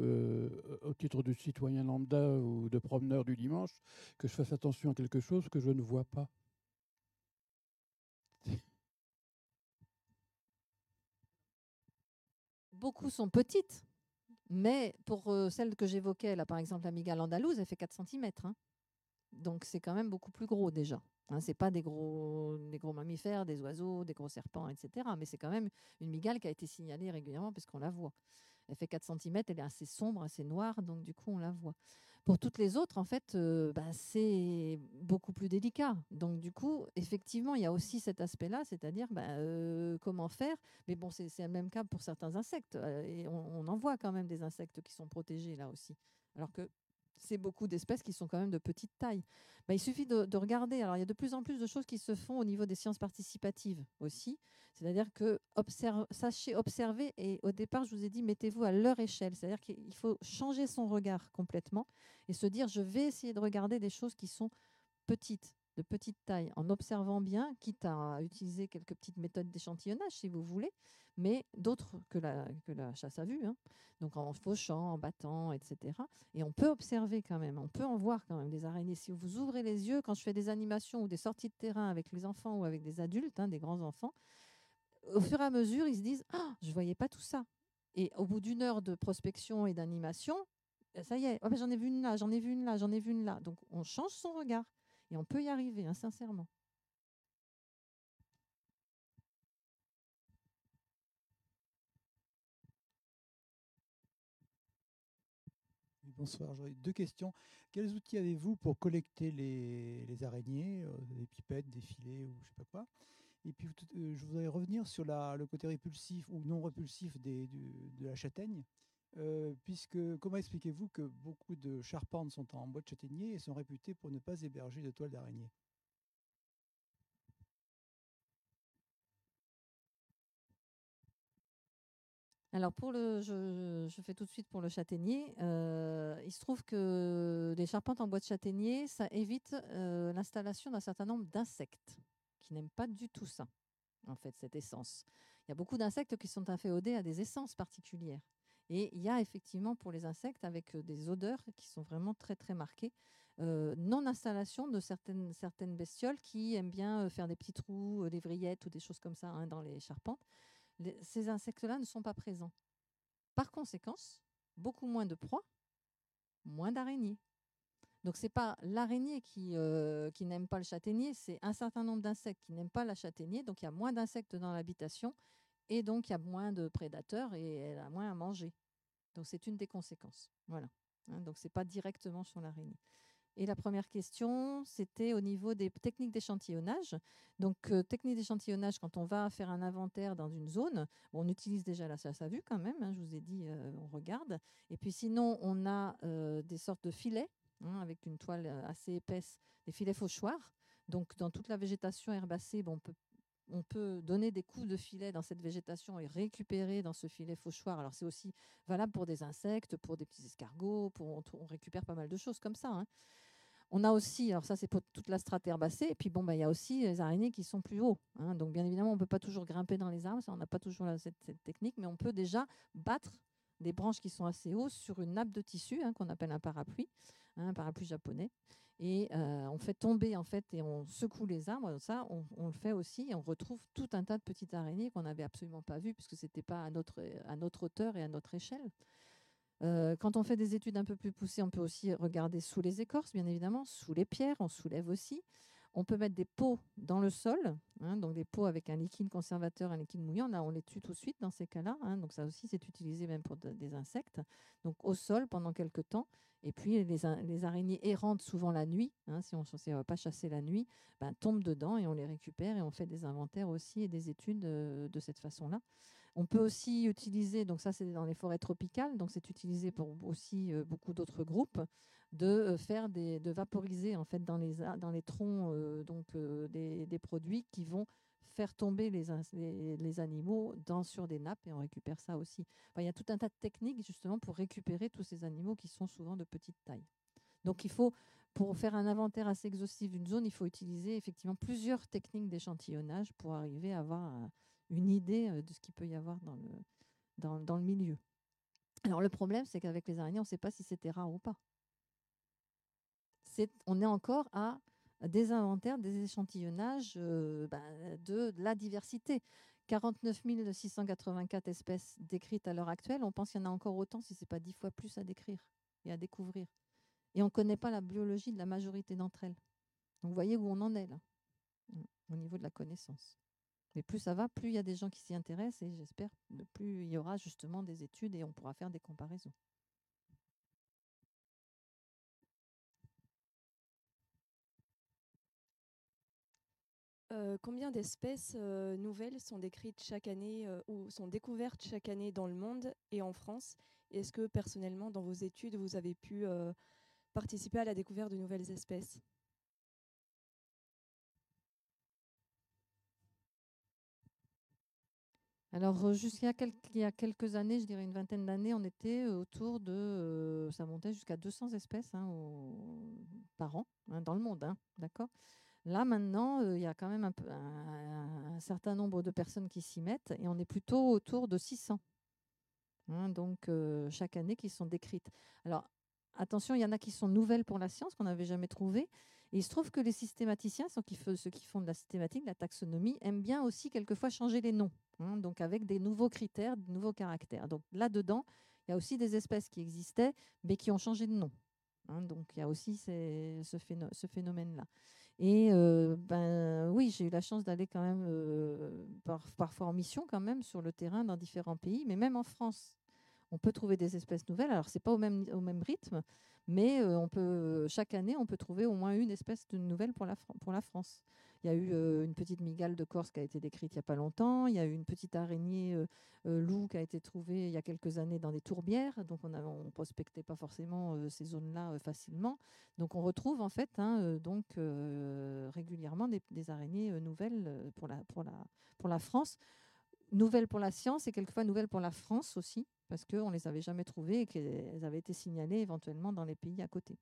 au titre de citoyen lambda ou de promeneur du dimanche, que je fasse attention à quelque chose que je ne vois pas? Beaucoup sont petites, mais pour celle que j'évoquais, là, par exemple, la mygale andalouse, elle fait 4 cm. Donc, c'est quand même beaucoup plus gros déjà. Ce n'est pas des gros mammifères, des oiseaux, des gros serpents, etc. Mais c'est quand même une mygale qui a été signalée régulièrement parce qu'on la voit. Elle fait 4 cm, elle est assez sombre, assez noire, donc du coup, on la voit. Pour toutes les autres, en fait, c'est beaucoup plus délicat. Donc, du coup, effectivement, il y a aussi cet aspect-là, c'est-à-dire comment faire. Mais bon, c'est le même cas pour certains insectes. Et on en voit quand même des insectes qui sont protégés là aussi. Alors que c'est beaucoup d'espèces qui sont quand même de petite taille. Il suffit de regarder. Alors, il y a de plus en plus de choses qui se font au niveau des sciences participatives aussi. C'est-à-dire que sachez observer. Et au départ, je vous ai dit, mettez-vous à leur échelle. C'est-à-dire qu'il faut changer son regard complètement et se dire, je vais essayer de regarder des choses qui sont petites, de petite taille, en observant bien, quitte à utiliser quelques petites méthodes d'échantillonnage si vous voulez, mais d'autres que la chasse à vue, donc en fauchant, en battant, etc. Et on peut observer quand même, on peut en voir quand même des araignées. Si vous ouvrez les yeux, quand je fais des animations ou des sorties de terrain avec les enfants ou avec des adultes, des grands enfants, au fur et à mesure, ils se disent « Ah, je ne voyais pas tout ça ». Et au bout d'une heure de prospection et d'animation, ça y est, oh, j'en ai vu une là, j'en ai vu une là, j'en ai vu une là. Donc on change son regard et on peut y arriver, sincèrement. Bonsoir, j'aurais 2 questions. Quels outils avez-vous pour collecter les araignées, des pipettes, des filets ou je ne sais pas quoi? Et puis, je voudrais revenir sur le côté répulsif ou non répulsif de la châtaigne, puisque comment expliquez-vous que beaucoup de charpentes sont en bois de châtaignier et sont réputées pour ne pas héberger de toile d'araignée? Alors je fais tout de suite pour le châtaignier. Il se trouve que les charpentes en bois de châtaignier, ça évite l'installation d'un certain nombre d'insectes qui n'aiment pas du tout ça, en fait, cette essence. Il y a beaucoup d'insectes qui sont inféodés à des essences particulières. Et il y a effectivement pour les insectes avec des odeurs qui sont vraiment très très marquées, non-installation de certaines bestioles qui aiment bien faire des petits trous, des vrillettes ou des choses comme ça dans les charpentes. Ces insectes-là ne sont pas présents. Par conséquent, beaucoup moins de proies, moins d'araignées. Donc, ce n'est pas l'araignée qui n'aime pas le châtaignier, c'est un certain nombre d'insectes qui n'aiment pas la châtaignée. Donc, il y a moins d'insectes dans l'habitation et donc il y a moins de prédateurs et elle a moins à manger. Donc, c'est une des conséquences. Voilà. Donc, ce n'est pas directement sur l'araignée. Et la première question, c'était au niveau des techniques d'échantillonnage. Donc, technique d'échantillonnage, quand on va faire un inventaire dans une zone, on utilise déjà la chasse à vue quand même. Je vous ai dit, on regarde. Et puis sinon, on a des sortes de filets avec une toile assez épaisse, des filets fauchoirs. Donc, dans toute la végétation herbacée, on peut donner des coups de filet dans cette végétation et récupérer dans ce filet fauchoir. Alors, c'est aussi valable pour des insectes, pour des petits escargots, on récupère pas mal de choses comme ça. On a aussi, alors ça c'est pour toute la strate herbacée, et puis il y a aussi les araignées qui sont plus hauts. Donc bien évidemment, on ne peut pas toujours grimper dans les arbres, ça, on n'a pas toujours cette technique, mais on peut déjà battre des branches qui sont assez hauts sur une nappe de tissu qu'on appelle un parapluie japonais. Et on fait tomber en fait et on secoue les arbres. Ça, on le fait aussi et on retrouve tout un tas de petites araignées qu'on n'avait absolument pas vues puisque c'était pas à notre hauteur et à notre échelle. Quand on fait des études un peu plus poussées, on peut aussi regarder sous les écorces, bien évidemment, sous les pierres, on soulève aussi. On peut mettre des pots dans le sol, donc des pots avec un liquide conservateur, un liquide mouillant. Là, on les tue tout de suite dans ces cas-là. Donc ça aussi, c'est utilisé même pour des insectes. Donc au sol pendant quelques temps. Et puis les araignées errantes, souvent la nuit, si on ne va pas chasser la nuit, tombent dedans et on les récupère et on fait des inventaires aussi et des études de cette façon-là. On peut aussi utiliser, donc ça c'est dans les forêts tropicales, donc c'est utilisé pour aussi beaucoup d'autres groupes, de vaporiser en fait dans les troncs des produits qui vont faire tomber les animaux sur des nappes et on récupère ça aussi. Il y a tout un tas de techniques justement pour récupérer tous ces animaux qui sont souvent de petite taille. Donc pour faire un inventaire assez exhaustif d'une zone, il faut utiliser effectivement plusieurs techniques d'échantillonnage pour arriver à avoir une idée de ce qu'il peut y avoir dans le milieu. Alors le problème, c'est qu'avec les araignées, on ne sait pas si c'était rare ou pas. On est encore à des inventaires, des échantillonnages de la diversité. 49 684 espèces décrites à l'heure actuelle. On pense qu'il y en a encore autant, si ce n'est pas 10 fois plus à décrire et à découvrir. Et on ne connaît pas la biologie de la majorité d'entre elles. Donc vous voyez où on en est là, au niveau de la connaissance. Mais plus ça va, plus il y a des gens qui s'y intéressent et j'espère plus il y aura justement des études et on pourra faire des comparaisons. Combien d'espèces nouvelles sont décrites chaque année ou sont découvertes chaque année dans le monde et en France? Est-ce que personnellement, dans vos études, vous avez pu participer à la découverte de nouvelles espèces? Alors, jusqu'à il y a quelques années, je dirais une vingtaine d'années, on était autour de, ça montait jusqu'à 200 espèces par an dans le monde, d'accord. Là, maintenant, il y a quand même un certain nombre de personnes qui s'y mettent et on est plutôt autour de 600. Donc, chaque année qui sont décrites. Alors, attention, il y en a qui sont nouvelles pour la science, qu'on n'avait jamais trouvées. Et il se trouve que les systématiciens, ceux qui font de la systématique, de la taxonomie, aiment bien aussi quelquefois changer les noms, donc avec des nouveaux critères, de nouveaux caractères. Donc là-dedans, il y a aussi des espèces qui existaient, mais qui ont changé de nom. Donc il y a aussi ce phénomène-là. Et oui, j'ai eu la chance d'aller quand même parfois en mission quand même sur le terrain dans différents pays, mais même en France, on peut trouver des espèces nouvelles. Alors c'est pas au même rythme, mais chaque année on peut trouver au moins une espèce de nouvelle pour la France. Il y a eu une petite mygale de Corse qui a été décrite il n'y a pas longtemps. Il y a eu une petite araignée loup qui a été trouvée il y a quelques années dans des tourbières. Donc on ne prospectait pas forcément ces zones-là facilement. Donc on retrouve en fait régulièrement des araignées nouvelles pour la France. Nouvelles pour la science et quelquefois nouvelles pour la France aussi, parce qu'on ne les avait jamais trouvées et qu'elles avaient été signalées éventuellement dans les pays à côté.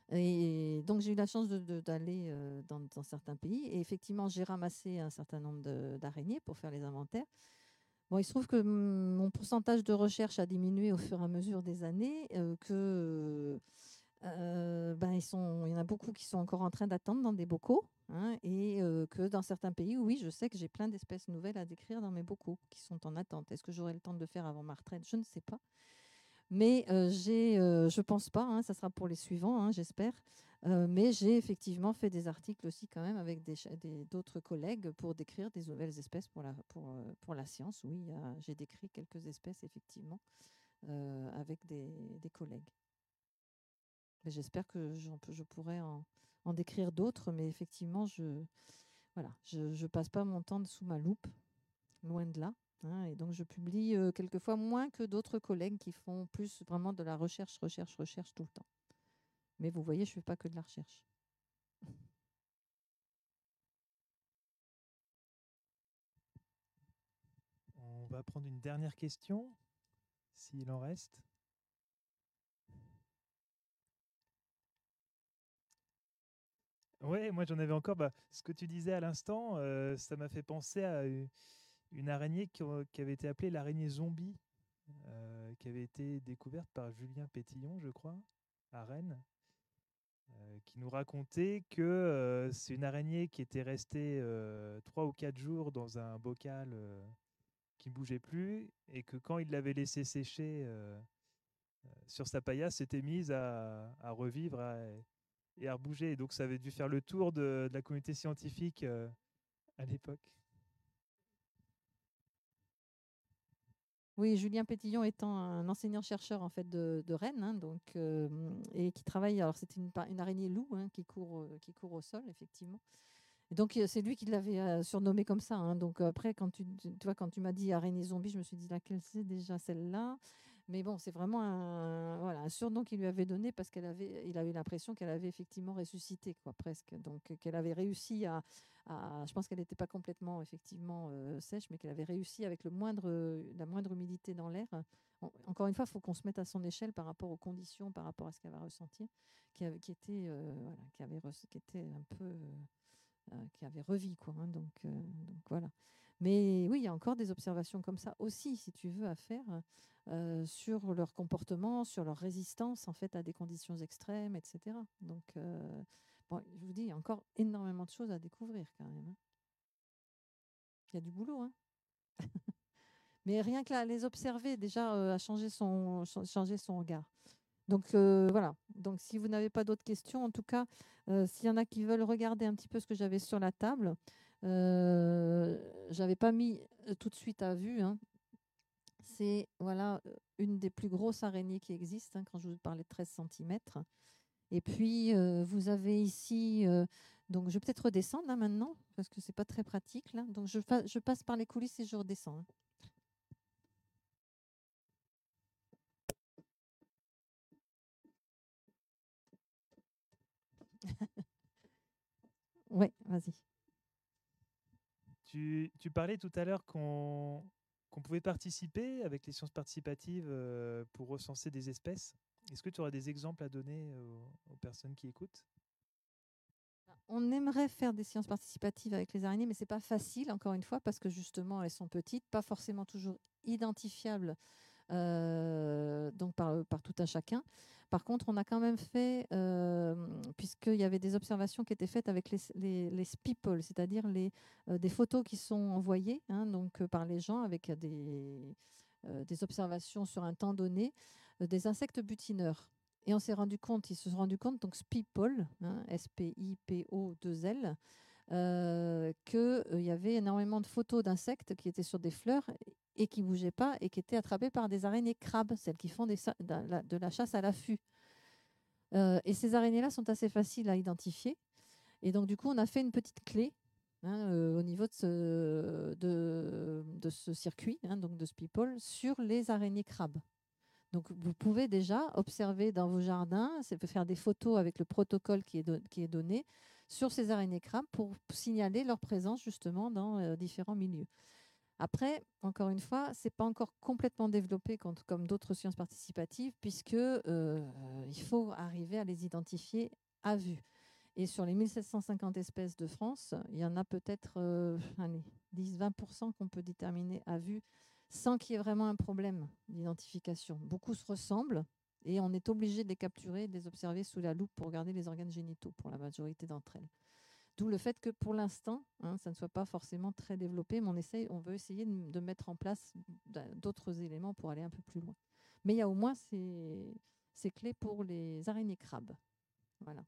Et donc j'ai eu la chance d'aller dans certains pays et effectivement j'ai ramassé un certain nombre d'araignées pour faire les inventaires. Bon, il se trouve que mon pourcentage de recherche a diminué au fur et à mesure des années, il y en a beaucoup qui sont encore en train d'attendre dans des bocaux, et que dans certains pays, oui, je sais que j'ai plein d'espèces nouvelles à décrire dans mes bocaux qui sont en attente. Est-ce que j'aurai le temps de le faire avant ma retraite? Je ne sais pas. Mais je pense pas, ça sera pour les suivants, j'espère. Mais j'ai effectivement fait des articles aussi quand même avec d'autres collègues pour décrire des nouvelles espèces pour la science. Oui, j'ai décrit quelques espèces effectivement avec des collègues. Mais j'espère que je pourrai en décrire d'autres, mais effectivement, je passe pas mon temps sous ma loupe, loin de là. Et donc, je publie quelquefois moins que d'autres collègues qui font plus vraiment de la recherche tout le temps. Mais vous voyez, je ne fais pas que de la recherche. On va prendre une dernière question, s'il en reste. Ouais, moi j'en avais encore. Ce que tu disais à l'instant, ça m'a fait penser à une araignée qui avait été appelée l'araignée zombie, qui avait été découverte par Julien Pétillon, je crois, à Rennes, qui nous racontait que c'est une araignée qui était restée 3 ou 4 jours dans un bocal qui ne bougeait plus, et que quand il l'avait laissé sécher sur sa paillasse, s'était mise à revivre et à rebouger. Et donc ça avait dû faire le tour de la communauté scientifique à l'époque. Oui, Julien Pétillon étant un enseignant-chercheur en fait de Rennes, et qui travaille. Alors c'est une araignée loup qui court au sol effectivement. Et donc c'est lui qui l'avait surnommé comme ça. Donc après quand tu m'as dit araignée zombie, je me suis dit laquelle c'est déjà celle-là. Mais bon, c'est vraiment un surnom qu'il lui avait donné parce il avait l'impression qu'elle avait effectivement ressuscité, quoi, presque. Donc qu'elle avait réussi je pense qu'elle n'était pas complètement effectivement sèche, mais qu'elle avait réussi avec la moindre humidité dans l'air. Encore une fois, il faut qu'on se mette à son échelle par rapport aux conditions, par rapport à ce qu'elle va ressentir, qui était un peu qui avait revu, quoi. Donc voilà. Mais oui, il y a encore des observations comme ça aussi, si tu veux, à faire sur leur comportement, sur leur résistance en fait à des conditions extrêmes, etc. Donc je vous dis, il y a encore énormément de choses à découvrir quand même. qu'il y a du boulot. Hein. Mais rien que là, les observer, déjà, a changé son regard. Donc voilà. Donc si vous n'avez pas d'autres questions, en tout cas, s'il y en a qui veulent regarder un petit peu ce que j'avais sur la table, j'avais pas mis tout de suite à vue. Hein. C'est voilà une des plus grosses araignées qui existent. Hein, quand je vous parlais de 13 cm. Et puis vous avez ici. Donc je vais peut-être redescendre là maintenant parce que c'est pas très pratique là. Donc je passe par les coulisses et je redescends. Hein. Oui, vas-y. Tu parlais tout à l'heure qu'on pouvait participer avec les sciences participatives pour recenser des espèces. Est-ce que tu auras des exemples à donner aux personnes qui écoutent? On aimerait faire des sciences participatives avec les araignées, mais c'est pas facile, encore une fois, parce que justement, elles sont petites, pas forcément toujours identifiables donc par tout un chacun. Par contre, on a quand même fait, puisqu'il y avait des observations qui étaient faites avec les people, c'est-à-dire des photos qui sont envoyées hein, donc, par les gens avec des observations sur un temps donné, des insectes butineurs. Et on s'est rendu compte, ils se sont rendus compte, donc Spipol, hein, S-P-I-P-O-2-L, qu'il y avait énormément de photos d'insectes qui étaient sur des fleurs et qui ne bougeaient pas et qui étaient attrapés par des araignées crabes, celles qui font de la chasse à l'affût. Et ces araignées-là sont assez faciles à identifier. Et donc, du coup, on a fait une petite clé hein, au niveau de ce circuit, hein, donc de Spipol, sur les araignées crabes. Donc, vous pouvez déjà observer dans vos jardins, faire des photos avec le protocole qui est donné sur ces araignées crabes pour signaler leur présence justement dans différents milieux. Après, encore une fois, ce n'est pas encore complètement développé comme d'autres sciences participatives puisqu'il faut arriver à les identifier à vue. Et sur les 1750 espèces de France, il y en a peut-être 10-20% qu'on peut déterminer à vue sans qu'il y ait vraiment un problème d'identification. Beaucoup se ressemblent et on est obligé de les capturer et de les observer sous la loupe pour regarder les organes génitaux pour la majorité d'entre elles. D'où le fait que pour l'instant, hein, ça ne soit pas forcément très développé, mais on veut essayer de mettre en place d'autres éléments pour aller un peu plus loin. Mais il y a au moins ces clés pour les araignées crabes. Voilà.